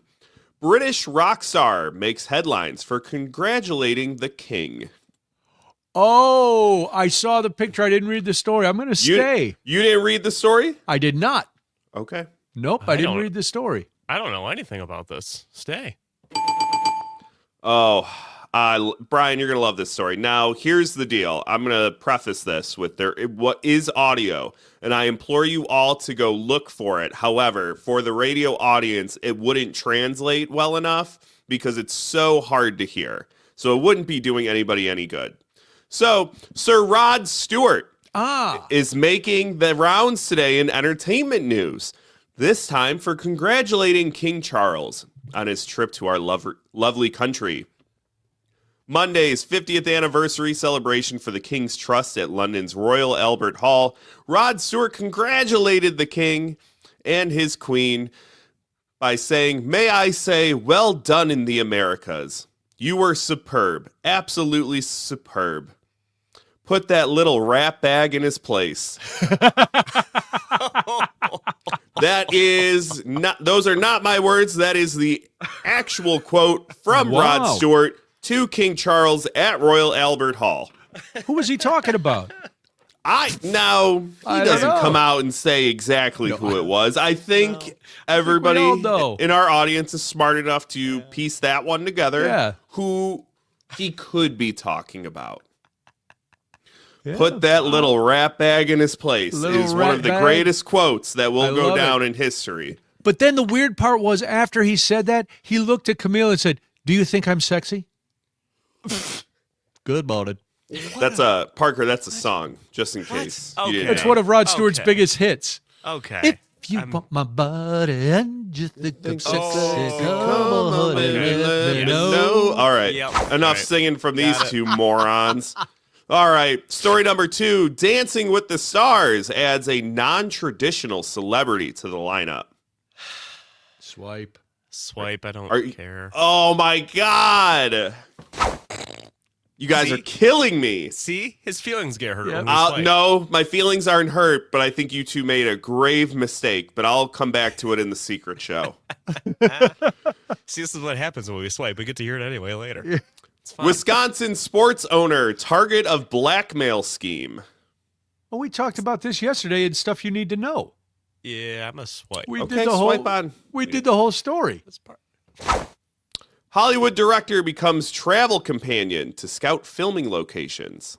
S9: British rock star makes headlines for congratulating the king.
S8: Oh, I saw the picture. I didn't read the story. I'm going to stay.
S9: You didn't read the story?
S8: I did not.
S9: Okay.
S8: Nope, I didn't read the story.
S1: I don't know anything about this. Stay.
S9: Oh, Brian, you're going to love this story. Now, here's the deal. I'm going to preface this with what is audio, and I implore you all to go look for it. However, for the radio audience, it wouldn't translate well enough because it's so hard to hear. So it wouldn't be doing anybody any good. So, Sir Rod Stewart is making the rounds today in entertainment news, this time for congratulating King Charles on his trip to our lovely country. Monday's 50th anniversary celebration for the King's Trust at London's Royal Albert Hall, Rod Stewart congratulated the King and his Queen by saying, "May I say, well done in the Americas. You were superb, absolutely superb. Put that little rat bag in his place." Those are not my words. That is the actual quote from Rod Stewart to King Charles at Royal Albert Hall.
S8: Who was he talking about?
S9: He doesn't come out and say exactly who it was. I think everybody in our audience is smart enough to piece that one together. Who he could be talking about. Put that little rat bag in his place is one of the greatest quotes that will go down in history.
S8: But then the weird part was after he said that, he looked at Camille and said, "Do you think I'm sexy?" Good morning.
S9: That's Parker. That's a song, just in case.
S1: Okay.
S8: It's one of Rod Stewart's biggest hits.
S1: Okay.
S8: If you want my body and just think I'm sexy, come on and let me know.
S9: All right. Enough singing from these two morons. All right. Story number 2. Dancing with the Stars adds a non-traditional celebrity to the lineup.
S8: Swipe.
S1: I don't care.
S9: Oh, my God. You guys are killing me.
S1: See? His feelings get hurt.
S9: No, my feelings aren't hurt, but I think you two made a grave mistake, but I'll come back to it in the secret show.
S1: See, this is what happens when we swipe. We get to hear it anyway later. It's fine.
S9: Wisconsin sports owner, target of blackmail scheme.
S8: Well, we talked about this yesterday and stuff you need to know.
S1: Yeah, I'm a swipe.
S8: We did the whole story.
S9: Hollywood director becomes travel companion to scout filming locations.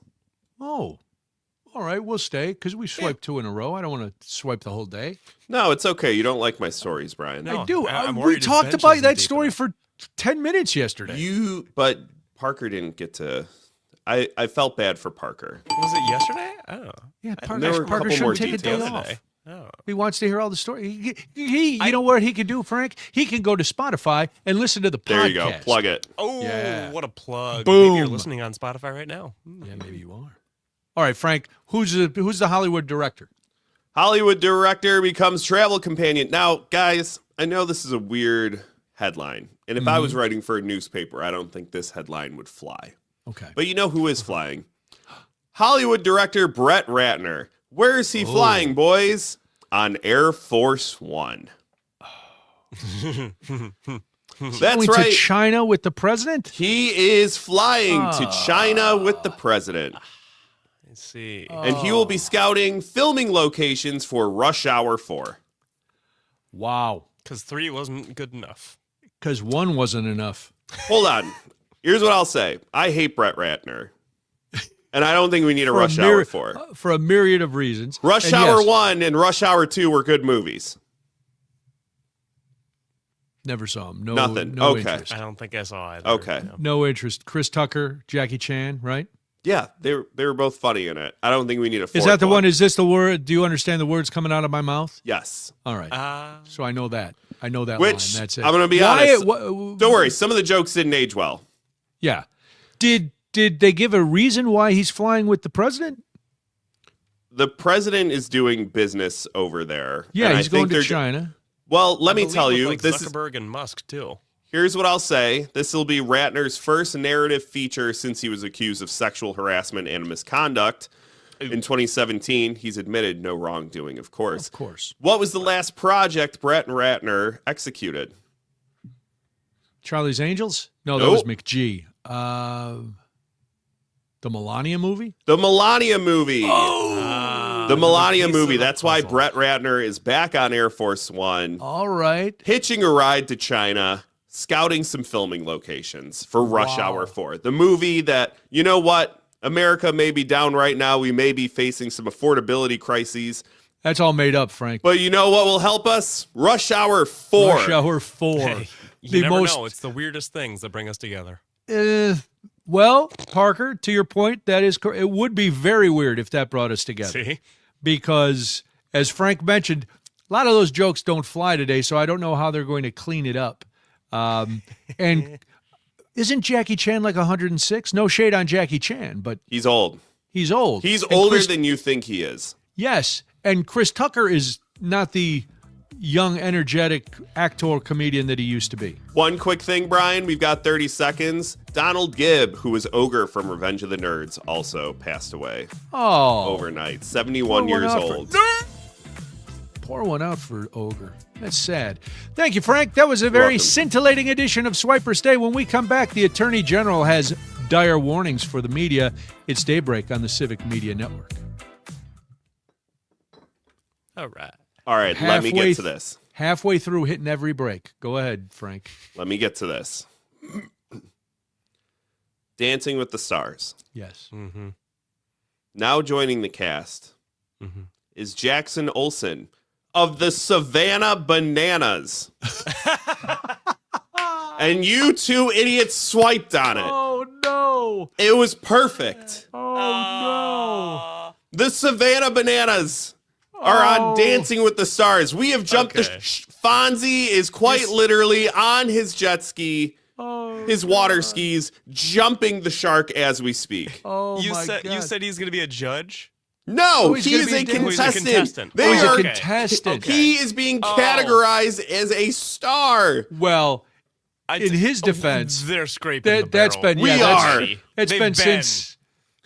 S8: Oh, all right, we'll stay because we swiped 2 in a row. I don't want to swipe the whole day.
S9: No, it's okay. You don't like my stories, Brian.
S8: I do. We talked about that story for 10 minutes yesterday.
S9: But Parker didn't get to. I felt bad for Parker.
S1: Was it yesterday? I don't know.
S8: Yeah,
S9: there were a
S8: Parker
S9: couple more
S8: should take a day
S9: details
S8: off.
S9: today.
S1: Oh.
S8: He wants to hear all the story. You know what he can do, Frank? He can go to Spotify and listen to the podcast.
S9: There you go. Plug it.
S1: Oh, what a plug.
S8: Boom.
S1: Maybe you're listening on Spotify right now.
S8: Yeah, maybe you are. All right, Frank, who's the Hollywood director?
S9: Hollywood director becomes travel companion. Now, guys, I know this is a weird headline. And if I was writing for a newspaper, I don't think this headline would fly.
S8: Okay.
S9: But you know who is flying? Hollywood director Brett Ratner. Where is he flying, boys? On Air Force One. That's
S8: going
S9: right.
S8: To China with the president?
S9: He is flying to China with the president.
S1: Let's see.
S9: And he will be scouting filming locations for Rush Hour 4.
S8: Wow.
S1: Because 3 wasn't good enough.
S8: Because 1 wasn't enough.
S9: Hold on. Here's what I'll say. I hate Brett Ratner. And I don't think we need a Rush Hour 4.
S8: For a myriad of reasons.
S9: Rush Hour 1 and Rush Hour 2 were good movies.
S8: Never saw him. No,
S9: Nothing.
S8: No
S9: Okay.
S8: interest.
S1: I don't think I saw either.
S9: Okay.
S8: No interest. Chris Tucker, Jackie Chan, right?
S9: Yeah, they were both funny in it. I don't think we need a fourth
S8: Is that the
S9: one.
S8: one? Is this the word? Do you understand the words coming out of my mouth?
S9: Yes.
S8: All right. So I know that. I know that
S9: Which,
S8: line. That's it.
S9: I'm going to be honest. Don't worry. Some of the jokes didn't age well.
S8: Yeah. Did they give a reason why he's flying with the president?
S9: The president is doing business over there.
S8: Yeah,
S9: and
S8: he's going to China.
S9: Well, let me tell you.
S1: Like
S9: this
S1: Zuckerberg and Musk, too.
S9: Here's what I'll say. This will be Ratner's first narrative feature since he was accused of sexual harassment and misconduct. In 2017, he's admitted no wrongdoing, of course.
S8: Of course.
S9: What was the last project Brett and Ratner executed?
S8: Charlie's Angels? No, that was McGee. The Melania movie?
S9: The Melania movie.
S8: Oh!
S9: The Melania movie. That's why Brett Ratner is back on Air Force One.
S8: All right.
S9: Hitching a ride to China, scouting some filming locations for Rush Hour 4. The movie that, you know what? America may be down right now. We may be facing some affordability crises.
S8: That's all made up, Frank.
S9: But you know what will help us? Rush Hour 4.
S8: Rush Hour 4.
S1: Hey, you never know. It's the weirdest things that bring us together.
S8: Well, Parker, to your point, that is correct. It would be very weird if that brought us together.
S1: See?
S8: Because, as Frank mentioned, a lot of those jokes don't fly today, so I don't know how they're going to clean it up. And isn't Jackie Chan like 106? No shade on Jackie Chan, but
S9: he's old.
S8: He's old.
S9: He's older than you think he is.
S8: Yes, and Chris Tucker is not the young, energetic actor comedian that he used to be.
S9: One quick thing, Brian. We've got 30 seconds. Donald Gibb, who was Ogre from Revenge of the Nerds, also passed away overnight. 71 years old.
S8: Pour one out for Ogre. That's sad. Thank you, Frank. That was a very scintillating edition of Swiper's Day. When we come back, the Attorney General has dire warnings for the media. It's Daybreak on the Civic Media Network.
S1: All right.
S9: All right, let me get to this.
S8: Halfway through hitting every break. Go ahead, Frank.
S9: Let me get to this. Dancing with the Stars.
S8: Yes.
S1: Mm-hmm.
S9: Now joining the cast is Jackson Olsen of the Savannah Bananas. And you two idiots swiped on it.
S8: Oh, no.
S9: It was perfect.
S8: Oh, no.
S9: The Savannah Bananas are on Dancing with the Stars. We have jumped the Fonzie is quite literally on his jet ski, his water skis, jumping the shark as we speak.
S8: Oh,
S1: You
S8: my
S1: said
S8: God.
S1: you said he's going to be a judge?
S9: No,
S8: he's
S9: he
S8: gonna
S9: is
S8: be
S9: a
S8: a dancer.
S9: contestant.
S1: He's a contestant.
S9: They
S8: He's
S9: are
S8: a contestant.
S9: He is being categorized as a star.
S8: Well, in his defense,
S1: they're scraping the
S8: that's
S1: barrel.
S8: been It's
S1: They've
S8: been since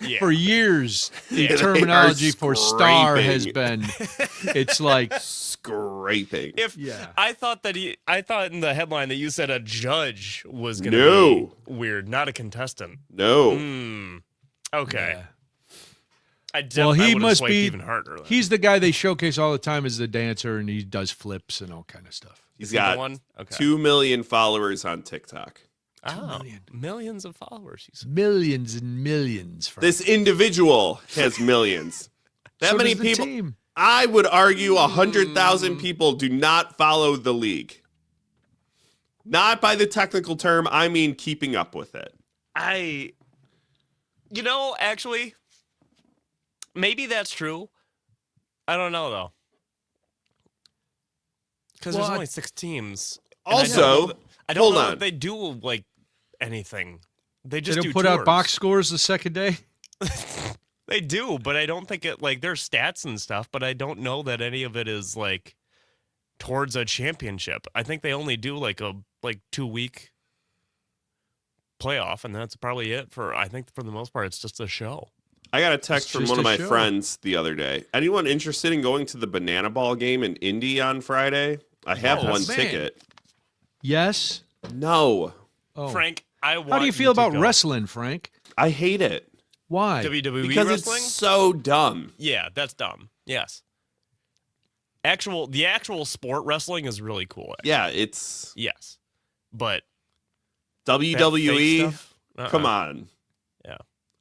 S1: Yeah.
S8: for years. The
S9: They
S8: terminology
S9: are
S8: for star
S9: scraping.
S8: has been. It's like
S9: Scraping.
S1: I thought in the headline that you said a judge was going to be weird, not a contestant.
S9: No.
S1: Okay.
S8: Yeah.
S1: I definitely
S8: he
S1: would've
S8: must
S1: swiped
S8: be.
S1: even harder. Then.
S8: He's the guy they showcase all the time as the dancer, and he does flips and all kind of stuff.
S9: He's
S1: Is he the
S9: got
S1: one? Okay.
S9: 2 million followers on TikTok.
S1: Millions of followers. You said.
S8: Millions and millions. Frank.
S9: This individual has millions. That
S8: So
S9: many
S8: does the
S9: people.
S8: team.
S9: I would argue 100,000 people do not follow the league. Not by the technical term, I mean keeping up with it.
S1: Actually, maybe that's true. I don't know, though. Because there's only 6 teams.
S9: Also,
S1: I don't
S9: hold
S1: know
S9: on.
S1: if they do, like, anything. They
S8: They
S1: just
S8: don't
S1: do
S8: put out
S1: tours.
S8: box scores the second day.
S1: They do, but I don't think it, like, there's stats and stuff, but I don't know that any of it is, like, towards a championship. I think they only do, like, a 2-week playoff, and that's probably it I think for the most part, it's just a show.
S9: I got a text from
S8: just
S9: one of
S8: a
S9: my
S8: show.
S9: friends the other day. Anyone interested in going to the Banana Ball game in Indy on Friday? I have one
S8: man.
S9: ticket.
S8: Yes.
S9: No.
S8: Oh.
S1: Frank, I want
S8: How do you feel
S1: to
S8: about
S1: go.
S8: wrestling, Frank?
S9: I hate it.
S8: Why?
S1: WWE
S9: Because
S1: wrestling?
S9: it's so dumb.
S1: Yeah, that's dumb. Yes. The actual sport wrestling is really cool. Actually.
S9: Yeah, it's
S1: Yes. But
S9: WWE.
S1: that fake stuff?
S9: Come on.
S1: Yeah.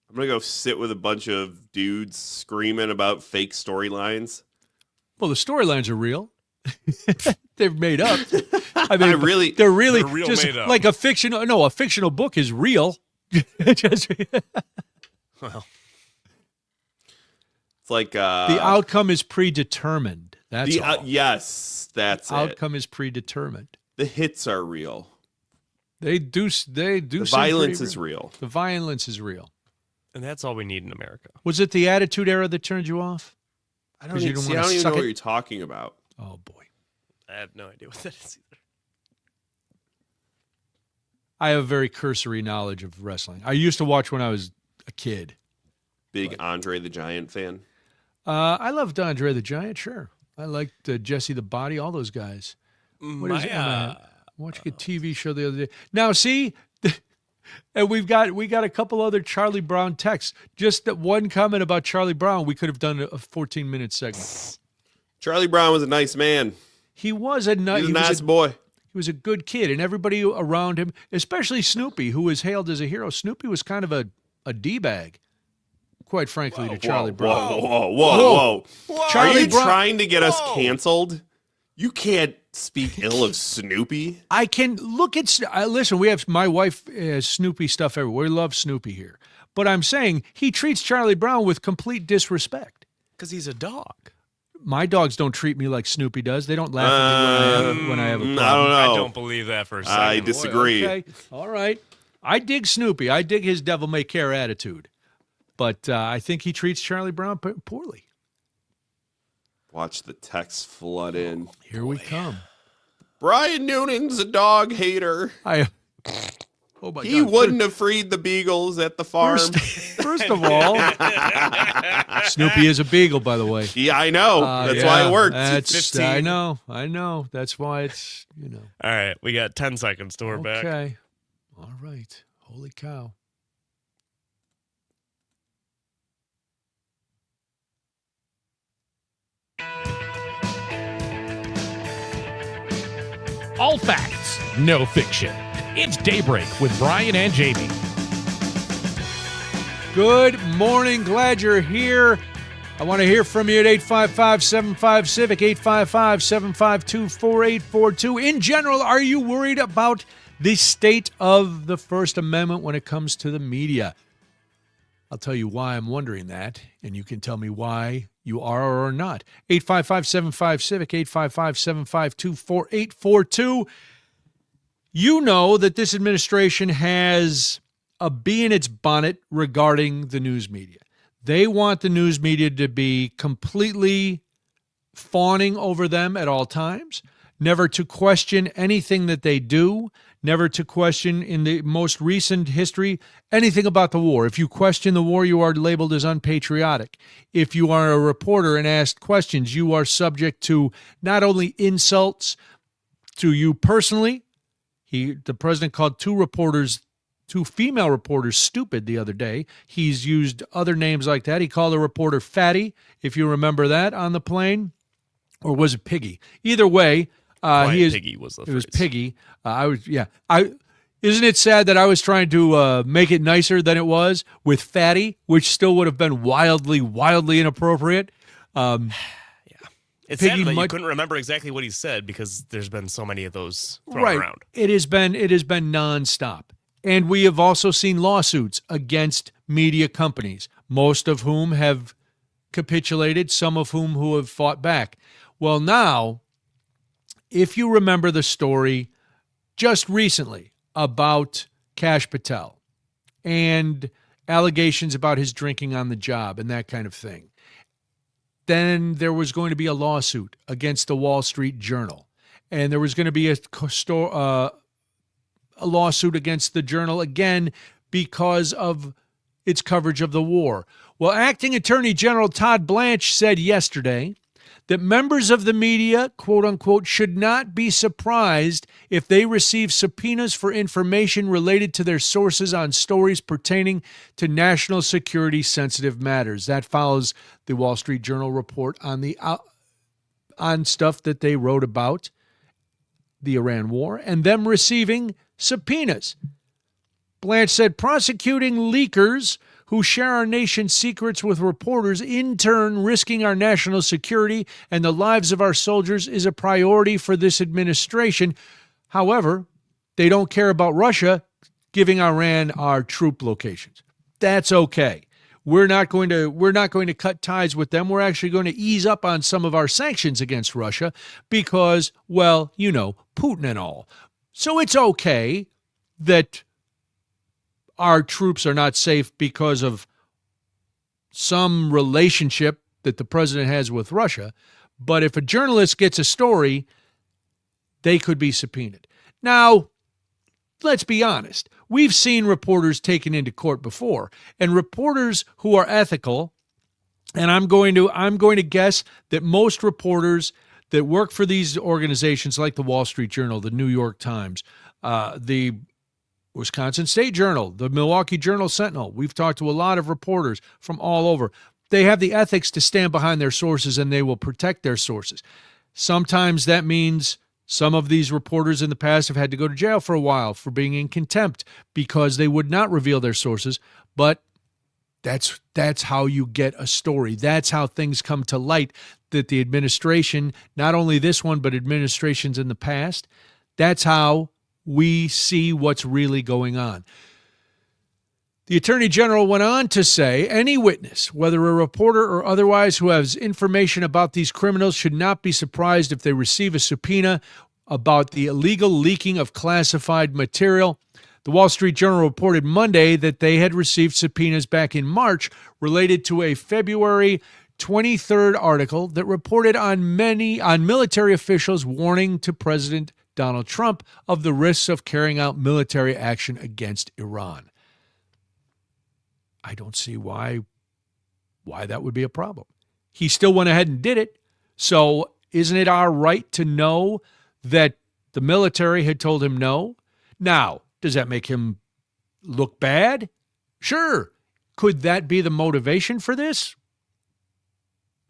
S9: I'm going to go sit with a bunch of dudes screaming about fake storylines.
S8: Well, the storylines are real. They're made up. I mean, they're really
S1: They're real
S8: just
S1: made up.
S8: like a fictional. No, a fictional book is real. Just-
S1: Well,
S9: It's like
S8: the outcome is predetermined. That's all.
S9: yes, that's
S8: Outcome is predetermined.
S9: it. The hits are real.
S8: They do. They do.
S9: The
S8: seem pretty
S9: violence is real.
S8: The violence is real.
S1: and that's all we need in America.
S8: Was it the Attitude Era that turned you off?
S9: I don't
S8: 'Cause you
S9: even,
S8: don't
S9: see, I
S8: wanna
S9: don't even
S8: suck
S9: know what
S8: it?
S9: you're talking about.
S8: Oh boy,
S1: I have no idea what that is either.
S8: I have very cursory knowledge of wrestling. I used to watch when I was a kid.
S9: Big Andre the Giant fan.
S8: I loved Andre the Giant. Sure, I liked Jesse the Body. All those guys. What is it? I'm watching a TV show the other day. Now, see, and we got a couple other Charlie Brown texts. Just that one comment about Charlie Brown, we could have done a 14-minute segment.
S9: Charlie Brown was a nice man.
S8: He was a
S9: He was a nice boy.
S8: He was a good kid, and everybody around him, especially Snoopy, who was hailed as a hero. Snoopy was kind of a D-bag, quite frankly, to Charlie Brown.
S9: Whoa.
S8: Charlie
S9: Are you
S8: Brown-
S9: trying to get us canceled? You can't speak ill of Snoopy.
S8: I can look at listen. We have my wife has Snoopy stuff everywhere. We love Snoopy here, but I'm saying he treats Charlie Brown with complete disrespect.
S1: Because he's a dog.
S8: My dogs don't treat me like Snoopy does. They don't laugh at me when I have a problem.
S9: I don't know.
S1: I don't believe that for a second.
S9: I disagree.
S8: Okay, all right. I dig Snoopy. I dig his devil may care attitude, but I think he treats Charlie Brown poorly.
S9: Watch the texts flood in.
S8: Here we come.
S9: Brian Noonan's a dog hater.
S8: Oh my
S9: He
S8: God.
S9: wouldn't have freed the beagles at the farm.
S8: First of all, Snoopy is a beagle, by the way.
S9: Yeah, I know. That's why it worked.
S8: That's,
S1: 15.
S8: I know. That's why it's,
S1: All right, we got 10 seconds to we're back.
S8: Okay. All right. Holy cow.
S7: All facts, no fiction. It's Daybreak with Brian and Jamie.
S8: Good morning. Glad you're here. I want to hear from you at 855-75-CIVIC, 855-752-4842. In general, are you worried about the state of the First Amendment when it comes to the media? I'll tell you why I'm wondering that, and you can tell me why you are or are not. 855-75-CIVIC, 855-752-4842. You know that this administration has a bee in its bonnet regarding the news media. They want the news media to be completely fawning over them at all times, never to question anything that they do, never to question, in the most recent history, anything about the war. If you question the war, you are labeled as unpatriotic. If you are a reporter and asked questions, you are subject to not only insults to you personally. The president called two female reporters stupid the other day. He's used other names like that. He called a reporter fatty, if you remember that, on the plane. Or was it piggy? Either way,
S1: Piggy was the
S8: it was
S1: phrase.
S8: piggy. Isn't it sad that I was trying to make it nicer than it was with fatty, which still would have been wildly, wildly inappropriate?
S1: It's sad that you couldn't remember exactly what he said because there's been so many of those thrown around.
S8: It has been nonstop. And we have also seen lawsuits against media companies, most of whom have capitulated, some of whom who have fought back. Well, now, if you remember the story just recently about Kash Patel and allegations about his drinking on the job and that kind of thing, then there was going to be a lawsuit against the Wall Street Journal. And there was going to be a lawsuit against the Journal again because of its coverage of the war. Well, Acting Attorney General Todd Blanche said yesterday that members of the media, quote unquote, should not be surprised if they receive subpoenas for information related to their sources on stories pertaining to national security sensitive matters. That follows the Wall Street Journal report on stuff that they wrote about the Iran war and them receiving subpoenas. Blanche said prosecuting leakers who share our nation's secrets with reporters, in turn risking our national security and the lives of our soldiers, is a priority for this administration. However, they don't care about Russia giving Iran our troop locations. That's okay. We're not going to cut ties with them. We're actually going to ease up on some of our sanctions against Russia because, well, you know, Putin and all. So it's okay that our troops are not safe because of some relationship that the president has with Russia. But if a journalist gets a story, they could be subpoenaed. Now, let's be honest. We've seen reporters taken into court before, and reporters who are ethical, and I'm going to guess that most reporters that work for these organizations like the Wall Street Journal, the New York Times, the Wisconsin State Journal, the Milwaukee Journal Sentinel. We've talked to a lot of reporters from all over. They have the ethics to stand behind their sources, and they will protect their sources. Sometimes that means some of these reporters in the past have had to go to jail for a while for being in contempt because they would not reveal their sources. But that's how you get a story. That's how things come to light that the administration, not only this one, but administrations in the past, that's how we see what's really going on. The Attorney General went on to say, any witness, whether a reporter or otherwise, who has information about these criminals should not be surprised if they receive a subpoena about the illegal leaking of classified material. The Wall Street Journal reported Monday that they had received subpoenas back in March related to a February 23rd article that reported on military officials warning to President Donald Trump of the risks of carrying out military action against Iran. I don't see why that would be a problem. He still went ahead and did it. So isn't it our right to know that the military had told him no? Now, does that make him look bad? Sure. Could that be the motivation for this?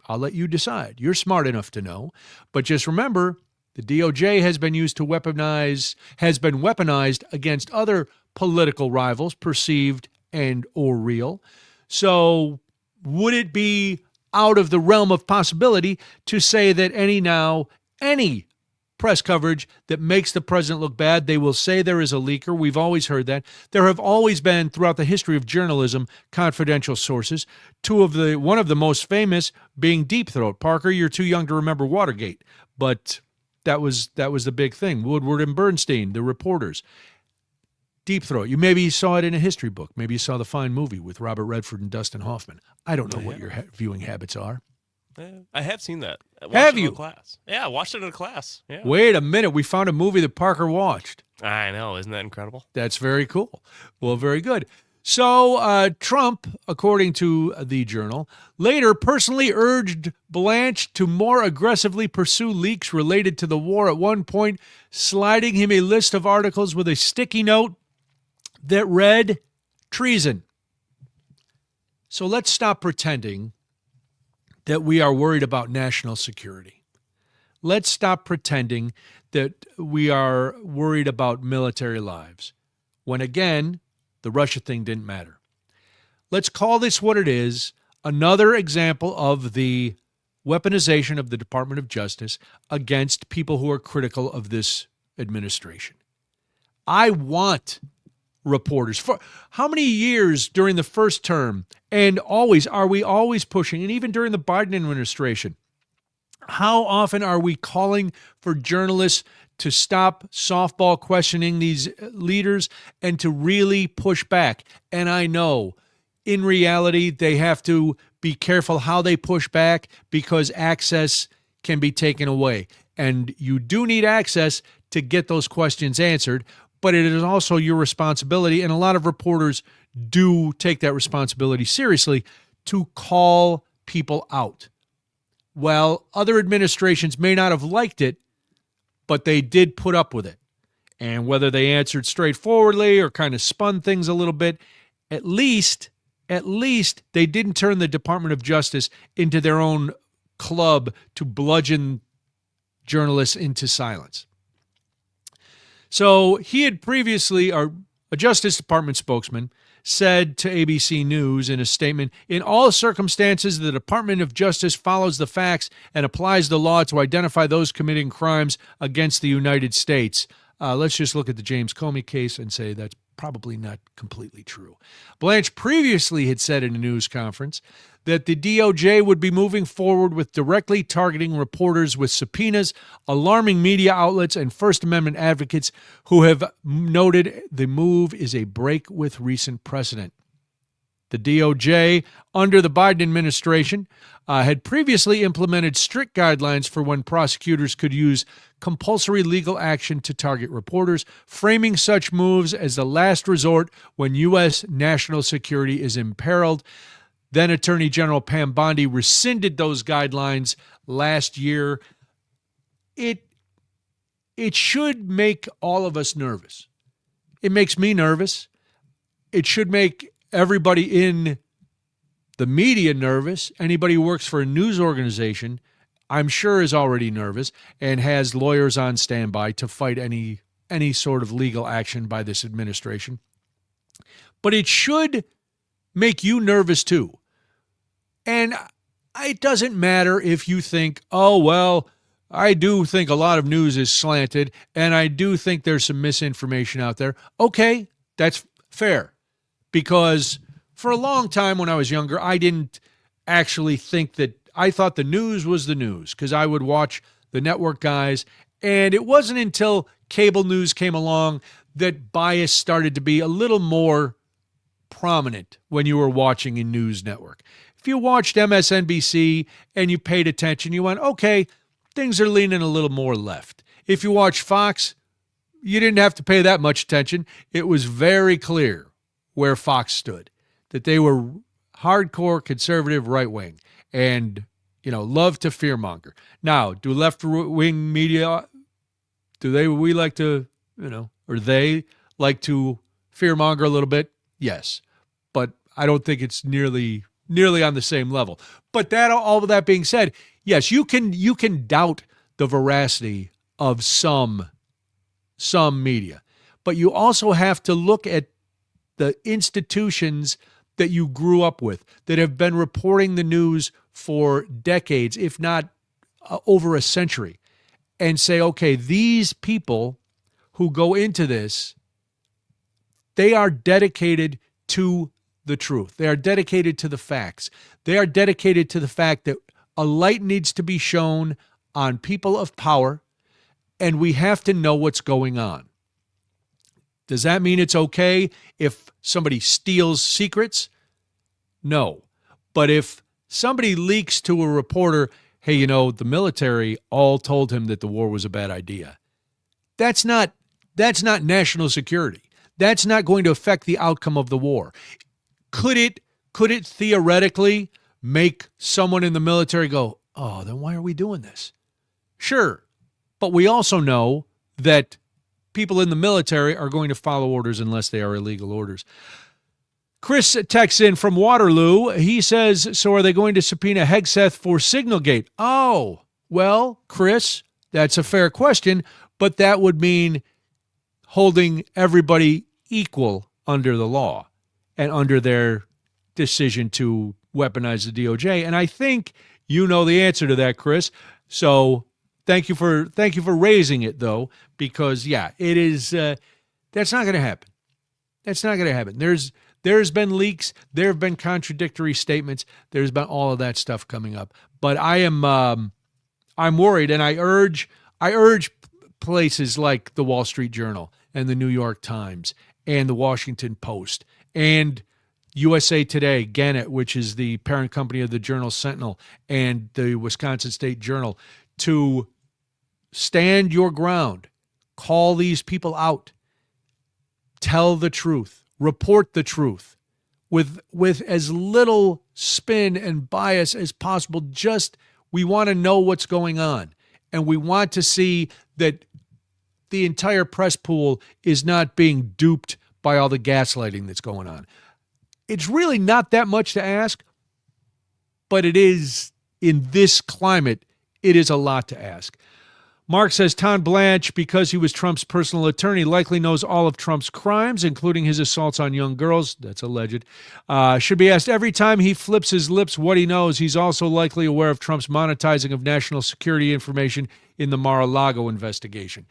S8: I'll let you decide. You're smart enough to know. But just remember, The DOJ has been weaponized against other political rivals, perceived and or real. So would it be out of the realm of possibility to say that any press coverage that makes the president look bad, they will say there is a leaker? We've always heard that. There have always been, throughout the history of journalism, confidential sources. One of the most famous being Deep Throat. Parker, you're too young to remember Watergate, but that was the big thing. Woodward and Bernstein, the reporters. Deep Throat. Maybe you saw it in a history book. Maybe you saw the fine movie with Robert Redford and Dustin Hoffman. I don't know what your viewing habits are.
S1: I have seen that.
S8: Have you?
S1: Class. Yeah, I watched it in a class. Yeah.
S8: Wait a minute. We found a movie that Parker watched.
S1: I know. Isn't that incredible?
S8: That's very cool. Well, very good. So Trump, according to the Journal, later personally urged Blanche to more aggressively pursue leaks related to the war, at one point sliding him a list of articles with a sticky note that read treason. So let's stop pretending that we are worried about national security. Let's stop pretending that we are worried about military lives, when again, the Russia thing didn't matter. Let's call this what it is, another example of the weaponization of the Department of Justice against people who are critical of this administration. I want reporters. For how many years during the first term, and are we always pushing, and even during the Biden administration, how often are we calling for journalists to stop softball questioning these leaders and to really push back? And I know in reality they have to be careful how they push back because access can be taken away. And you do need access to get those questions answered, but it is also your responsibility, and a lot of reporters do take that responsibility seriously, to call people out. Well, other administrations may not have liked it, but they did put up with it. And whether they answered straightforwardly or kind of spun things a little bit, at least they didn't turn the Department of Justice into their own club to bludgeon journalists into silence. So he had previously, a Justice Department spokesman said to ABC News in a statement, "In all circumstances, the Department of Justice follows the facts and applies the law to identify those committing crimes against the United States." Let's just look at the James Comey case and say that's probably not completely true. Blanche previously had said in a news conference that the DOJ would be moving forward with directly targeting reporters with subpoenas, alarming media outlets and First Amendment advocates who have noted the move is a break with recent precedent. The DOJ, under the Biden administration, had previously implemented strict guidelines for when prosecutors could use compulsory legal action to target reporters, framing such moves as the last resort when U.S. national security is imperiled. Then Attorney General Pam Bondi rescinded those guidelines last year. It should make all of us nervous. It makes me nervous. It should make everybody in the media nervous. Anybody who works for a news organization, I'm sure, is already nervous and has lawyers on standby to fight any sort of legal action by this administration. But it should make you nervous too. And it doesn't matter if you think, oh, well, I do think a lot of news is slanted and I do think there's some misinformation out there. Okay, that's fair. Because for a long time when I was younger, I didn't actually think that, I thought the news was the news because I would watch the network guys. And it wasn't until cable news came along that bias started to be a little more prominent when you were watching a news network. If you watched MSNBC and you paid attention, you went, okay, things are leaning a little more left. If you watched Fox, you didn't have to pay that much attention. It was very clear where Fox stood, that they were hardcore conservative right wing and, love to fearmonger. Now, do left wing media, we like to, or they like to fearmonger a little bit? Yes. But I don't think it's nearly on the same level. But all of that being said, yes, you can doubt the veracity of some media. But you also have to look at the institutions that you grew up with that have been reporting the news for decades, if not over a century, and say, okay, these people who go into this, they are dedicated to the truth. They are dedicated to the facts. They are dedicated to the fact that a light needs to be shown on people of power, and we have to know what's going on. Does that mean it's okay if somebody steals secrets? No. But if somebody leaks to a reporter, hey, you know, the military all told him that the war was a bad idea, that's not national security. That's not going to affect the outcome of the war. Could it theoretically make someone in the military go, oh, then why are we doing this? Sure. But we also know that people in the military are going to follow orders unless they are illegal orders. Chris texts in from Waterloo. He says, so are they going to subpoena Hegseth for Signalgate? Oh, well, Chris, that's a fair question, but that would mean holding everybody equal under the law and under their decision to weaponize the DOJ. And I think you know the answer to that, Chris. So thank you for raising it, though, because, yeah, it is that's not going to happen. That's not going to happen. There's been leaks. There have been contradictory statements. There's been all of that stuff coming up. But I'm worried, and I urge places like the Wall Street Journal and the New York Times and the Washington Post and USA Today, Gannett, which is the parent company of the Journal Sentinel, and the Wisconsin State Journal, to stand your ground, call these people out, tell the truth, report the truth with as little spin and bias as possible. Just, we want to know what's going on, and we want to see that the entire press pool is not being duped by all the gaslighting that's going on. It's really not that much to ask, but it is, in this climate, it is a lot to ask. Mark says Tom Blanche, because he was Trump's personal attorney, likely knows all of Trump's crimes, including his assaults on young girls. That's alleged. Should be asked every time he flips his lips what he knows. He's also likely aware of Trump's monetizing of national security information in the Mar-a-Lago investigation.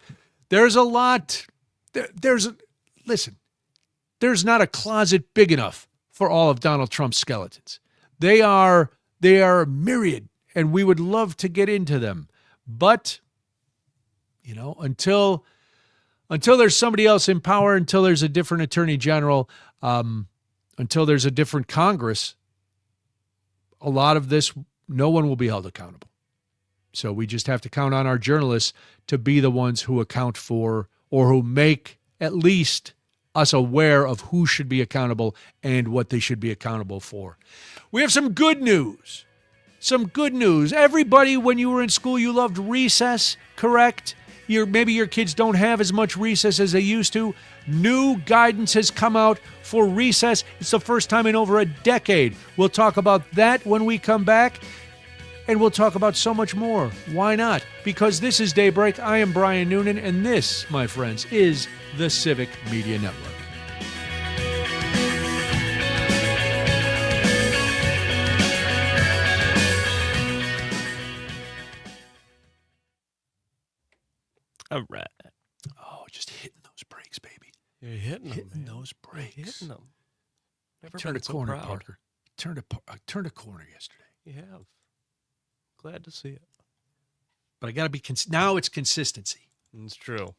S8: There's a lot. Listen, there's not a closet big enough for all of Donald Trump's skeletons. They are myriad, and we would love to get into them. But, you know, until there's somebody else in power, until there's a different attorney general, until there's a different Congress, a lot of this, no one will be held accountable. So we just have to count on our journalists to be the ones who account for, or who make at least us aware of who should be accountable and what they should be accountable for. We have some good news. Some good news. Everybody, when you were in school, you loved recess, correct? Maybe your kids don't have as much recess as they used to. New guidance has come out for recess. It's the first time in over a decade. We'll talk about that when we come back. And we'll talk about so much more. Why not? Because this is Daybreak. I am Brian Noonan, and this, my friends, is the Civic Media Network.
S1: All right.
S8: Oh, just hitting those brakes, baby.
S1: You're hitting them,
S8: those brakes.
S1: You're hitting them. Never
S8: Turned a
S1: been so
S8: corner,
S1: proud.
S8: Parker. Turned a corner yesterday.
S1: You have. Glad to see it.
S8: But I got to be now it's consistency.
S1: It's true.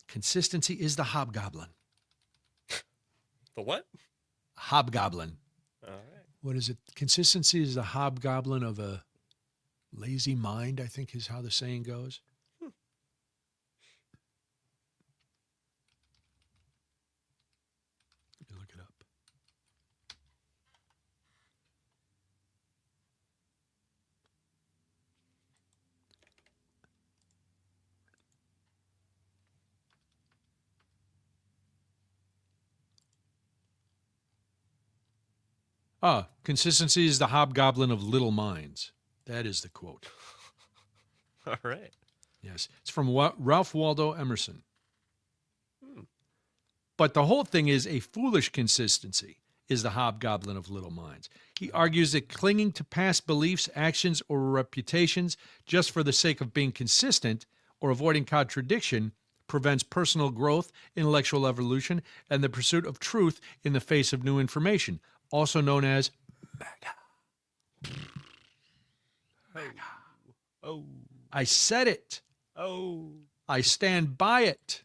S8: Consistency is the hobgoblin.
S1: The what?
S8: Hobgoblin.
S1: All right.
S8: What is it? Consistency is the hobgoblin of a lazy mind, I think is how the saying goes. Let me look it up. Consistency is the hobgoblin of little minds. That is the quote.
S1: All right.
S8: Yes. It's from Ralph Waldo Emerson. But the whole thing is a foolish consistency is the hobgoblin of little minds. He argues that clinging to past beliefs, actions, or reputations just for the sake of being consistent or avoiding contradiction prevents personal growth, intellectual evolution, and the pursuit of truth in the face of new information, also known as MAGA.
S1: Oh.
S8: I said it.
S1: Oh.
S8: I stand by it.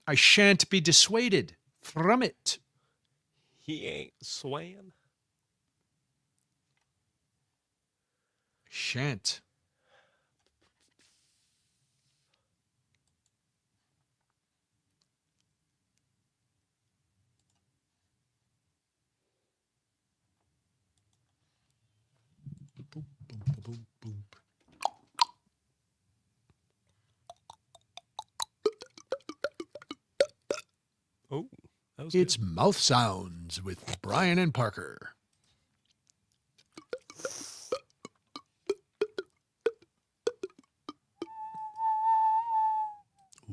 S8: I shan't be dissuaded from it.
S1: He ain't swaying.
S8: Shan't. Boom, boom, boom, boom.
S1: Oh, that was
S8: It's
S1: good.
S8: Mouth Sounds with Brian and Parker.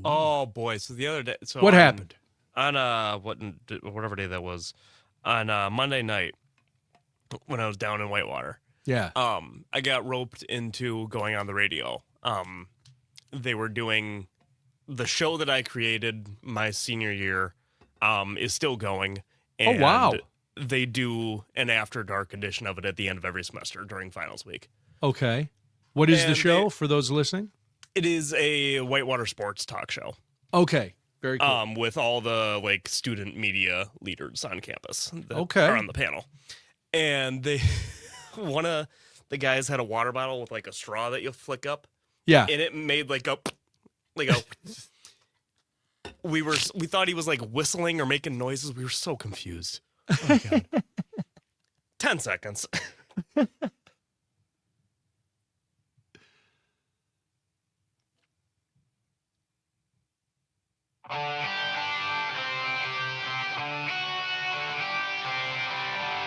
S1: Oh boy! So the other day, so
S8: What happened?
S1: on whatever day that was, on Monday night when I was down in Whitewater.
S8: Yeah.
S1: I got roped into going on the radio. They were doing the show that I created my senior year. Is still going. And
S8: Oh, wow.
S1: They do an after dark edition of it at the end of every semester during finals week.
S8: Okay. What is the
S1: And
S8: show for those listening?
S1: It is a Whitewater sports talk show.
S8: Okay. Very cool.
S1: With all the like student media leaders on campus that
S8: Okay.
S1: are on the panel. And they one of the guys had a water bottle with like a straw that you flick up.
S8: Yeah.
S1: And it made like a we thought he was like whistling or making noises. We were so confused. Oh, God. 10 seconds.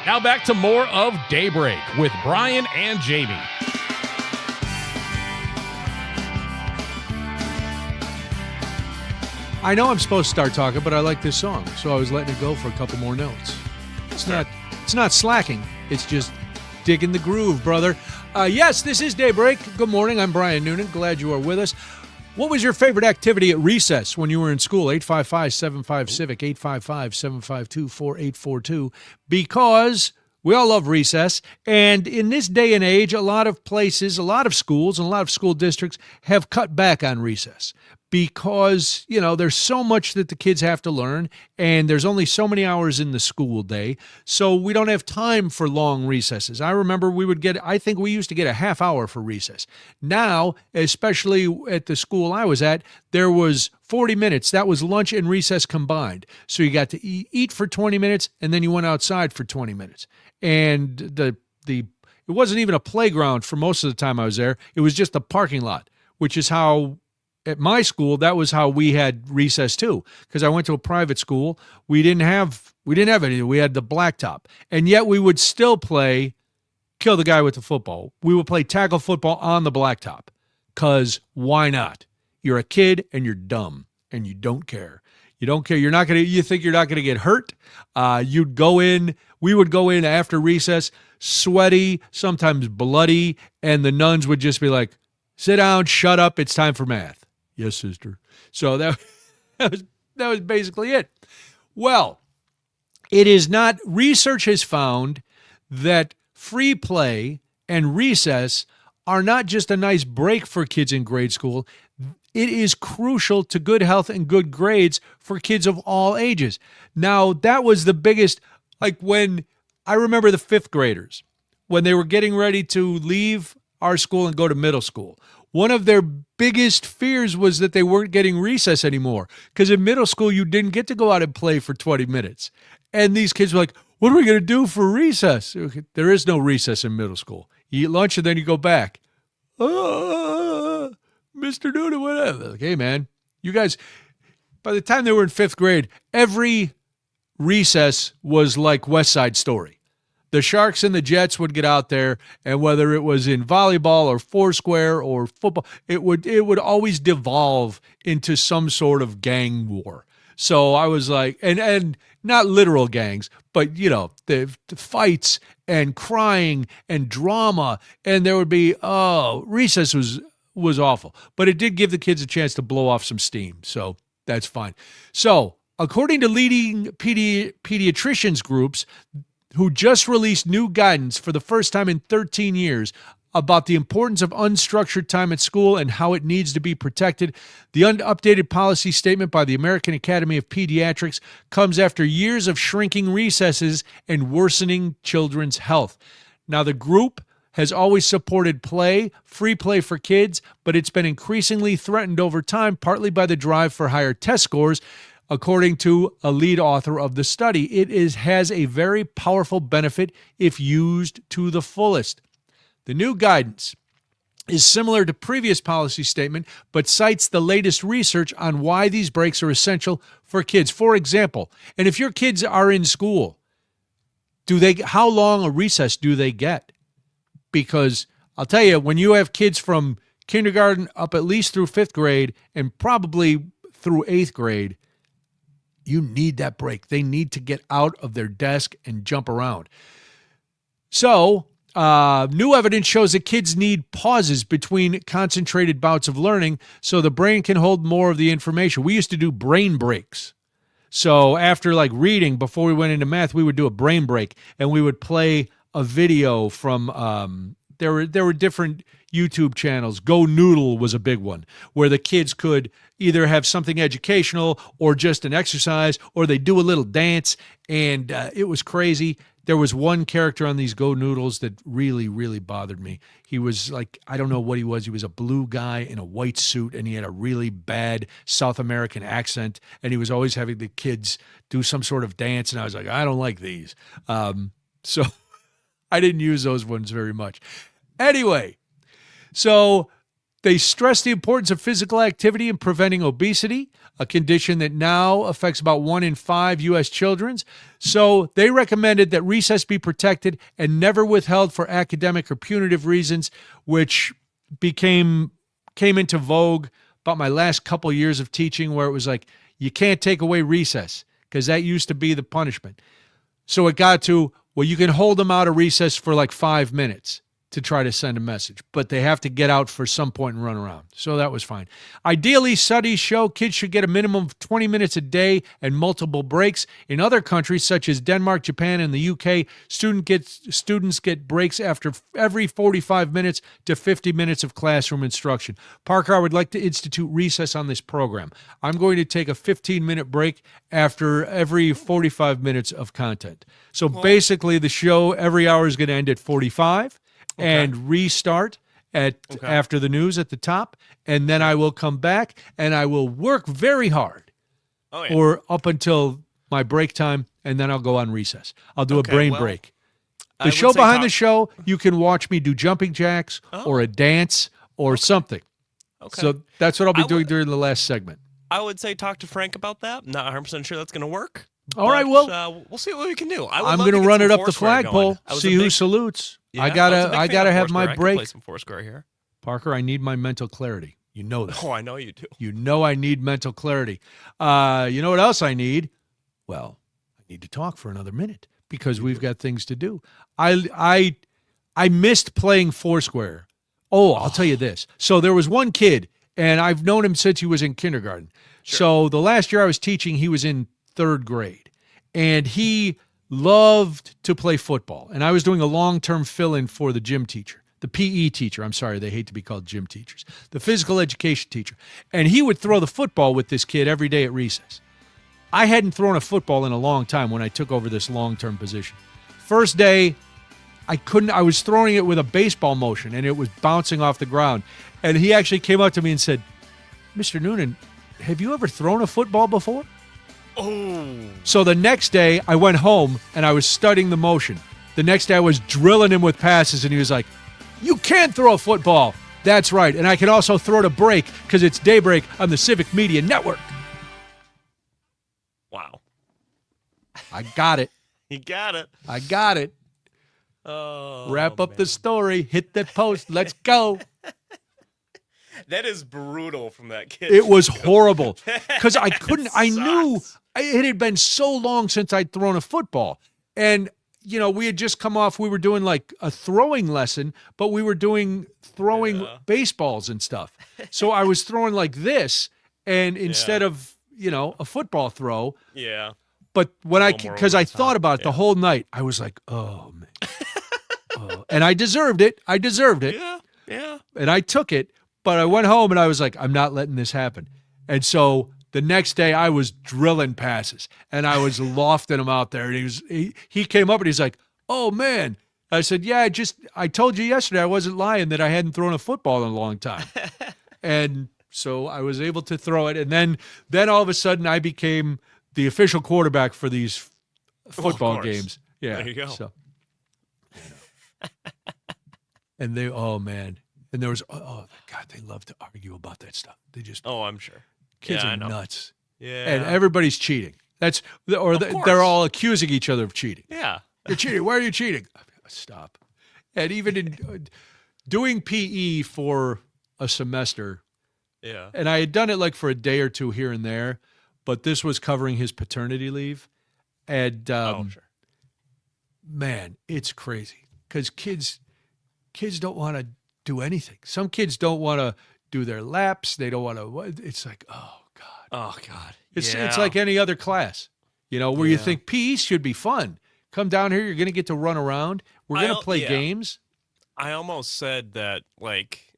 S7: Now back to more of Daybreak with Brian and Jamie.
S8: I know I'm supposed to start talking, but I like this song, so I was letting it go for a couple more notes. It's not slacking. It's just digging the groove, brother. Yes, this is Daybreak. Good morning. I'm Brian Noonan. Glad you are with us. What was your favorite activity at recess when you were in school? 855-75-CIVIC, 855-752-4842. Because we all love recess. And in this day and age, a lot of places, a lot of schools, and a lot of school districts have cut back on recess. Because, there's so much that the kids have to learn, and there's only so many hours in the school day, so we don't have time for long recesses. I remember I think we used to get a half hour for recess. Now, especially at the school I was at, there was 40 minutes. That was lunch and recess combined. So you got to eat for 20 minutes, and then you went outside for 20 minutes. And it wasn't even a playground for most of the time I was there. It was just a parking lot, which is how... At my school, that was how we had recess too, because I went to a private school. We didn't have anything. We had the blacktop, and yet we would still play kill the guy with the football. We would play tackle football on the blacktop, because why not? You're a kid and you're dumb and you don't care. You don't care. You think you're not gonna get hurt. You'd go in. We would go in after recess, sweaty, sometimes bloody, and the nuns would just be like, "Sit down, shut up. It's time for math." Yes, sister. So that was basically it. Well, it is not. Research has found that free play and recess are not just a nice break for kids in grade school. It is crucial to good health and good grades for kids of all ages. Now, that was the biggest, like when I remember the fifth graders, when they were getting ready to leave our school and go to middle school. One of their biggest fears was that they weren't getting recess anymore, because in middle school, you didn't get to go out and play for 20 minutes. And these kids were like, what are we going to do for recess? There is no recess in middle school. You eat lunch and then you go back. Mr. Noonan, whatever. Like, hey, man, you guys, by the time they were in fifth grade, every recess was like West Side Story. The Sharks and the Jets would get out there, and whether it was in volleyball or foursquare or football, it would always devolve into some sort of gang war. So I was like, and not literal gangs, but the fights and crying and drama, and there would be recess was awful, but it did give the kids a chance to blow off some steam, so that's fine. So according to leading pediatricians groups who just released new guidance for the first time in 13 years about the importance of unstructured time at school and how it needs to be protected, the updated policy statement by the American Academy of Pediatrics comes after years of shrinking recesses and worsening children's health. Now, the group has always supported free play for kids, but it's been increasingly threatened over time, partly by the drive for higher test scores. According to a lead author of the study, it has a very powerful benefit if used to the fullest. The new guidance is similar to previous policy statement, but cites the latest research on why these breaks are essential for kids. For example, and if your kids are in school, how long a recess do they get? Because I'll tell you, when you have kids from kindergarten up at least through 5th grade and probably through 8th grade, you need that break. They need to get out of their desk and jump around. So, new evidence shows that kids need pauses between concentrated bouts of learning so the brain can hold more of the information. We used to do brain breaks. So after reading, before we went into math, we would do a brain break, and we would play a video from there were different YouTube channels. Go Noodle was a big one, where the kids could either have something educational or just an exercise, or they do a little dance, and it was crazy. There was one character on these Go Noodles that really, really bothered me. He was I don't know what he was. He was a blue guy in a white suit, and he had a really bad South American accent, and he was always having the kids do some sort of dance, and I was like, I don't like these. So I didn't use those ones very much. Anyway, so they stress the importance of physical activity in preventing obesity, a condition that now affects about 1 in 5 U.S. children. So they recommended that recess be protected and never withheld for academic or punitive reasons, which came into vogue about my last couple years of teaching, where it was you can't take away recess because that used to be the punishment. So it got to, you can hold them out of recess for 5 minutes to try to send a message, but they have to get out for some point and run around. So that was fine. Ideally, studies show kids should get a minimum of 20 minutes a day and multiple breaks. In other countries, such as Denmark, Japan, and the UK, students get breaks after every 45 minutes to 50 minutes of classroom instruction. Parker, I would like to institute recess on this program. I'm going to take a 15-minute break after every 45 minutes of content. So basically, the show every hour is going to end at 45. And restart after the news at the top, and then I will come back and I will work very hard or up until my break time, and then I'll go on recess. I'll do a brain break. The show behind the show, you can watch me do jumping jacks or a dance or something. Okay. So that's what I'll be doing during the last segment.
S1: I would say talk to Frank about that. Not 100% sure that's going to work.
S8: All right, well,
S1: we'll see what we can do.
S8: I'm going to run it up the flagpole, see who salutes. Yeah, I gotta have my break.
S1: Play some Foursquare here.
S8: Parker, I need my mental clarity. You know that.
S1: Oh, I know you do.
S8: You know I need mental clarity. You know what else I need? Well, I need to talk for another minute because we've got things to do. I missed playing Foursquare. Oh, I'll tell you this. So there was one kid, and I've known him since he was in kindergarten. Sure. So the last year I was teaching, he was in 3rd grade, and he loved to play football. And I was doing a long-term fill-in for the gym teacher, the PE teacher. I'm sorry, they hate to be called gym teachers. The physical education teacher. And he would throw the football with this kid every day at recess. I hadn't thrown a football in a long time when I took over this long-term position. First day, I was throwing it with a baseball motion, and it was bouncing off the ground. And he actually came up to me and said, Mr. Noonan, have you ever thrown a football before?
S1: Oh.
S8: So the next day, I went home, and I was studying the motion. The next day, I was drilling him with passes, and he was like, you can't throw a football. That's right. And I can also throw it a break because it's Daybreak on the Civic Media Network.
S1: Wow.
S8: I got it.
S1: You got it.
S8: I got it.
S1: Oh,
S8: Wrap up the
S1: man.
S8: story. Hit that post. Let's go.
S1: That is brutal from that kid.
S8: It was horrible because I couldn't. I
S1: Sucks.
S8: knew it had been so long since I'd thrown a football, and we had just come off. We were doing like a throwing lesson, but we were doing throwing baseballs and stuff. So I was throwing like this, and instead of a football throw.
S1: Yeah.
S8: But when because I
S1: over the
S8: thought
S1: top,
S8: about it the whole night, I was like, oh man, and I deserved it.
S1: Yeah.
S8: And I took it. But I went home and I was like, I'm not letting this happen. And so the next day I was drilling passes and I was lofting them out there. And he came up and he's like, oh man. I said, yeah, I told you yesterday I wasn't lying that I hadn't thrown a football in a long time. And so I was able to throw it. And then all of a sudden I became the official quarterback for these football games. Yeah.
S1: There you go.
S8: So, and they, oh man. And there was, oh God, they love to argue about that stuff. They just,
S1: I'm sure.
S8: kids
S1: I
S8: are
S1: know.
S8: nuts.
S1: Yeah.
S8: And everybody's cheating. They're all accusing each other of cheating.
S1: Yeah.
S8: You're cheating. Why are you cheating? Stop. And even in doing PE for a semester,
S1: Yeah.
S8: and I had done it like for a day or two here and there, but this was covering his paternity leave. And
S1: Sure.
S8: man, it's crazy because kids don't want to do anything. Some kids don't want to do their laps. They don't want to. It's like, oh God.
S1: Oh God.
S8: It's like any other class, where you think PE should be fun. Come down here. You're going to get to run around. We're going to play games.
S1: I almost said that, like,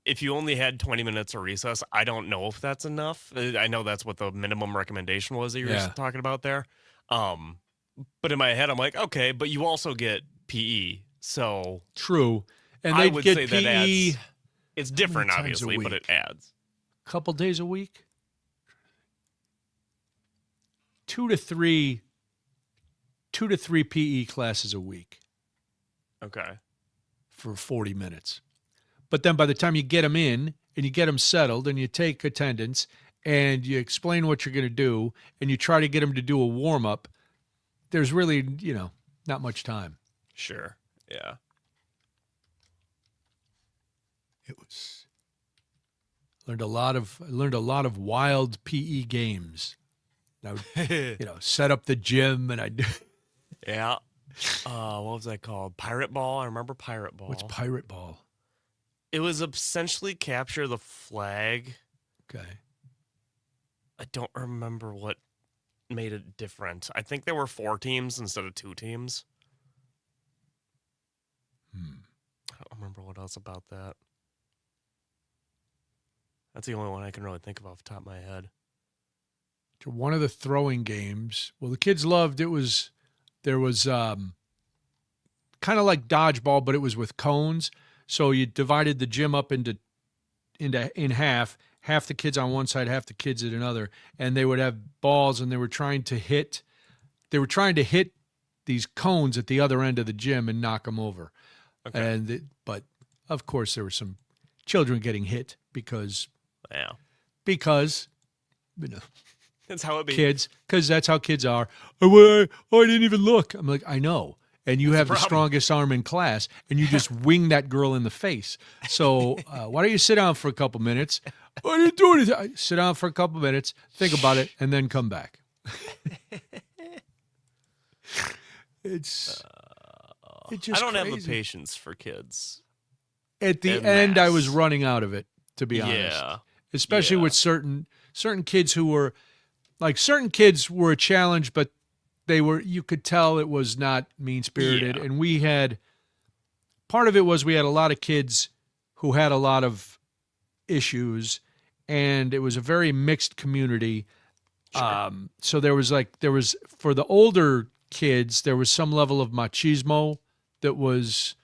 S1: if you only had 20 minutes of recess, I don't know if that's enough. I know that's what the minimum recommendation was that you were talking about there. But in my head, I'm like, okay, but you also get PE. So
S8: True. And
S1: I
S8: they'd
S1: would
S8: get
S1: say
S8: PE.
S1: that adds. It's different,
S8: times a
S1: obviously, but it
S8: week?
S1: adds.
S8: A couple days a week. 2 to 3 PE classes a week
S1: Okay.
S8: for 40 minutes. But then by the time you get them in and you get them settled and you take attendance and you explain what you're going to do and you try to get them to do a warm up, there's really, not much time.
S1: Sure. Yeah.
S8: It was learned a lot of wild PE games. I would, set up the gym and I'd
S1: Yeah. What was that called? Pirate Ball. I remember Pirate Ball.
S8: What's Pirate Ball?
S1: It was essentially capture the flag.
S8: Okay.
S1: I don't remember what made it different. I think there were 4 teams instead of 2 teams. I don't remember what else about that. That's the only one I can really think of off the top of my head.
S8: One of the throwing games. Well, the kids loved it. There was kind of like dodgeball, but it was with cones. So you divided the gym up in half. Half the kids on one side, half the kids at another, and they would have balls, and they were trying to hit these cones at the other end of the gym and knock them over. Okay. But of course there were some children getting hit because
S1: That's how it be.
S8: Kids, because that's how kids are. Oh, I didn't even look. I'm like, I know. And you have the strongest arm in class, and you just wing that girl in the face. So why don't you sit down for a couple minutes? I didn't do anything. Sit down for a couple minutes, think about it, and then come back. It's just
S1: I don't have the
S8: crazy.
S1: patience for kids.
S8: At the end, I was running out of it, to be honest.
S1: Yeah.
S8: Especially with certain kids who were, like, certain kids were a challenge, but you could tell it was not mean-spirited.
S1: Yeah.
S8: And part of it was we had a lot of kids who had a lot of issues, and it was a very mixed community.
S1: Sure.
S8: So there was for the older kids, there was some level of machismo that was,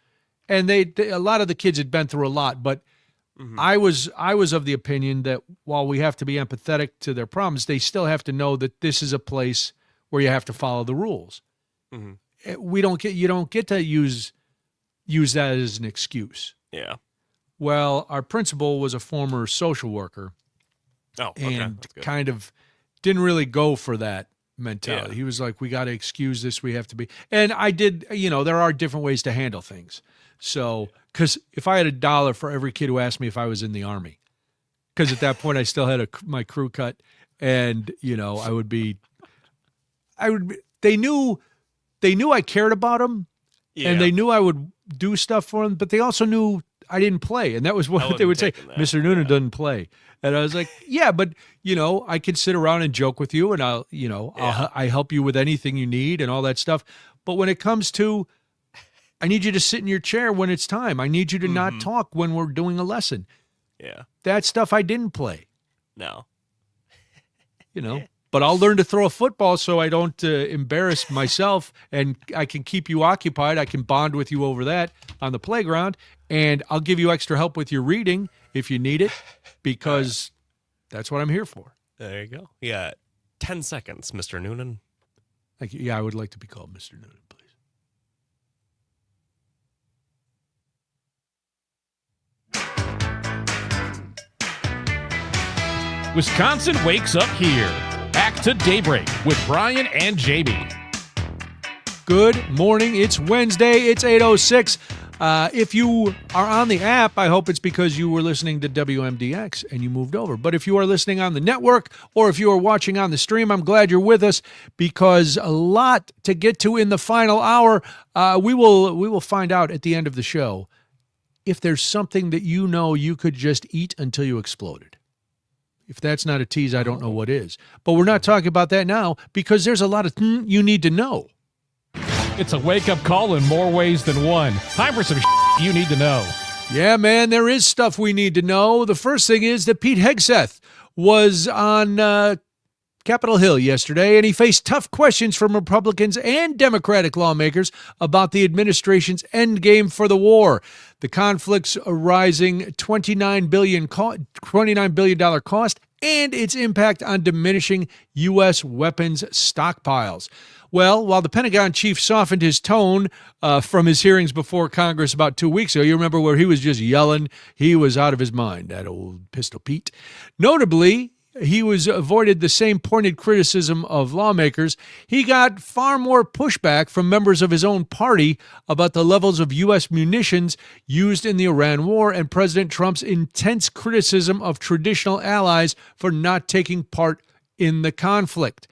S8: and a lot of the kids had been through a lot, but I was of the opinion that while we have to be empathetic to their problems, they still have to know that this is a place where you have to follow the rules.
S1: Mm-hmm.
S8: You don't get to use that as an excuse.
S1: Yeah.
S8: Well, our principal was a former social worker.
S1: Oh, okay.
S8: And
S1: That's good.
S8: kind of didn't really go for that mentality.
S1: Yeah.
S8: He was like, we got to excuse this. We have to be. And I did, there are different ways to handle things. So, because if I had $1 for every kid who asked me if I was in the Army, because at that point I still had my crew cut, and, I would be, they knew I cared about them, and they knew I would do stuff for them, but they also knew I didn't play. And that was what they would say, Mr. Noonan doesn't play. And I was like, yeah, but, I can sit around and joke with you, and I help you with anything you need and all that stuff. But when it comes to, I need you to sit in your chair when it's time. I need you to not talk when we're doing a lesson.
S1: Yeah.
S8: That stuff I didn't play.
S1: No.
S8: But I'll learn to throw a football so I don't embarrass myself, and I can keep you occupied. I can bond with you over that on the playground, and I'll give you extra help with your reading if you need it, because that's what I'm here for.
S1: There you go. Yeah. 10 seconds, Mr. Noonan.
S8: Thank you. Yeah, I would like to be called Mr. Noonan, please.
S7: Wisconsin wakes up here. Back to Daybreak with Brian and Jamie.
S8: Good morning. It's Wednesday. It's 8:06. If you are on the app, I hope it's because you were listening to WMDX and you moved over. But if you are listening on the network, or if you are watching on the stream, I'm glad you're with us, because a lot to get to in the final hour. We will find out at the end of the show if there's something that you could just eat until you exploded. If that's not a tease, I don't know what is. But we're not talking about that now, because there's a lot of you need to know.
S7: It's a wake-up call in more ways than one. Time for some you need to know.
S8: Yeah, man, there is stuff we need to know. The first thing is that Pete Hegseth was on Capitol Hill yesterday, and he faced tough questions from Republicans and Democratic lawmakers about the administration's endgame for the war. The conflict's rising $29 billion cost and its impact on diminishing U.S. weapons stockpiles. Well, while the Pentagon chief softened his tone from his hearings before Congress about 2 weeks ago, you remember where he was just yelling, he was out of his mind, that old Pistol Pete. Notably, he avoided the same pointed criticism of lawmakers. He got far more pushback from members of his own party about the levels of U.S. munitions used in the Iran war and President Trump's intense criticism of traditional allies for not taking part in the conflict.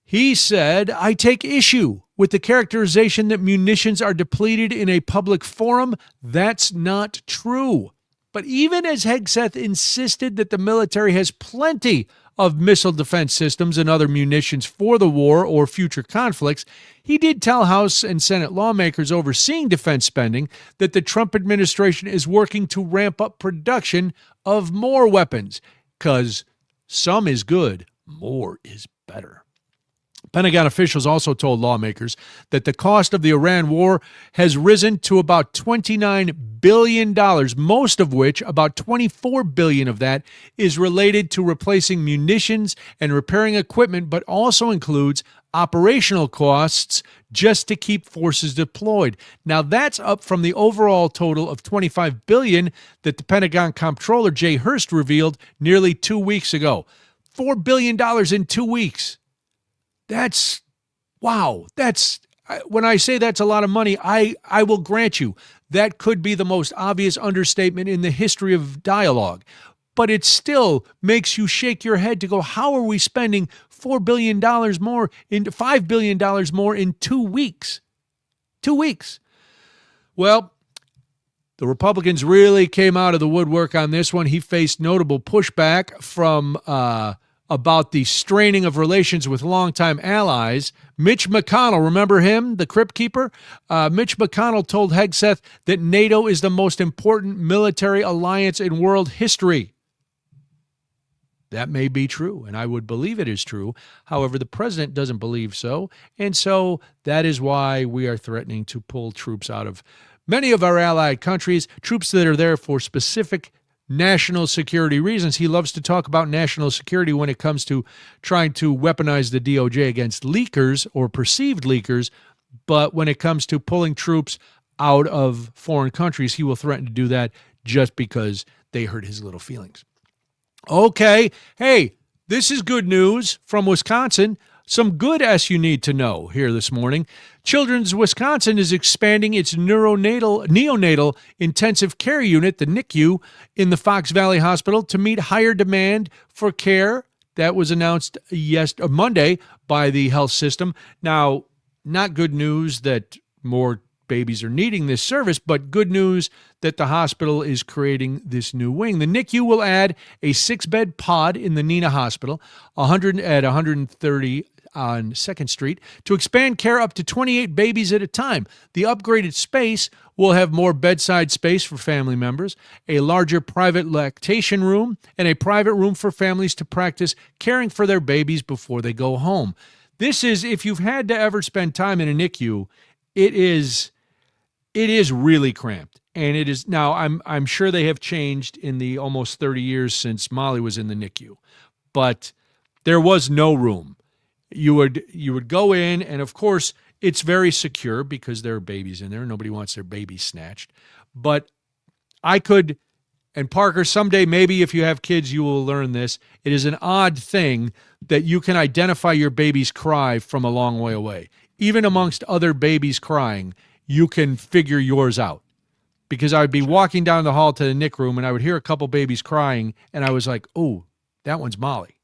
S8: He said, I take issue with the characterization that munitions are depleted in a public forum. That's not true. But even as Hegseth insisted that the military has plenty of missile defense systems and other munitions for the war or future conflicts, he did tell House and Senate lawmakers overseeing defense spending that the Trump administration is working to ramp up production of more weapons, because some is good, more is better. Pentagon officials also told lawmakers that the cost of the Iran war has risen to about $29 billion, most of which, about $24 billion of that, is related to replacing munitions and repairing equipment, but also includes operational costs just to keep forces deployed. Now, that's up from the overall total of $25 billion that the Pentagon Comptroller Jay Hurst revealed nearly 2 weeks ago. $4 billion in 2 weeks. That's, wow, when I say that's a lot of money, I will grant you that could be the most obvious understatement in the history of dialogue. But it still makes you shake your head to go, how are we spending $4 billion more, $5 billion more in 2 weeks? 2 weeks. Well, the Republicans really came out of the woodwork on this one. He faced notable pushback from about the straining of relations with longtime allies. Mitch McConnell, remember him, the Crypt Keeper? Mitch McConnell told Hegseth that NATO is the most important military alliance in world history. That may be true, and I would believe it is true. However, the president doesn't believe so, and so that is why we are threatening to pull troops out of many of our allied countries, troops that are there for specific national security reasons. He loves to talk about national security when it comes to trying to weaponize the DOJ against leakers or perceived leakers, but when it comes to pulling troops out of foreign countries, he will threaten to do that just because they hurt his little feelings. Okay, hey, this is good news from Wisconsin. some good S you need to know here this morning. Children's Wisconsin is expanding its neonatal intensive care unit, the NICU, in the Fox Valley Hospital to meet higher demand for care. That was announced Monday by the health system. Now, not good news that more babies are needing this service, but good news that the hospital is creating this new wing. The NICU will add a 6-bed pod in the Neenah Hospital, 130 on 2nd Street, to expand care up to 28 babies at a time. The upgraded space will have more bedside space for family members, a larger private lactation room, and a private room for families to practice caring for their babies before they go home. This is, if you've had to ever spend time in a NICU, it is really cramped. And it is now, I'm sure they have changed in the almost 30 years since Molly was in the NICU, but there was no room. You would go in, and of course, it's very secure because there are babies in there. Nobody wants their babies snatched. But I could, and Parker, someday maybe if you have kids, you will learn this. It is an odd thing that you can identify your baby's cry from a long way away. Even amongst other babies crying, you can figure yours out. Because I would be walking down the hall to the NIC room, and I would hear a couple babies crying, and I was like, oh, that one's Molly.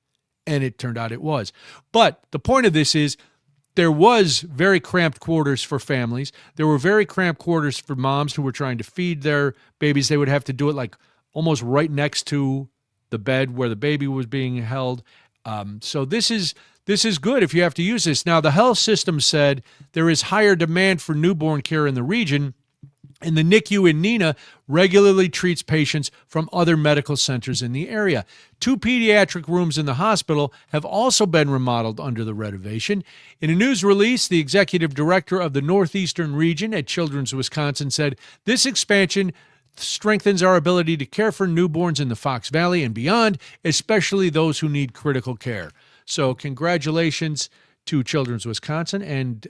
S8: And it turned out it was. But the point of this is there was very cramped quarters for families. There were very cramped quarters for moms who were trying to feed their babies. They would have to do it like almost right next to the bed where the baby was being held. So this is good if you have to use this. Now, the health system said there is higher demand for newborn care in the region, and the NICU in Neenah regularly treats patients from other medical centers in the area. 2 pediatric rooms in the hospital have also been remodeled under the renovation. In a news release, the executive director of the Northeastern region at Children's Wisconsin said, this expansion strengthens our ability to care for newborns in the Fox Valley and beyond, especially those who need critical care. So congratulations to Children's Wisconsin, and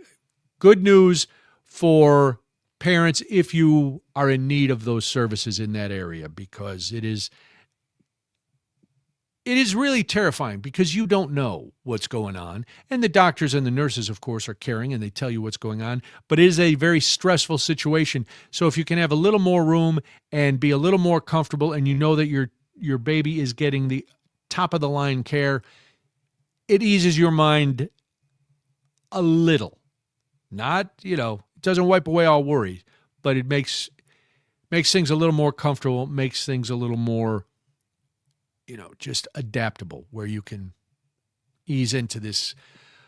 S8: good news for parents if you are in need of those services in that area, because it is really terrifying because you don't know what's going on. And the doctors and the nurses, of course, are caring and they tell you what's going on, but it is a very stressful situation. So if you can have a little more room and be a little more comfortable, and you know that your baby is getting the top of the line care, it eases your mind a little. Not, it doesn't wipe away all worry, but it makes things a little more comfortable, makes things a little more, just adaptable, where you can ease into this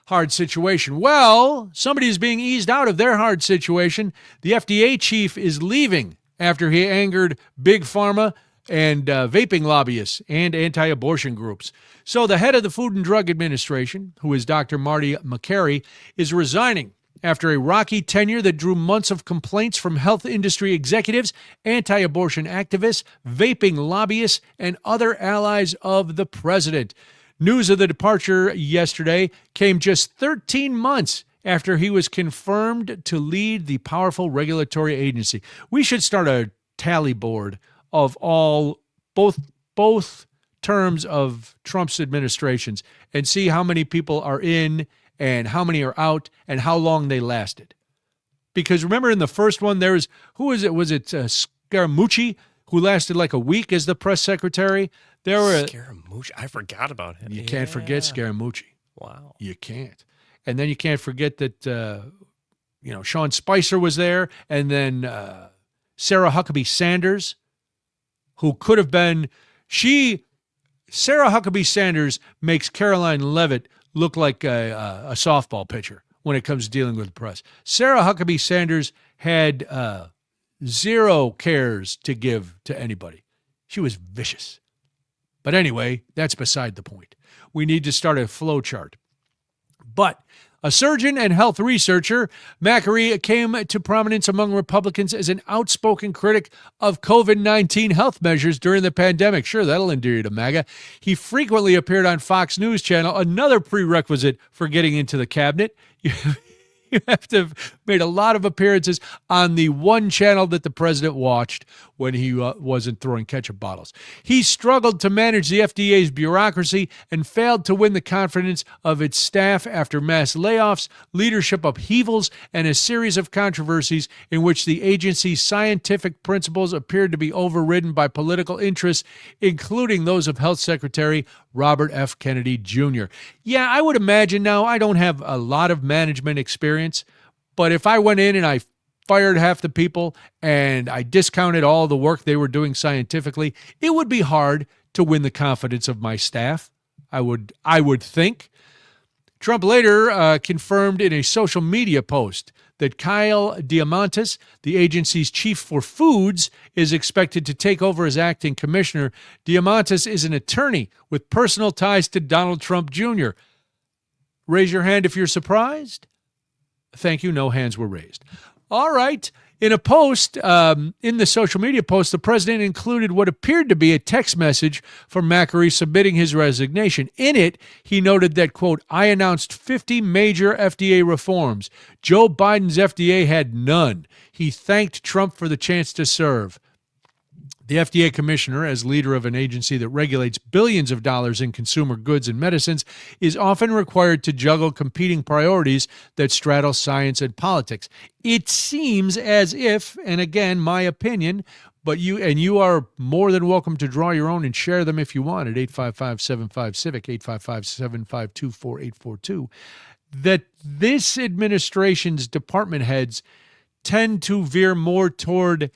S8: hard situation. Well, somebody is being eased out of their hard situation. The FDA chief is leaving after he angered Big Pharma and vaping lobbyists and anti-abortion groups. So the head of the Food and Drug Administration, who is Dr. Marty Makary, is resigning after a rocky tenure that drew months of complaints from health industry executives, anti-abortion activists, vaping lobbyists, and other allies of the president. News of the departure yesterday came just 13 months after he was confirmed to lead the powerful regulatory agency. We should start a tally board of both terms of Trump's administrations and see how many people are in and how many are out, and how long they lasted. Because remember in the first one, there was, who was it? Was it Scaramucci, who lasted like a week as the press secretary?
S1: Scaramucci, I forgot about him.
S8: You can't forget Scaramucci.
S1: Wow.
S8: You can't. And then you can't forget that, Sean Spicer was there, and then Sarah Huckabee Sanders, who could have been, Sarah Huckabee Sanders makes Caroline Leavitt look like a softball pitcher when it comes to dealing with the press. Sarah Huckabee Sanders had zero cares to give to anybody. She was vicious. But anyway, that's beside the point. We need to start a flow chart. But a surgeon and health researcher, Makary came to prominence among Republicans as an outspoken critic of COVID-19 health measures during the pandemic. Sure, that'll endear you to MAGA. He frequently appeared on Fox News Channel, another prerequisite for getting into the cabinet. You have to have made a lot of appearances on the one channel that the president watched, when he wasn't throwing ketchup bottles. He struggled to manage the FDA's bureaucracy and failed to win the confidence of its staff after mass layoffs, leadership upheavals, and a series of controversies in which the agency's scientific principles appeared to be overridden by political interests, including those of Health Secretary Robert F. Kennedy Jr. Yeah, I would imagine now, I don't have a lot of management experience, but if I went in and I fired half the people and I discounted all the work they were doing scientifically, it would be hard to win the confidence of my staff, I would think. Trump later confirmed in a social media post that Kyle Diamantis, the agency's chief for foods, is expected to take over as acting commissioner. Diamantis is an attorney with personal ties to Donald Trump Jr. Raise your hand if you're surprised. Thank you. No hands were raised. All right. In a post, in the social media post, the president included what appeared to be a text message from Macri submitting his resignation. In it, he noted that, quote, I announced 50 major FDA reforms. Joe Biden's FDA had none. He thanked Trump for the chance to serve. The FDA commissioner, as leader of an agency that regulates billions of dollars in consumer goods and medicines, is often required to juggle competing priorities that straddle science and politics. It seems as if, and again, my opinion, but you are more than welcome to draw your own and share them if you want at 855-75-CIVIC, 855-752-4842, that this administration's department heads tend to veer more toward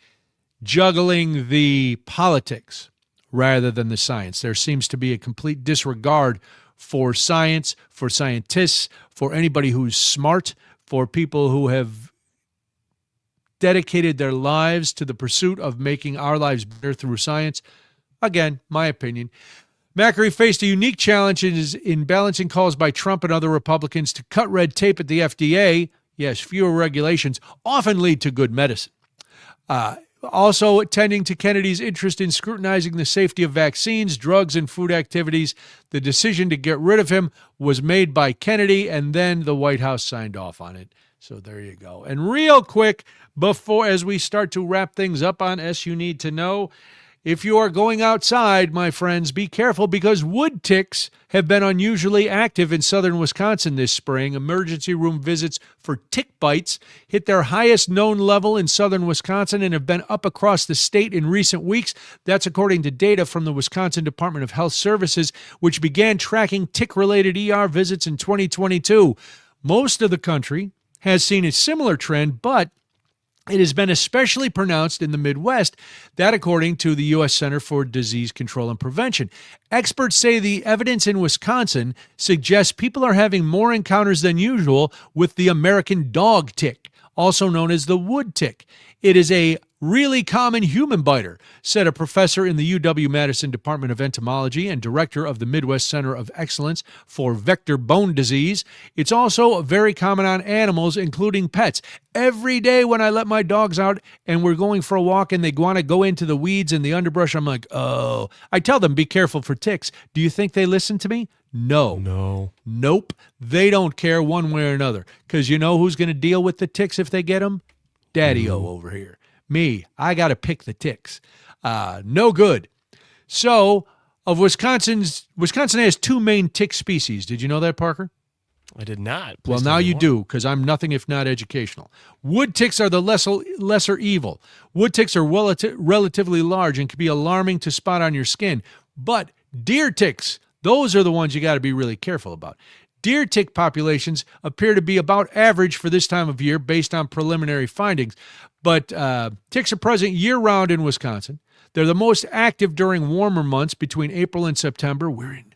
S8: juggling the politics rather than the science. There seems to be a complete disregard for science, for scientists, for anybody who's smart, for people who have dedicated their lives to the pursuit of making our lives better through science. Again, my opinion. Macri faced a unique challenge in balancing calls by Trump and other Republicans to cut red tape at the FDA. Yes, fewer regulations often lead to good medicine. Also tending to Kennedy's interest in scrutinizing the safety of vaccines, drugs, and food activities. The decision to get rid of him was made by Kennedy, and then the White House signed off on it. So there you go. And real quick, as we start to wrap things up on You Need to Know, if you are going outside, my friends, be careful because wood ticks have been unusually active in southern Wisconsin this spring. Emergency room visits for tick bites hit their highest known level in southern Wisconsin and have been up across the state in recent weeks. That's according to data from the Wisconsin Department of Health Services, which began tracking tick-related ER visits in 2022. Most of the country has seen a similar trend, but it has been especially pronounced in the Midwest, that according to the U.S. Center for Disease Control and Prevention. Experts say the evidence in Wisconsin suggests people are having more encounters than usual with the American dog tick, also known as the wood tick. It is a really common human biter, said a professor in the UW-Madison Department of Entomology and director of the Midwest Center of Excellence for Vector Bone Disease. It's also very common on animals, including pets. Every day when I let my dogs out and we're going for a walk and they want to go into the weeds and the underbrush, I'm like, oh. I tell them, be careful for ticks. Do you think they listen to me? No. Nope. They don't care one way or another. Because you know who's going to deal with the ticks if they get them? Daddy-O over here. Me, I got to pick the ticks. No good. So, Wisconsin has two main tick species. Did you know that, Parker?
S1: I did not.
S8: Well, now you do, because I'm nothing if not educational. Wood ticks are the lesser evil. Wood ticks are relatively large and can be alarming to spot on your skin. But deer ticks, those are the ones you got to be really careful about. Deer tick populations appear to be about average for this time of year based on preliminary findings. But ticks are present year-round in Wisconsin. They're the most active during warmer months between April and September. We're in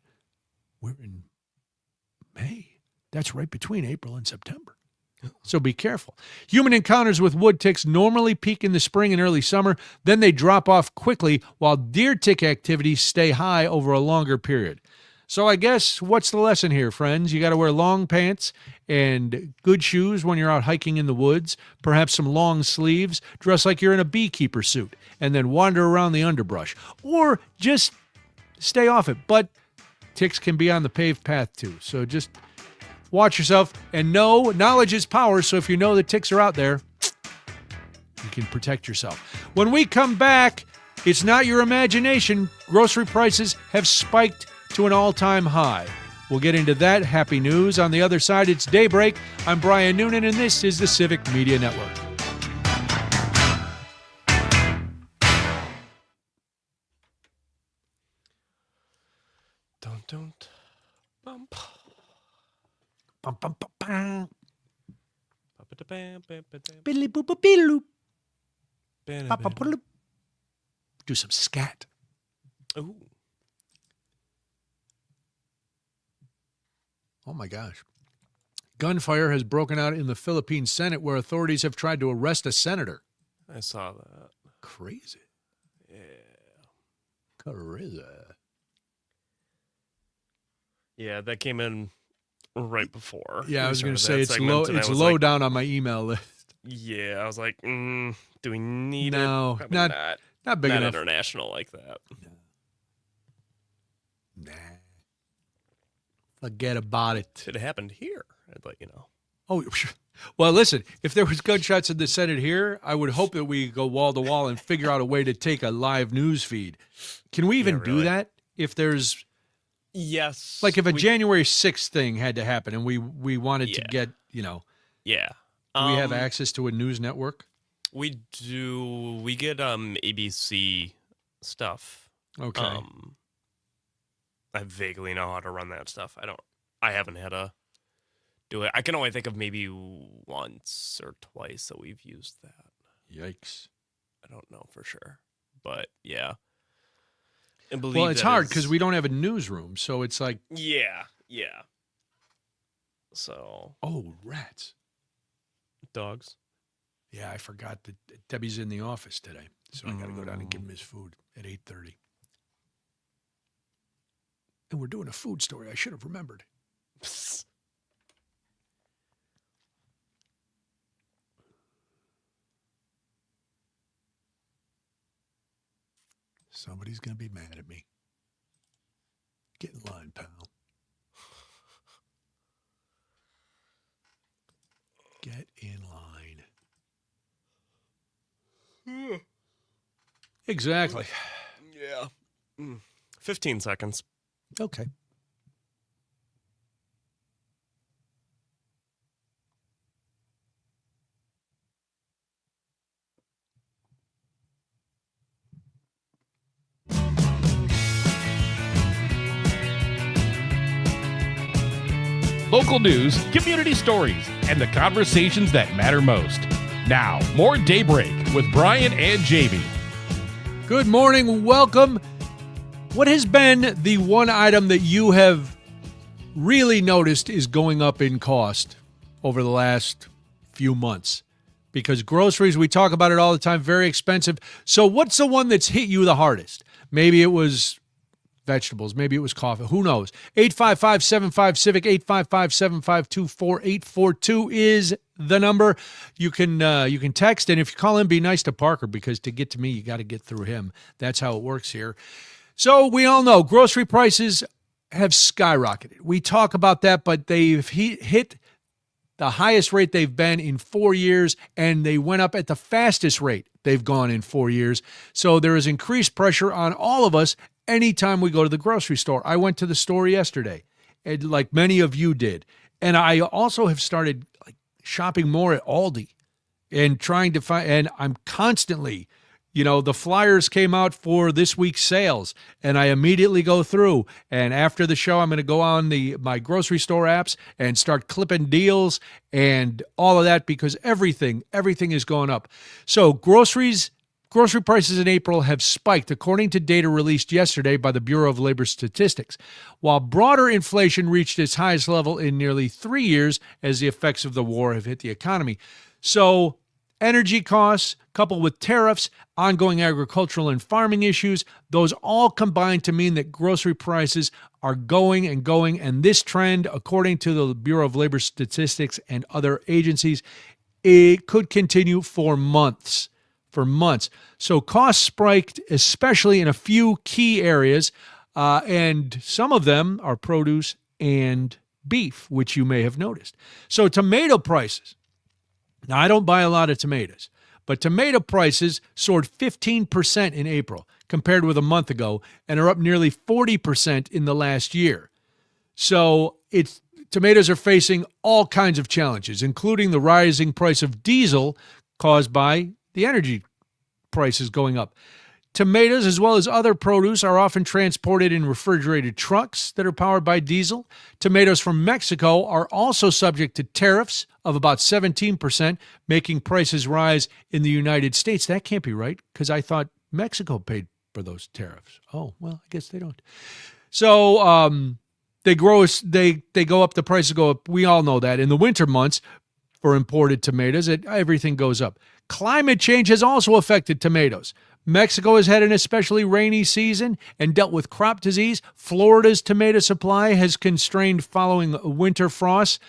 S8: May. That's right between April and September. So be careful. Human encounters with wood ticks normally peak in the spring and early summer. Then they drop off quickly while deer tick activities stay high over a longer period. So I guess what's the lesson here, friends? You got to wear long pants and good shoes when you're out hiking in the woods, perhaps some long sleeves, dress like you're in a beekeeper suit, and then wander around the underbrush. Or just stay off it. But ticks can be on the paved path too. So just watch yourself and know knowledge is power. So if you know the ticks are out there, you can protect yourself. When we come back, it's not your imagination. Grocery prices have spiked to an all-time high. We'll get into that happy news. On the other side, it's Daybreak. I'm Brian Noonan, and this is the Civic Media Network.
S1: Don't. Bump.
S8: Bum, bum, bum, bum.
S1: Ba-ba-da-bam-bam-ba-dam.
S8: Biddly boop boop biddle.
S1: Ba-da-bam.
S8: Do some scat.
S1: Ooh.
S8: Oh my gosh. Gunfire has broken out in the Philippine Senate where authorities have tried to arrest a senator.
S1: I saw that.
S8: Crazy.
S1: Yeah.
S8: Crazy.
S1: Yeah, that came in right before.
S8: Yeah, I was going to
S1: started
S8: say
S1: that
S8: it's low.
S1: segment, and I
S8: It's
S1: was
S8: low
S1: like,
S8: down on my email list.
S1: Yeah, I was like, do we need
S8: No,
S1: it? Probably
S8: not big
S1: not
S8: enough.
S1: international like that.
S8: Nah. Forget about it.
S1: If it happened here, I'd let you know.
S8: Oh, well, listen, if there was gunshots in the Senate here, I would hope that we go wall to wall and figure out a way to take a live news feed. Can we even do that? If there's,
S1: yes,
S8: like if a January 6th thing had to happen and we wanted to get,
S1: yeah.
S8: Do we have access to a news network?
S1: We do. We get ABC stuff.
S8: Okay.
S1: I vaguely know how to run that stuff. I haven't had to do it. I can only think of maybe once or twice that we've used that.
S8: Yikes.
S1: I don't know for sure. But yeah.
S8: Well, it's hard because we don't have a newsroom. So it's like.
S1: Yeah. So.
S8: Oh, rats.
S1: Dogs.
S8: Yeah, I forgot that Debbie's in the office today. So I got to go down and give him his food at 8:30. And we're doing a food story. I should have remembered. Somebody's going to be mad at me. Get in line, pal. Get in line. Exactly.
S1: Yeah. 15 seconds.
S8: Okay.
S7: Local news, community stories, and the conversations that matter most. Now, more Daybreak with Brian and Jamie.
S8: Good morning. Welcome. What has been the one item that you have really noticed is going up in cost over the last few months? Because groceries, we talk about it all the time, very expensive. So what's the one that's hit you the hardest? Maybe it was vegetables. Maybe it was coffee. Who knows? 855-75-CIVIC, 855-752-4842 is the number. You can text, and if you call in, be nice to Parker, because to get to me, you got to get through him. That's how it works here. So we all know grocery prices have skyrocketed. We talk about that, but they've hit the highest rate they've been in 4 years, and they went up at the fastest rate they've gone in 4 years. So there is increased pressure on all of us anytime we go to the grocery store. I went to the store yesterday, and like many of you did, and I also have started shopping more at Aldi and trying to find, and I'm constantly, the flyers came out for this week's sales, and I immediately go through, and after the show, I'm going to go on my grocery store apps and start clipping deals and all of that, because everything is going up. So grocery prices in April have spiked, according to data released yesterday by the Bureau of Labor Statistics, while broader inflation reached its highest level in nearly 3 years as the effects of the war have hit the economy. So energy costs, coupled with tariffs, ongoing agricultural and farming issues, those all combine to mean that grocery prices are going, and this trend, according to the Bureau of Labor Statistics and other agencies, it could continue for months. So costs spiked, especially in a few key areas, and some of them are produce and beef, which you may have noticed. So tomato prices. Now, I don't buy a lot of tomatoes, But tomato prices soared 15% in April compared with a month ago and are up nearly 40% in the last year. So tomatoes are facing all kinds of challenges, including the rising price of diesel caused by the energy prices going up. Tomatoes, as well as other produce, are often transported in refrigerated trucks that are powered by diesel. Tomatoes from Mexico are also subject to tariffs of about 17%, making prices rise in the United States. That can't be right, because I thought Mexico paid for those tariffs. Oh, well, I guess they don't. So they go up, the prices go up. We all know that. In the winter months, for imported tomatoes, everything goes up. Climate change has also affected tomatoes. Mexico has had an especially rainy season and dealt with crop disease. Florida's tomato supply has constrained following winter frosts.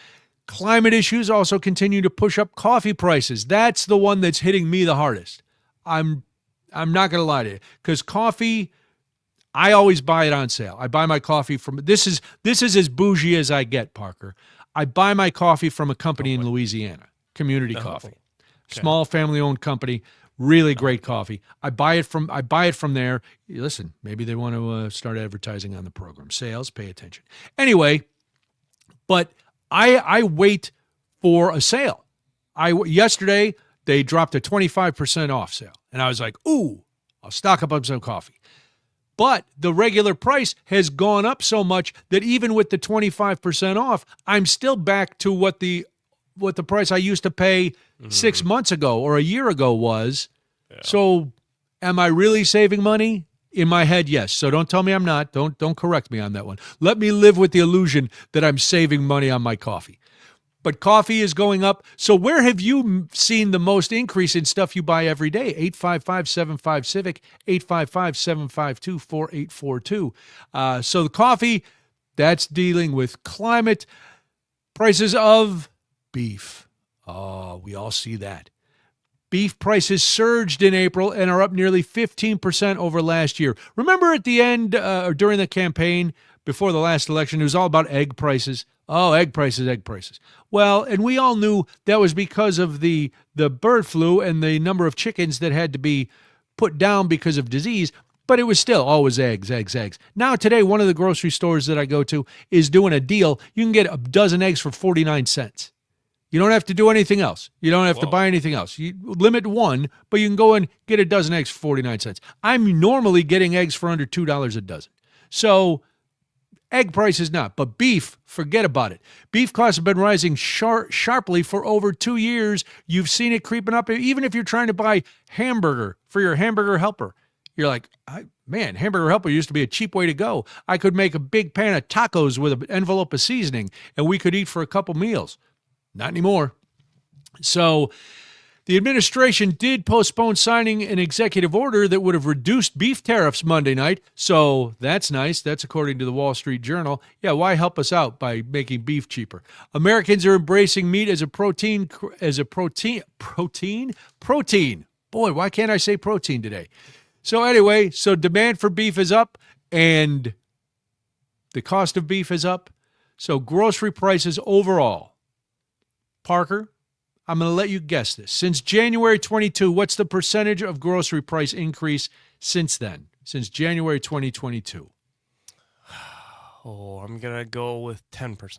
S8: Climate issues also continue to push up coffee prices. That's the one that's hitting me the hardest. I'm not going to lie to you, because coffee, I always buy it on sale. I buy my coffee from, this is as bougie as I get, Parker. I buy my coffee from a company in Louisiana, Community Coffee. Okay. Small family-owned company. Really great coffee. I buy it from there. Listen, maybe they want to start advertising on the program. Sales, pay attention. Anyway, but I wait for a sale. Yesterday they dropped a 25% off sale, and I was like, ooh, I'll stock up on some coffee. But the regular price has gone up so much that even with the 25% off, I'm still back to what the price I used to pay 6 months ago or a year ago was. Yeah. So am I really saving money? In my head, yes. So don't tell me I'm not. Don't correct me on that one. Let me live with the illusion that I'm saving money on my coffee. But coffee is going up. So where have you seen the most increase in stuff you buy every day? 855-75-CIVIC, 855-752-4842. So the coffee, that's dealing with climate. Prices of beef. Oh, we all see that. Beef prices surged in April and are up nearly 15% over last year. Remember at the end, or during the campaign before the last election, it was all about egg prices. Oh, egg prices. Well, and we all knew that was because of the bird flu and the number of chickens that had to be put down because of disease. But it was still always eggs. Now today, one of the grocery stores that I go to is doing a deal. You can get a dozen eggs for 49 cents. You don't have to do anything else. You don't have to buy anything else. You limit one, but you can go and get a dozen eggs for 49 cents. I'm normally getting eggs for under $2 a dozen. So egg prices not, but beef, forget about it. Beef costs have been rising sharply for over 2 years. You've seen it creeping up. Even if you're trying to buy hamburger for your hamburger helper, you're like, man, hamburger helper used to be a cheap way to go. I could make a big pan of tacos with an envelope of seasoning, and we could eat for a couple meals. Not anymore. So the administration did postpone signing an executive order that would have reduced beef tariffs Monday night. So that's nice. That's according to the Wall Street Journal. Yeah, why help us out by making beef cheaper? Americans are embracing meat as a protein. Boy, why can't I say protein today? So anyway, so demand for beef is up and the cost of beef is up. So grocery prices overall. Parker, I'm going to let you guess this. Since January 22, what's the percentage of grocery price increase since then? Since January 2022?
S1: Oh, I'm going to go with 10%.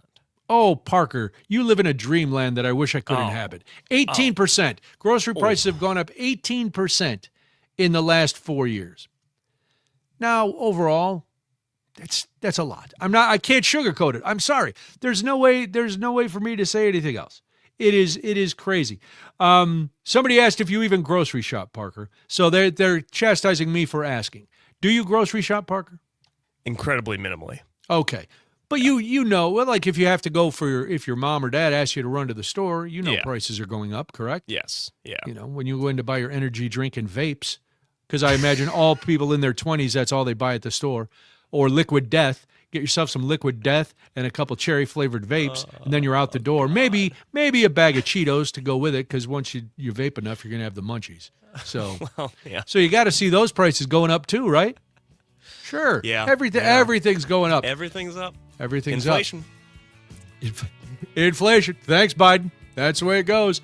S8: Oh, Parker, you live in a dreamland that I wish I could inhabit. 18%. Grocery prices have gone up 18% in the last 4 years. Now, overall, that's a lot. I can't sugarcoat it. I'm sorry. There's no way for me to say anything else. It is crazy. Somebody asked if you even grocery shop, Parker. So they're chastising me for asking. Do you grocery shop, Parker?
S1: Incredibly minimally.
S8: Okay. But you know, like if you have to go if your mom or dad asks you to run to the store, prices are going up, correct?
S1: Yes. Yeah.
S8: When you go in to buy your energy drink and vapes, because I imagine all people in their 20s, that's all they buy at the store, or Liquid Death. Get yourself some Liquid Death and a couple cherry-flavored vapes, and then you're out the door. Maybe a bag of Cheetos to go with it, because once you vape enough, you're going to have the munchies. So, So you got to see those prices going up too, right? Sure.
S1: Yeah.
S8: Everything's going up.
S1: Everything's up.
S8: Everything's
S1: Inflation.
S8: up. Inflation. Thanks, Biden. That's the way it goes.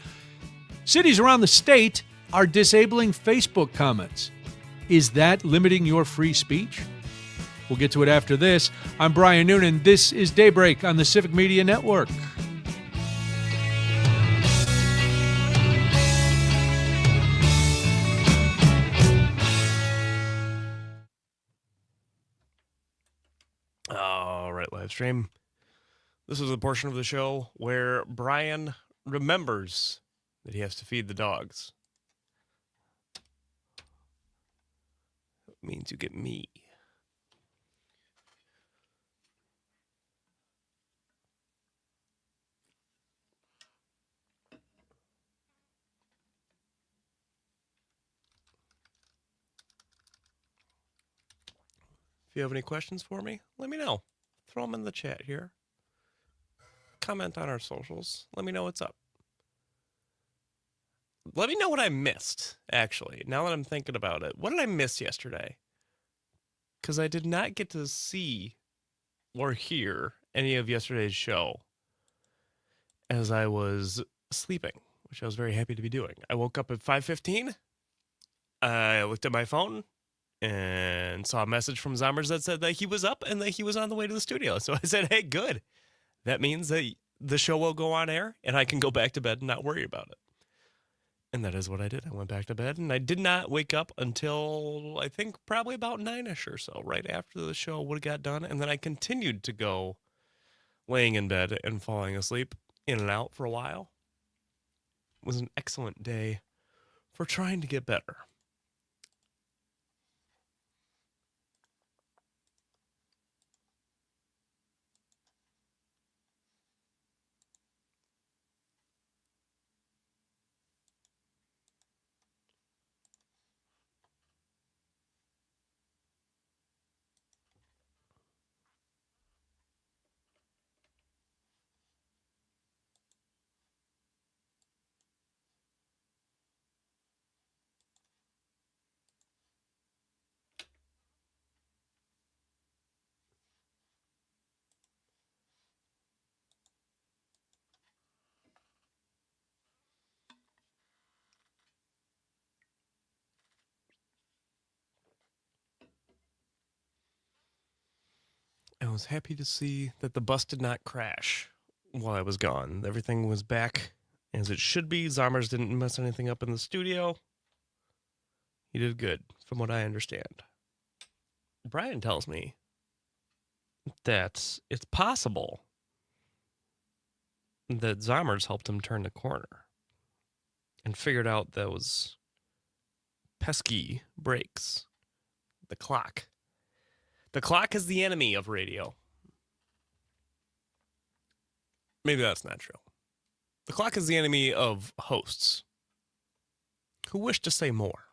S8: Cities around the state are disabling Facebook comments. Is that limiting your free speech? We'll get to it after this. I'm Brian Noonan. This is Daybreak on the Civic Media Network.
S1: All right, live stream. This is a portion of the show where Brian remembers that he has to feed the dogs. It means you get me. If you have any questions for me, let me know. Throw them in the chat here. Comment on our socials. Let me know what's up. Let me know what I missed, actually, now that I'm thinking about it. What did I miss yesterday? Because I did not get to see or hear any of yesterday's show as I was sleeping, which I was very happy to be doing. I woke up at 5:15. I looked at my phone and saw a message from Zommers that said that he was up and that he was on the way to the studio. So I said, hey, good. That means that the show will go on air and I can go back to bed and not worry about it. And that is what I did. I went back to bed and I did not wake up until I think probably about 9-ish or so, right after the show would have got done. And then I continued to go laying in bed and falling asleep in and out for a while. It was an excellent day for trying to get better. I was happy to see that the bus did not crash while I was gone. Everything was back as it should be. Zommers didn't mess anything up in the studio. He did good, from what I understand. Brian tells me that it's possible that Zommers helped him turn the corner and figured out those pesky brakes, the clock. The clock is the enemy of radio. Maybe that's not true. The clock is the enemy of hosts who wish to say more.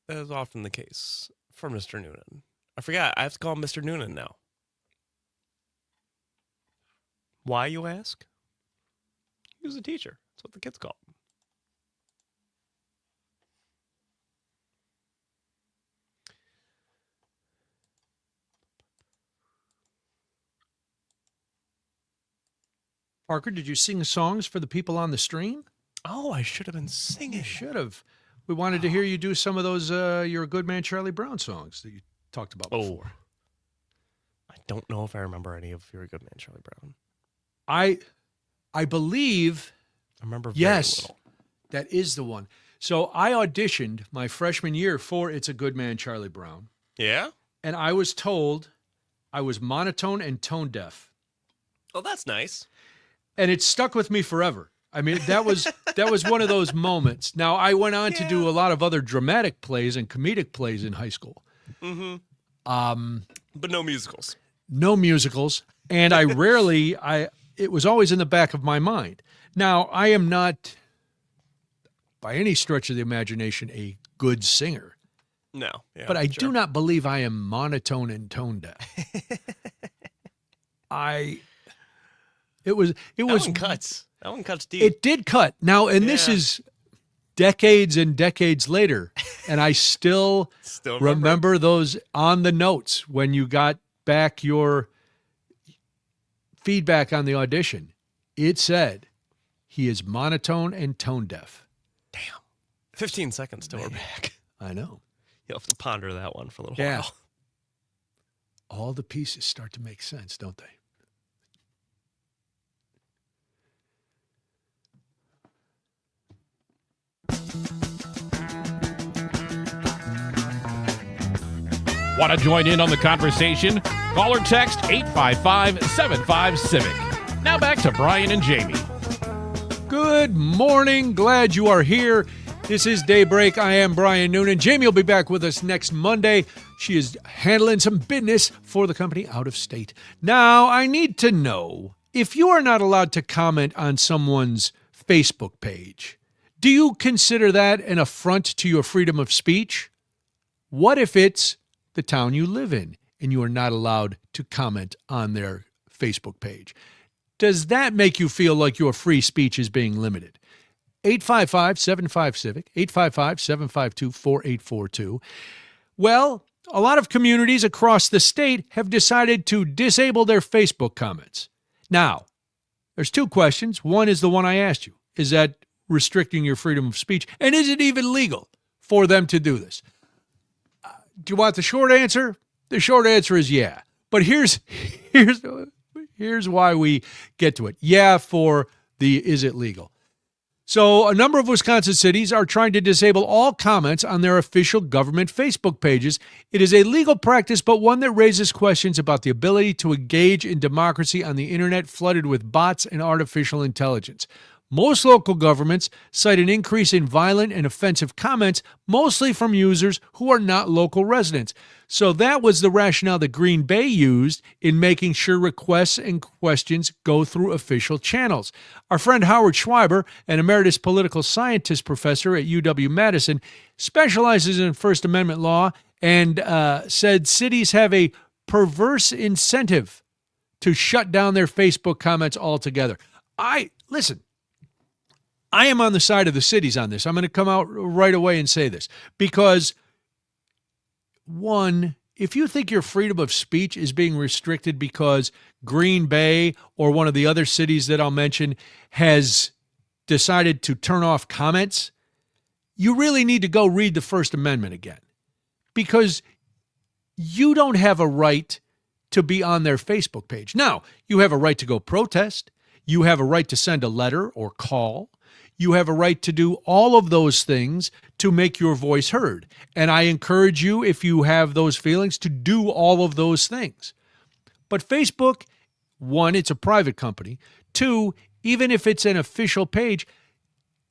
S1: That is often the case for Mr. Noonan. I forgot, I have to call him Mr. Noonan now. Why, you ask? He was a teacher. That's what the kids call him.
S8: Parker, did you sing songs for the people on the stream?
S1: Oh, I should have been singing.
S8: You should have. We wanted to hear you do some of those You're a Good Man, Charlie Brown songs that you talked about before.
S1: I don't know if I remember any of You're a Good Man, Charlie Brown.
S8: I believe.
S1: I remember very
S8: yes,
S1: little.
S8: That is the one. So I auditioned my freshman year for It's a Good Man, Charlie Brown.
S1: Yeah?
S8: And I was told I was monotone and tone deaf.
S1: Oh, that's nice.
S8: And it stuck with me forever. I mean, that was one of those moments. Now, I went on to do a lot of other dramatic plays and comedic plays in high school.
S1: Mm-hmm. But no musicals.
S8: No musicals. And it was always in the back of my mind. Now, I am not, by any stretch of the imagination, a good singer.
S1: No. Yeah,
S8: but I do not believe I am monotone and tone deaf. It was
S1: one cuts. That one cuts deep.
S8: It did cut. Now, and this is decades and decades later, and I still remember those on the notes when you got back your feedback on the audition. It said he is monotone and tone deaf.
S1: Damn. 15 seconds till we're back.
S8: I know.
S1: You'll have to ponder that one for a little
S8: Yeah.
S1: while.
S8: All the pieces start to make sense, don't they?
S7: Want to join in on the conversation? Call or text 855-75-CIVIC. Now back to Brian and Jamie.
S8: Good morning. Glad you are here. This is Daybreak. I am Brian Noonan. Jamie will be back with us next Monday. She is handling some business for the company out of state. Now, I need to know, if you are not allowed to comment on someone's Facebook page, do you consider that an affront to your freedom of speech? What if it's the town you live in and you are not allowed to comment on their Facebook page? Does that make you feel like your free speech is being limited? 855-75-CIVIC, 855-752-4842. Well, a lot of communities across the state have decided to disable their Facebook comments. Now, there's two questions. One is the one I asked you. Is that restricting your freedom of speech? And is it even legal for them to do this? Do you want the short answer? The short answer is yeah. But here's why we get to it. Yeah, for the is it legal? So a number of Wisconsin cities are trying to disable all comments on their official government Facebook pages. It is a legal practice, but one that raises questions about the ability to engage in democracy on the internet flooded with bots and artificial intelligence. Most local governments cite an increase in violent and offensive comments, mostly from users who are not local residents. So that was the rationale that Green Bay used in making sure requests and questions go through official channels. Our friend Howard Schweiber, an emeritus political scientist professor at UW-Madison, specializes in First Amendment law and said cities have a perverse incentive to shut down their Facebook comments altogether. Listen. I am on the side of the cities on this. I'm going to come out right away and say this because, one, if you think your freedom of speech is being restricted because Green Bay or one of the other cities that I'll mention has decided to turn off comments, you really need to go read the First Amendment again because you don't have a right to be on their Facebook page. Now, you have a right to go protest. You have a right to send a letter or call. You have a right to do all of those things to make your voice heard. And I encourage you, if you have those feelings, to do all of those things. But Facebook, one, it's a private company. Two, even if it's an official page,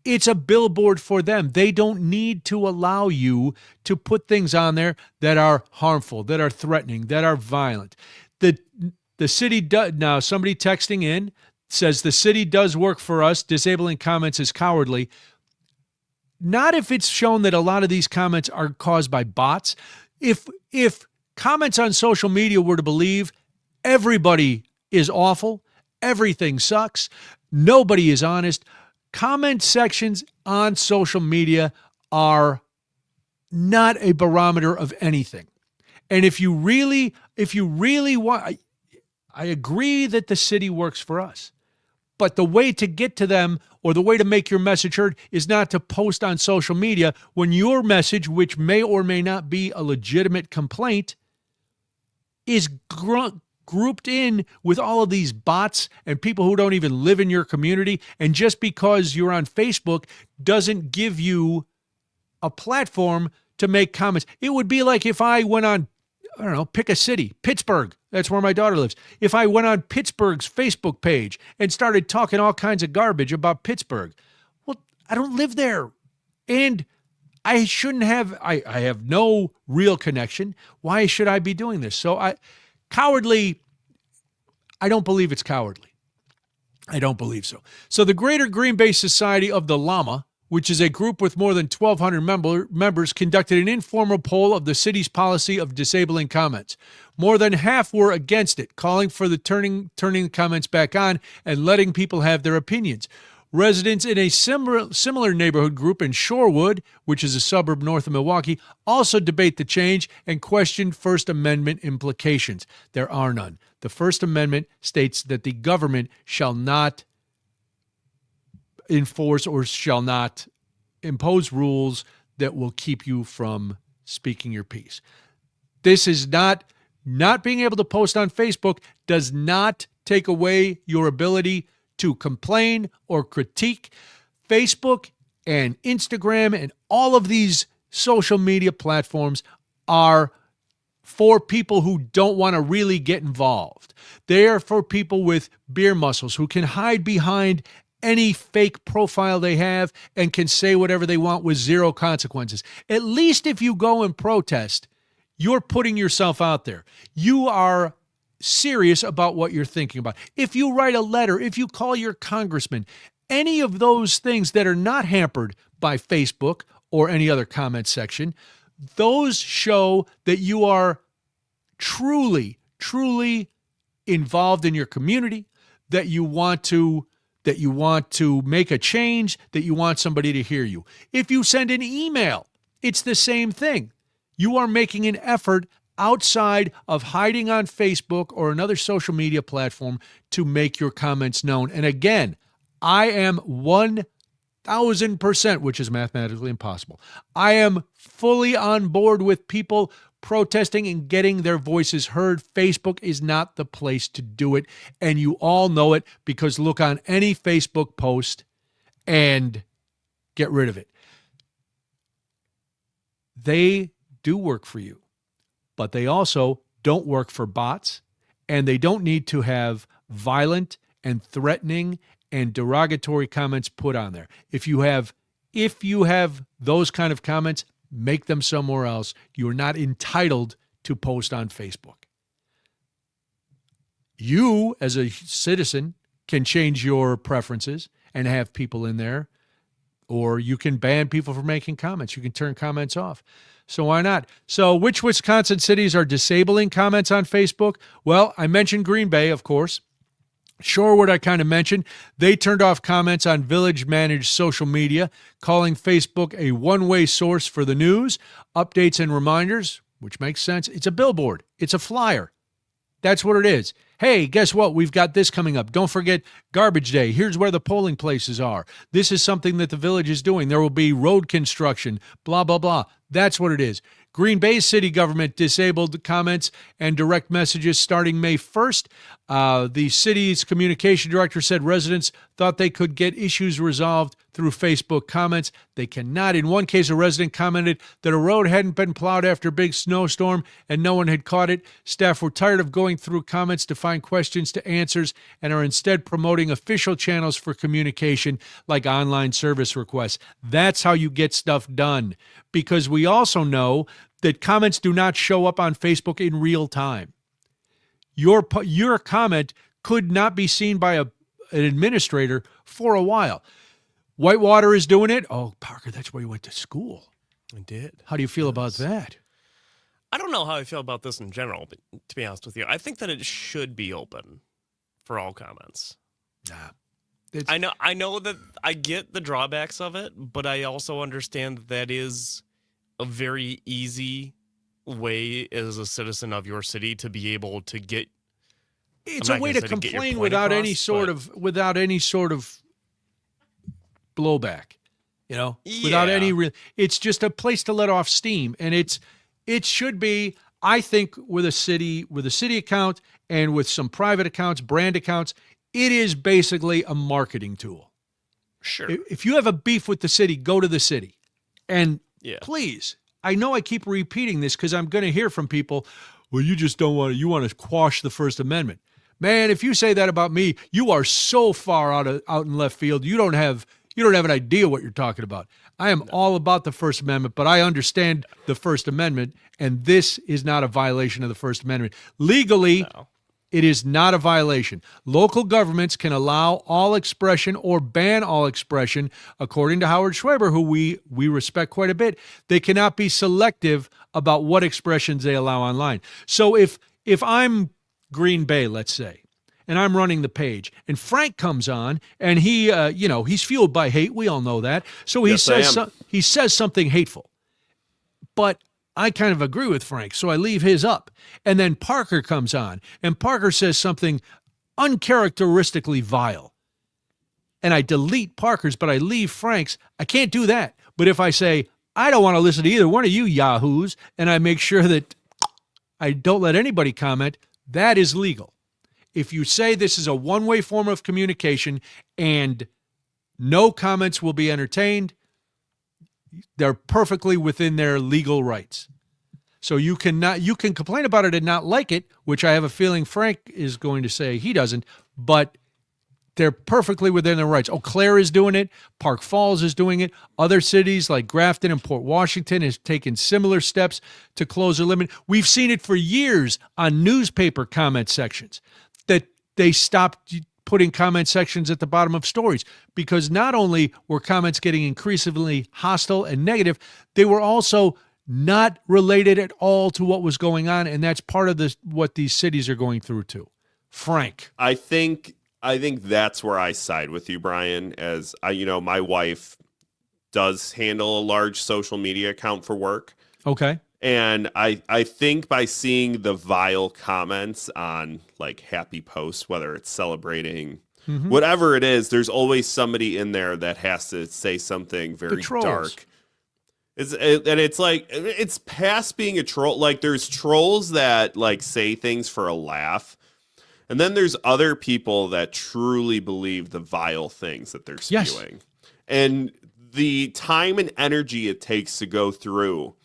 S8: it's a billboard for them. They don't need to allow you to put things on there that are harmful, that are threatening, that are violent. The city does, now somebody texting in, says the city does work for us. Disabling comments is cowardly. Not if it's shown that a lot of these comments are caused by bots. If comments on social media were to believe everybody is awful, everything sucks, nobody is honest, comment sections on social media are not a barometer of anything. And if you really want, I agree that the city works for us. But the way to get to them or the way to make your message heard is not to post on social media when your message, which may or may not be a legitimate complaint, is grouped in with all of these bots and people who don't even live in your community. And just because you're on Facebook doesn't give you a platform to make comments. It would be like if I went on, I don't know, pick a city, Pittsburgh. That's where my daughter lives. If I went on Pittsburgh's Facebook page and started talking all kinds of garbage about Pittsburgh, well, I don't live there. And I shouldn't have, I have no real connection. Why should I be doing this? So I don't believe it's cowardly. I don't believe so. So the Greater Green Bay Society of the Llama, which is a group with more than 1,200 members, conducted an informal poll of the city's policy of disabling comments. More than half were against it, calling for the turning comments back on and letting people have their opinions. Residents in a similar neighborhood group in Shorewood, which is a suburb north of Milwaukee, also debate the change and question First Amendment implications. There are none. The First Amendment states that the government shall not enforce or shall not impose rules that will keep you from speaking your piece. This is not being able to post on Facebook does not take away your ability to complain or critique. Facebook and Instagram and all of these social media platforms are for people who don't want to really get involved. They are for people with beer muscles who can hide behind any fake profile they have and can say whatever they want with zero consequences. At least if you go and protest, you're putting yourself out there. You are serious about what you're thinking about. If you write a letter, if you call your congressman, any of those things that are not hampered by Facebook or any other comment section, those show that you are truly, truly involved in your community, that you want to make a change, that you want somebody to hear you. If you send an email, it's the same thing. You are making an effort outside of hiding on Facebook or another social media platform to make your comments known. And again, I am 1,000%, which is mathematically impossible. I am fully on board with people protesting and getting their voices heard. Facebook is not the place to do it. And you all know it because look on any Facebook post and get rid of it. They do work for you, but they also don't work for bots, and they don't need to have violent and threatening and derogatory comments put on there. If you have those kind of comments, make them somewhere else. You're not entitled to post on Facebook. You, as a citizen, can change your preferences and have people in there, or you can ban people from making comments. You can turn comments off. So why not? So which Wisconsin cities are disabling comments on Facebook? Well, I mentioned Green Bay, of course. Shorewood, I kind of mentioned. They turned off comments on village-managed social media, calling Facebook a one-way source for the news, updates, and reminders, which makes sense. It's a billboard. It's a flyer. That's what it is. Hey, guess what? We've got this coming up. Don't forget Garbage Day. Here's where the polling places are. This is something that the village is doing. There will be road construction, blah, blah, blah. That's what it is. Green Bay city government disabled comments and direct messages starting May 1st. The city's communication director said residents thought they could get issues resolved through Facebook comments. They cannot. In one case, a resident commented that a road hadn't been plowed after a big snowstorm and no one had caught it. Staff were tired of going through comments to find questions to answers and are instead promoting official channels for communication like online service requests. That's how you get stuff done, because we also know that comments do not show up on Facebook in real time. Your comment could not be seen by an administrator for a while. Whitewater is doing it. Oh, Parker, that's where you went to school.
S1: I did.
S8: How do you feel about that?
S1: I don't know how I feel about this in general, but to be honest with you, I think that it should be open for all comments.
S8: Nah.
S1: I know that I get the drawbacks of it, but I also understand that is a very easy way as a citizen of your city to be able to get.
S8: It's a way to complain without any sort of blowback, without any real. It's just a place to let off steam, and it should be. I think with a city account and with some private accounts, brand accounts, it is basically a marketing tool.
S1: Sure.
S8: If you have a beef with the city, go to the city, and please. I know I keep repeating this because I'm going to hear from people. Well, you just don't want to. You want to quash the First Amendment, man. If you say that about me, you are so far out in left field. You don't have an idea what you're talking about. I am all about the First Amendment, but I understand the First Amendment, and this is not a violation of the First Amendment. Legally, it is not a violation. Local governments can allow all expression or ban all expression, according to Howard Schweber, who we respect quite a bit. They cannot be selective about what expressions they allow online. So if I'm Green Bay, let's say, and I'm running the page, and Frank comes on, and he's fueled by hate. We all know that. So he says something hateful. But I kind of agree with Frank, so I leave his up. And then Parker comes on, and Parker says something uncharacteristically vile. And I delete Parker's, but I leave Frank's. I can't do that. But if I say, I don't want to listen to either one of you yahoos, and I make sure that I don't let anybody comment, that is legal. If you say this is a one-way form of communication and no comments will be entertained, they're perfectly within their legal rights. So you can complain about it and not like it, which I have a feeling Frank is going to say he doesn't, but they're perfectly within their rights. Eau Claire is doing it. Park Falls is doing it. Other cities like Grafton and Port Washington has taken similar steps to close their limit. We've seen it for years on newspaper comment sections that they stopped putting comment sections at the bottom of stories because not only were comments getting increasingly hostile and negative, they were also not related at all to what was going on, and that's part of what these cities are going through too. Frank.
S9: I think that's where I side with you, Brian, as my wife does handle a large social media account for work.
S8: Okay.
S9: And I think by seeing the vile comments on like happy posts, whether it's celebrating, whatever it is, there's always somebody in there that has to say something very dark. It's like, it's past being a troll. Like there's trolls that like say things for a laugh. And then there's other people that truly believe the vile things that they're spewing. Yes. And the time and energy it takes to go through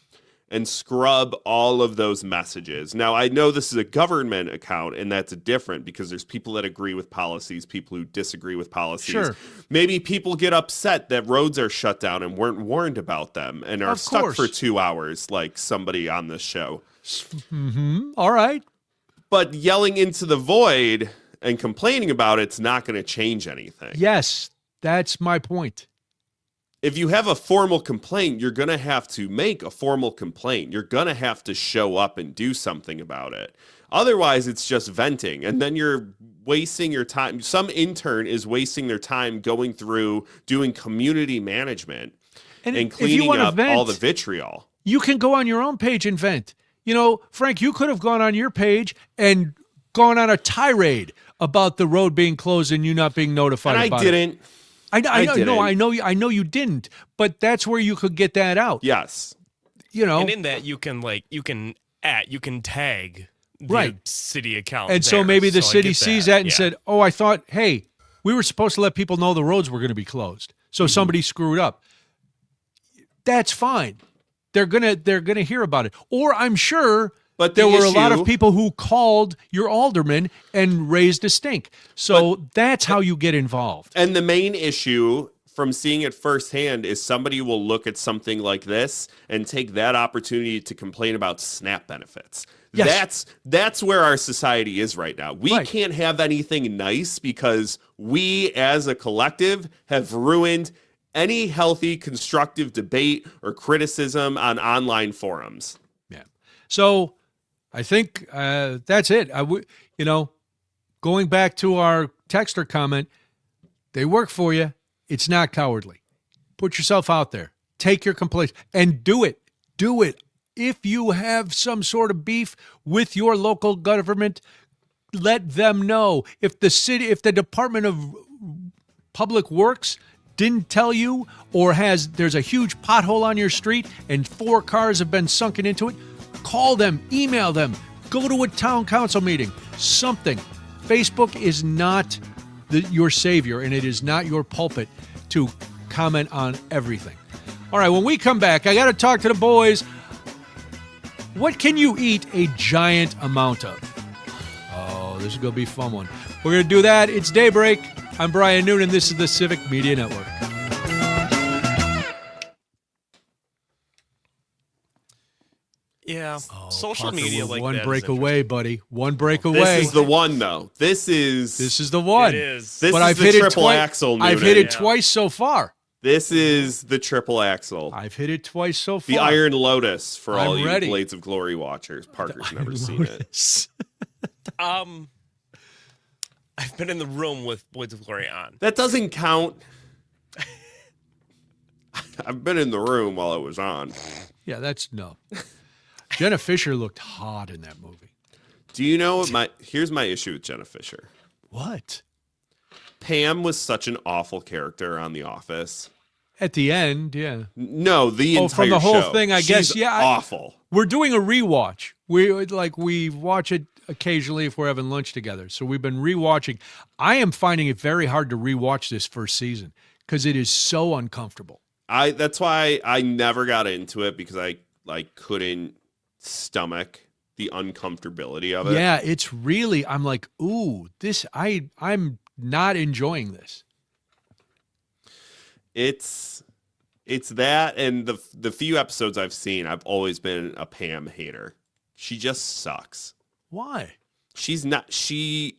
S9: and scrub all of those messages. Now, I know this is a government account, and that's different because there's people that agree with policies, people who disagree with policies. Sure. Maybe people get upset that roads are shut down and weren't warned about them and are stuck for 2 hours like somebody on this show.
S8: All right.
S9: But yelling into the void and complaining about it's not going to change anything.
S8: Yes, that's my point.
S9: If you have a formal complaint, you're going to have to make a formal complaint. You're going to have to show up and do something about it. Otherwise, it's just venting. And then you're wasting your time. Some intern is wasting their time going through doing community management and cleaning up all the vitriol.
S8: You can go on your own page and vent. You know, Frank, you could have gone on your page and gone on a tirade about the road being closed and you not being notified about it.
S9: And I didn't.
S8: I know you didn't, but that's where you could get that out.
S9: Yes.
S8: You know.
S1: And in that you can tag the city account.
S8: And so maybe the city sees that and said, "Oh, I thought, hey, we were supposed to let people know the roads were going to be closed." So somebody screwed up. That's fine. They're gonna hear about it. Or I'm sure there were a lot of people who called your alderman and raised a stink. So that's how you get involved.
S9: And the main issue from seeing it firsthand is somebody will look at something like this and take that opportunity to complain about SNAP benefits. Yes. That's where our society is right now. We can't have anything nice because we as a collective have ruined any healthy, constructive debate or criticism on online forums.
S8: Yeah. So I think that's it. Going back to our texter comment, they work for you. It's not cowardly. Put yourself out there. Take your complaints and do it. Do it. If you have some sort of beef with your local government, let them know. If the Department of Public Works didn't tell you, or there's a huge pothole on your street and 4 cars have been sunken into it, call them, email them, go to a town council meeting, something. Facebook is not your savior, and it is not your pulpit to comment on everything. All right, when we come back, I got to talk to the boys. What can you eat a giant amount of? Oh, this is going to be a fun one. We're going to do that. It's Daybreak. I'm Brian Noonan. This is the Civic Media Network.
S1: Yeah, social media like
S8: one
S1: that
S8: break away, buddy. One break away.
S9: This is the one, though. This is
S8: the one.
S1: It is.
S9: This
S8: but
S9: is
S8: I've
S9: the
S8: hit
S9: triple
S8: it
S9: axle.
S8: I've hit it twice so far.
S9: This is the triple axle.
S8: I've hit it twice so far.
S9: The Iron Lotus for all you
S8: ready.
S9: Blades of Glory watchers. Parker's never seen it.
S1: I've been in the room with Blades of Glory on.
S9: That doesn't count. I've been in the room while it was on.
S8: Yeah, that's no. Jenna Fisher looked hot in that movie.
S9: Do you know what here's my issue with Jenna Fisher.
S8: What?
S9: Pam was such an awful character on The Office.
S8: At the end, yeah.
S9: No, the entire
S8: from the whole
S9: show.
S8: thing, I
S9: She's
S8: guess. Yeah,
S9: awful.
S8: We're doing a rewatch. We watch it occasionally if we're having lunch together. So we've been rewatching. I am finding it very hard to rewatch this first season because it is so uncomfortable.
S9: That's why I never got into it, because I couldn't stomach the uncomfortability of it.
S8: Yeah, it's really, I'm like, ooh, I'm not enjoying this.
S9: It's that, and the few episodes I've seen, I've always been a Pam hater. She just sucks.
S8: Why?
S9: The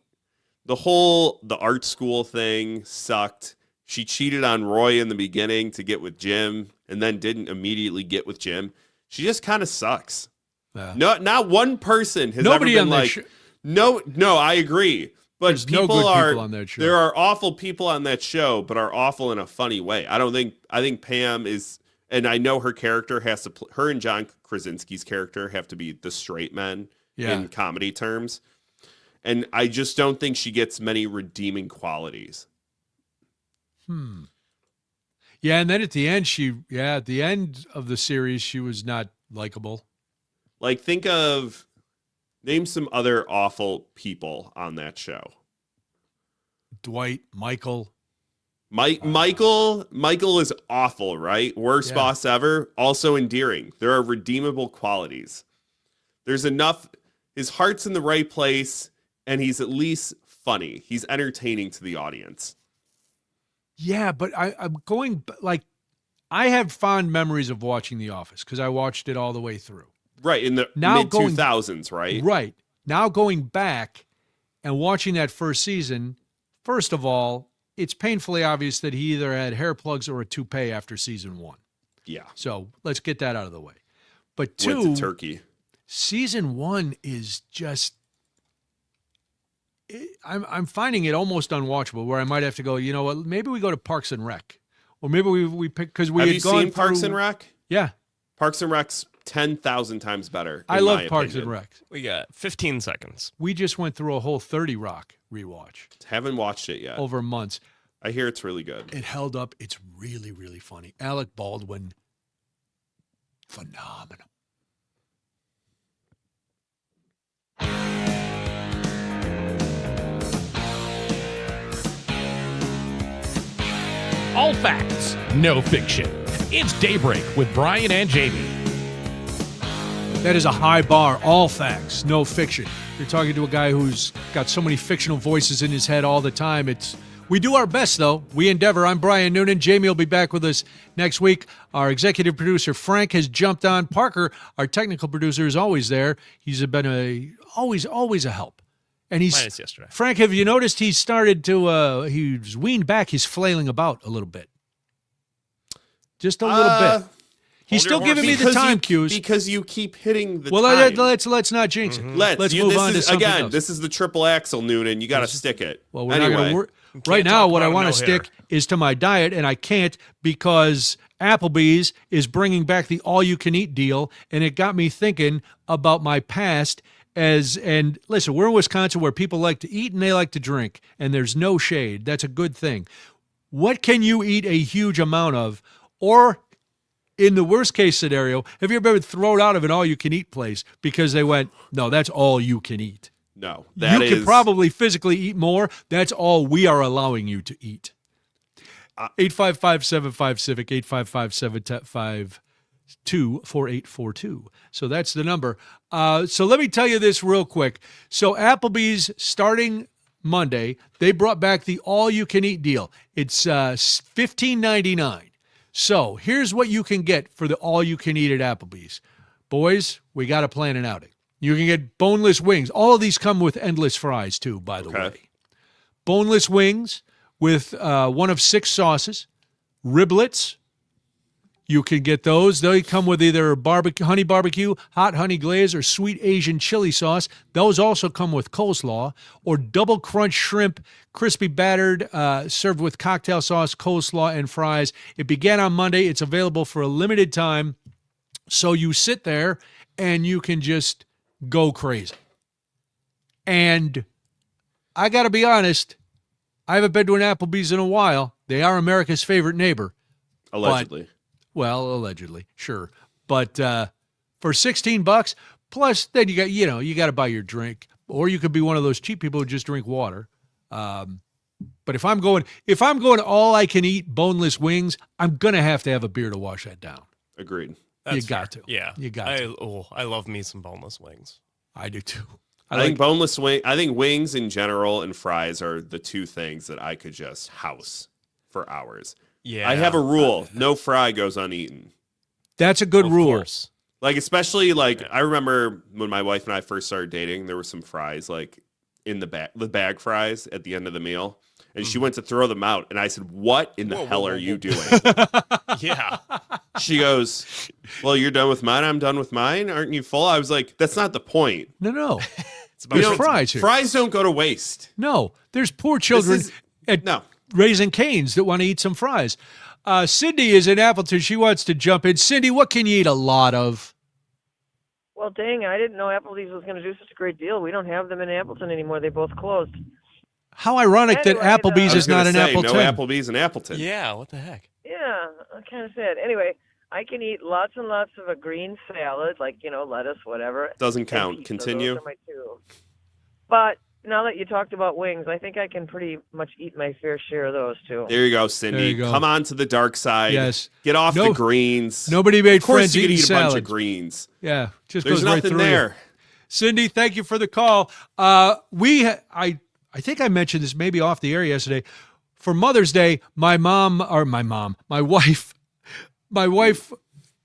S9: art school thing sucked. She cheated on Roy in the beginning to get with Jim, and then didn't immediately get with Jim. She just kind of sucks. Not one person has
S8: Nobody
S9: ever been
S8: on
S9: like,
S8: that
S9: no, I agree. But
S8: There's no good people on that show.
S9: There are awful people on that show, but are awful in a funny way. I think Pam is, and I know her character has to, her and John Krasinski's character have to be the straight men in comedy terms. And I just don't think she gets many redeeming qualities.
S8: Yeah, and then at the end, at the end of the series, she was not likable.
S9: Like, name some other awful people on that show.
S8: Dwight, Michael.
S9: Michael is awful, right? Worst boss ever. Also endearing. There are redeemable qualities. There's enough. His heart's in the right place, and he's at least funny. He's entertaining to the audience.
S8: Yeah, but I'm going, like, I have fond memories of watching The Office because I watched it all the way through.
S9: Right, in the mid-2000s, right?
S8: Right. Now going back and watching that first season, first of all, it's painfully obvious that he either had hair plugs or a toupee after season 1.
S9: Yeah.
S8: So let's get that out of the way. But
S9: Went
S8: 2,
S9: to Turkey.
S8: Season 1 is just, I'm finding it almost unwatchable, where I might have to go, you know what, maybe we go to Parks and Rec. Or maybe we pick, because we
S9: Have
S8: had
S9: you
S8: gone
S9: seen Parks
S8: through,
S9: and Rec?
S8: Yeah.
S9: Parks and Rec's 10,000 times better.
S8: I love Parks and Rec.
S1: We got 15 seconds.
S8: We just went through a whole 30 Rock rewatch.
S9: Haven't watched it yet.
S8: Over months.
S9: I hear it's really good.
S8: It held up. It's really, really funny. Alec Baldwin, phenomenal.
S7: All facts, no fiction. It's Daybreak with Brian and Jamie.
S8: That is a high bar. All facts, no fiction. You're talking to a guy who's got so many fictional voices in his head all the time. We do our best, though. We endeavor. I'm Brian Noonan. Jamie will be back with us next week. Our executive producer, Frank, has jumped on. Parker, our technical producer, is always there. He's been always a help. And
S1: Minus yesterday.
S8: Frank, have you noticed he started to, he's weaned back his flailing about a little bit? Just a little bit. He's still giving me the time cues.
S9: Because you keep hitting the time.
S8: Let's not jinx it.
S9: Let's
S8: move on to something else.
S9: This is the triple axle, Noonan. You got to stick it.
S8: Well, we're not going to work. Right now, what I want to stick is to my diet, and I can't because Applebee's is bringing back the all-you-can-eat deal, and it got me thinking about my past. And listen, we're in Wisconsin where people like to eat and they like to drink, and there's no shade. That's a good thing. What can you eat a huge amount of? Or in the worst case scenario, have you ever been thrown out of an all-you-can-eat place because they went, no, that's all you can eat?
S9: No.
S8: You can probably physically eat more. That's all we are allowing you to eat. 855-75-CIVIC, 855-752-4842. So that's the number. So let me tell you this real quick. So Applebee's starting Monday, they brought back the all-you-can-eat deal. It's $15.99. So here's what you can get for the all-you-can-eat at Applebee's. Boys, we got to plan an outing. You can get boneless wings. All of these come with endless fries, too, by the way. Boneless wings with one of 6 sauces. Riblets. You can get those. They come with either honey barbecue, hot honey glaze, or sweet Asian chili sauce. Those also come with coleslaw. Or double crunch shrimp, crispy battered, served with cocktail sauce, coleslaw, and fries. It began on Monday. It's available for a limited time. So you sit there and you can just go crazy. And I got to be honest, I haven't been to an Applebee's in a while. They are America's favorite neighbor.
S9: Allegedly.
S8: Allegedly, sure. But for $16, plus then you got to buy your drink, or you could be one of those cheap people who just drink water. But if I'm going all I can eat boneless wings, I'm gonna have to have a beer to wash that down.
S9: Agreed.
S8: You got to.
S1: Yeah,
S8: you got to.
S1: I love me some boneless wings.
S8: I do too.
S9: I think boneless wing. I think wings in general and fries are the two things that I could just house for hours.
S1: Yeah,
S9: I have a rule: no fry goes uneaten.
S8: That's a good rule.
S1: Course.
S9: Like especially I remember when my wife and I first started dating, there were some fries like in the bag fries at the end of the meal, and she went to throw them out, and I said, "What in the hell are you doing?"
S1: Yeah.
S9: She goes, "Well, you're done with mine. I'm done with mine. Aren't you full?" I was like, "That's not the point."
S8: No.
S1: It's about
S8: There's fries here.
S9: Fries don't go to waste.
S8: No, there's poor children Raising Cane's that want to eat some fries. Cindy is in Appleton. She wants to jump in. Cindy, what can you eat a lot of?
S11: Well, dang, I didn't know Applebee's was going to do such a great deal. We don't have them in Appleton anymore. They both closed.
S8: How ironic that Applebee's is not in Appleton.
S9: No Applebee's in Appleton.
S1: Yeah, what the heck?
S11: Yeah, kind of sad. Anyway, I can eat lots and lots of a green salad, like, lettuce, whatever.
S9: Doesn't count. Continue.
S11: Those are my two. But now that you talked about wings, I think I can pretty much eat my fair share of those, too.
S9: There you go, Cindy.
S8: There you go.
S9: Come on to the dark side.
S8: Yes.
S9: Get off the greens.
S8: Nobody made
S9: Of course
S8: friends
S9: you could
S8: eating
S9: eat a bunch
S8: salad.
S9: of greens.
S8: Yeah, just
S9: There's
S8: goes right
S9: nothing
S8: through
S9: there.
S8: you. Cindy, thank you for the call. I think I mentioned this maybe off the air yesterday. For Mother's Day, my wife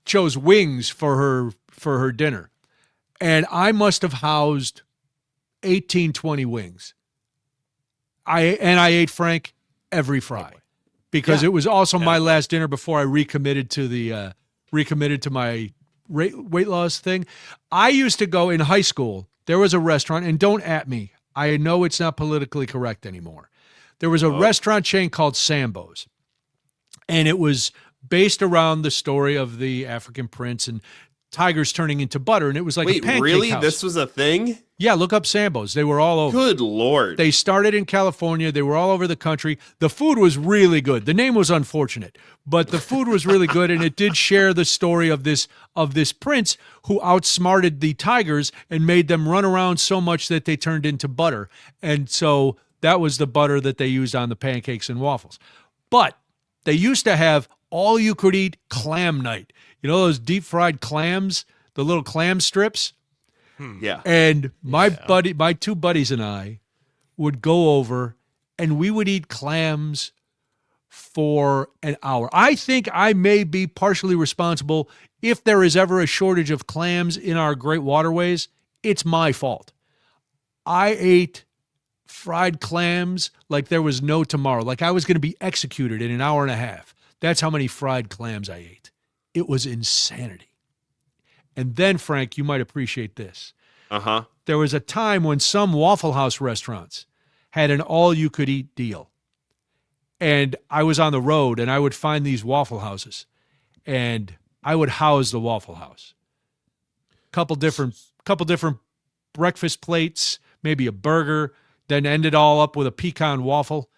S8: chose wings for her dinner, and I must have housed 18, 20 wings. I ate, Frank, every fry, because it was also my last dinner before I recommitted to my weight loss thing. I used to go in high school. There was a restaurant, and don't at me. I know it's not politically correct anymore. There was a restaurant chain called Sambo's, and it was based around the story of the African prince and tigers turning into butter, and it was like a pancake
S9: really?
S8: house.
S9: This was a thing?
S8: Yeah, look up Sambo's. They were all over.
S9: Good Lord.
S8: They started in California. They were all over the country. The food was really good. The name was unfortunate, but the food was really good, and it did share the story of this prince who outsmarted the tigers and made them run around so much that they turned into butter. And so that was the butter that they used on the pancakes and waffles. But they used to have all-you-could-eat clam night. You know those deep-fried clams, the little clam strips?
S9: Yeah.
S8: And my two buddies and I would go over, and we would eat clams for an hour. I think I may be partially responsible. If there is ever a shortage of clams in our great waterways, it's my fault. I ate fried clams like there was no tomorrow, like I was going to be executed in an hour and a half. That's how many fried clams I ate. It was insanity. And then, Frank, you might appreciate this.
S9: Uh-huh.
S8: There was a time when some Waffle House restaurants had an all-you-could-eat deal. And I was on the road, and I would find these Waffle Houses, and I would house the Waffle House. Couple different breakfast plates, maybe a burger, then end it all up with a pecan waffle,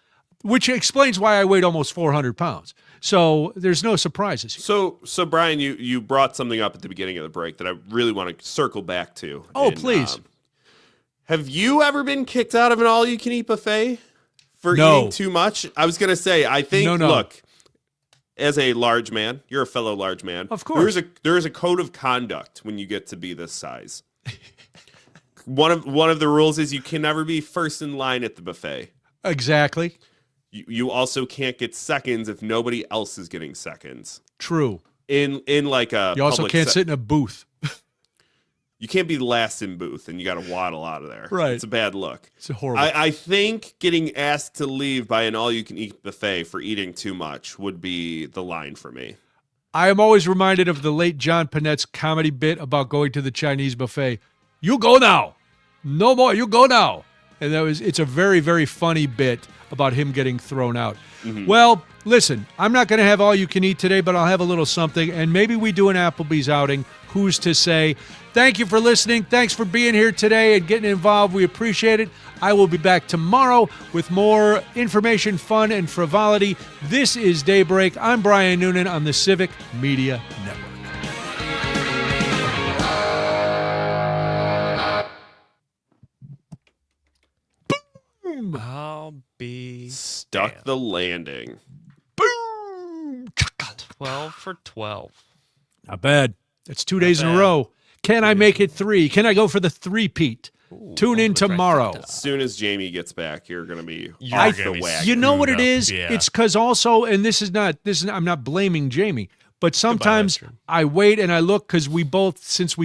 S8: which explains why I weighed almost 400 pounds. So there's no surprises here.
S9: So Brian, you brought something up at the beginning of the break that I really want to circle back to.
S8: Oh, please.
S9: Have you ever been kicked out of an all-you-can-eat buffet for eating too much? I was going to say, I think, look, as a large man, you're a fellow large man.
S8: Of course.
S9: There is a code of conduct when you get to be this size. One of the rules is you can never be first in line at the buffet.
S8: Exactly.
S9: You also can't get seconds if nobody else is getting seconds.
S8: True.
S9: In like a
S8: You also can't sit in a booth.
S9: You can't be last in booth, and you got to waddle out of there.
S8: Right.
S9: It's a bad look.
S8: It's horrible.
S9: I think getting asked to leave by an all-you-can-eat buffet for eating too much would be the line for me.
S8: I am always reminded of the late John Panette's comedy bit about going to the Chinese buffet. You go now. No more. You go now. And it's a very, very funny bit about him getting thrown out. Well, listen, I'm not going to have all you can eat today, but I'll have a little something, and maybe we do an Applebee's outing. Who's to say? Thank you for listening. Thanks for being here today and getting involved. We appreciate it. I will be back tomorrow with more information, fun, and frivolity. This is Daybreak. I'm Brian Noonan on the Civic Media Network.
S1: I'll be
S9: Stuck
S1: damned.
S9: the landing.
S8: Boom!
S1: 12 for 12.
S8: Not bad. That's 2 days in a row. Can I make it 3? Can I go for the three-peat? Tune in tomorrow.
S9: As soon as Jamie gets back, you're going to be
S1: You're
S9: off
S1: gonna
S9: the
S1: be
S9: wagon.
S8: You know what it
S1: up,
S8: is?
S1: yeah.
S8: It's because also, and this is I'm not blaming Jamie, but sometimes I wait and I look because since we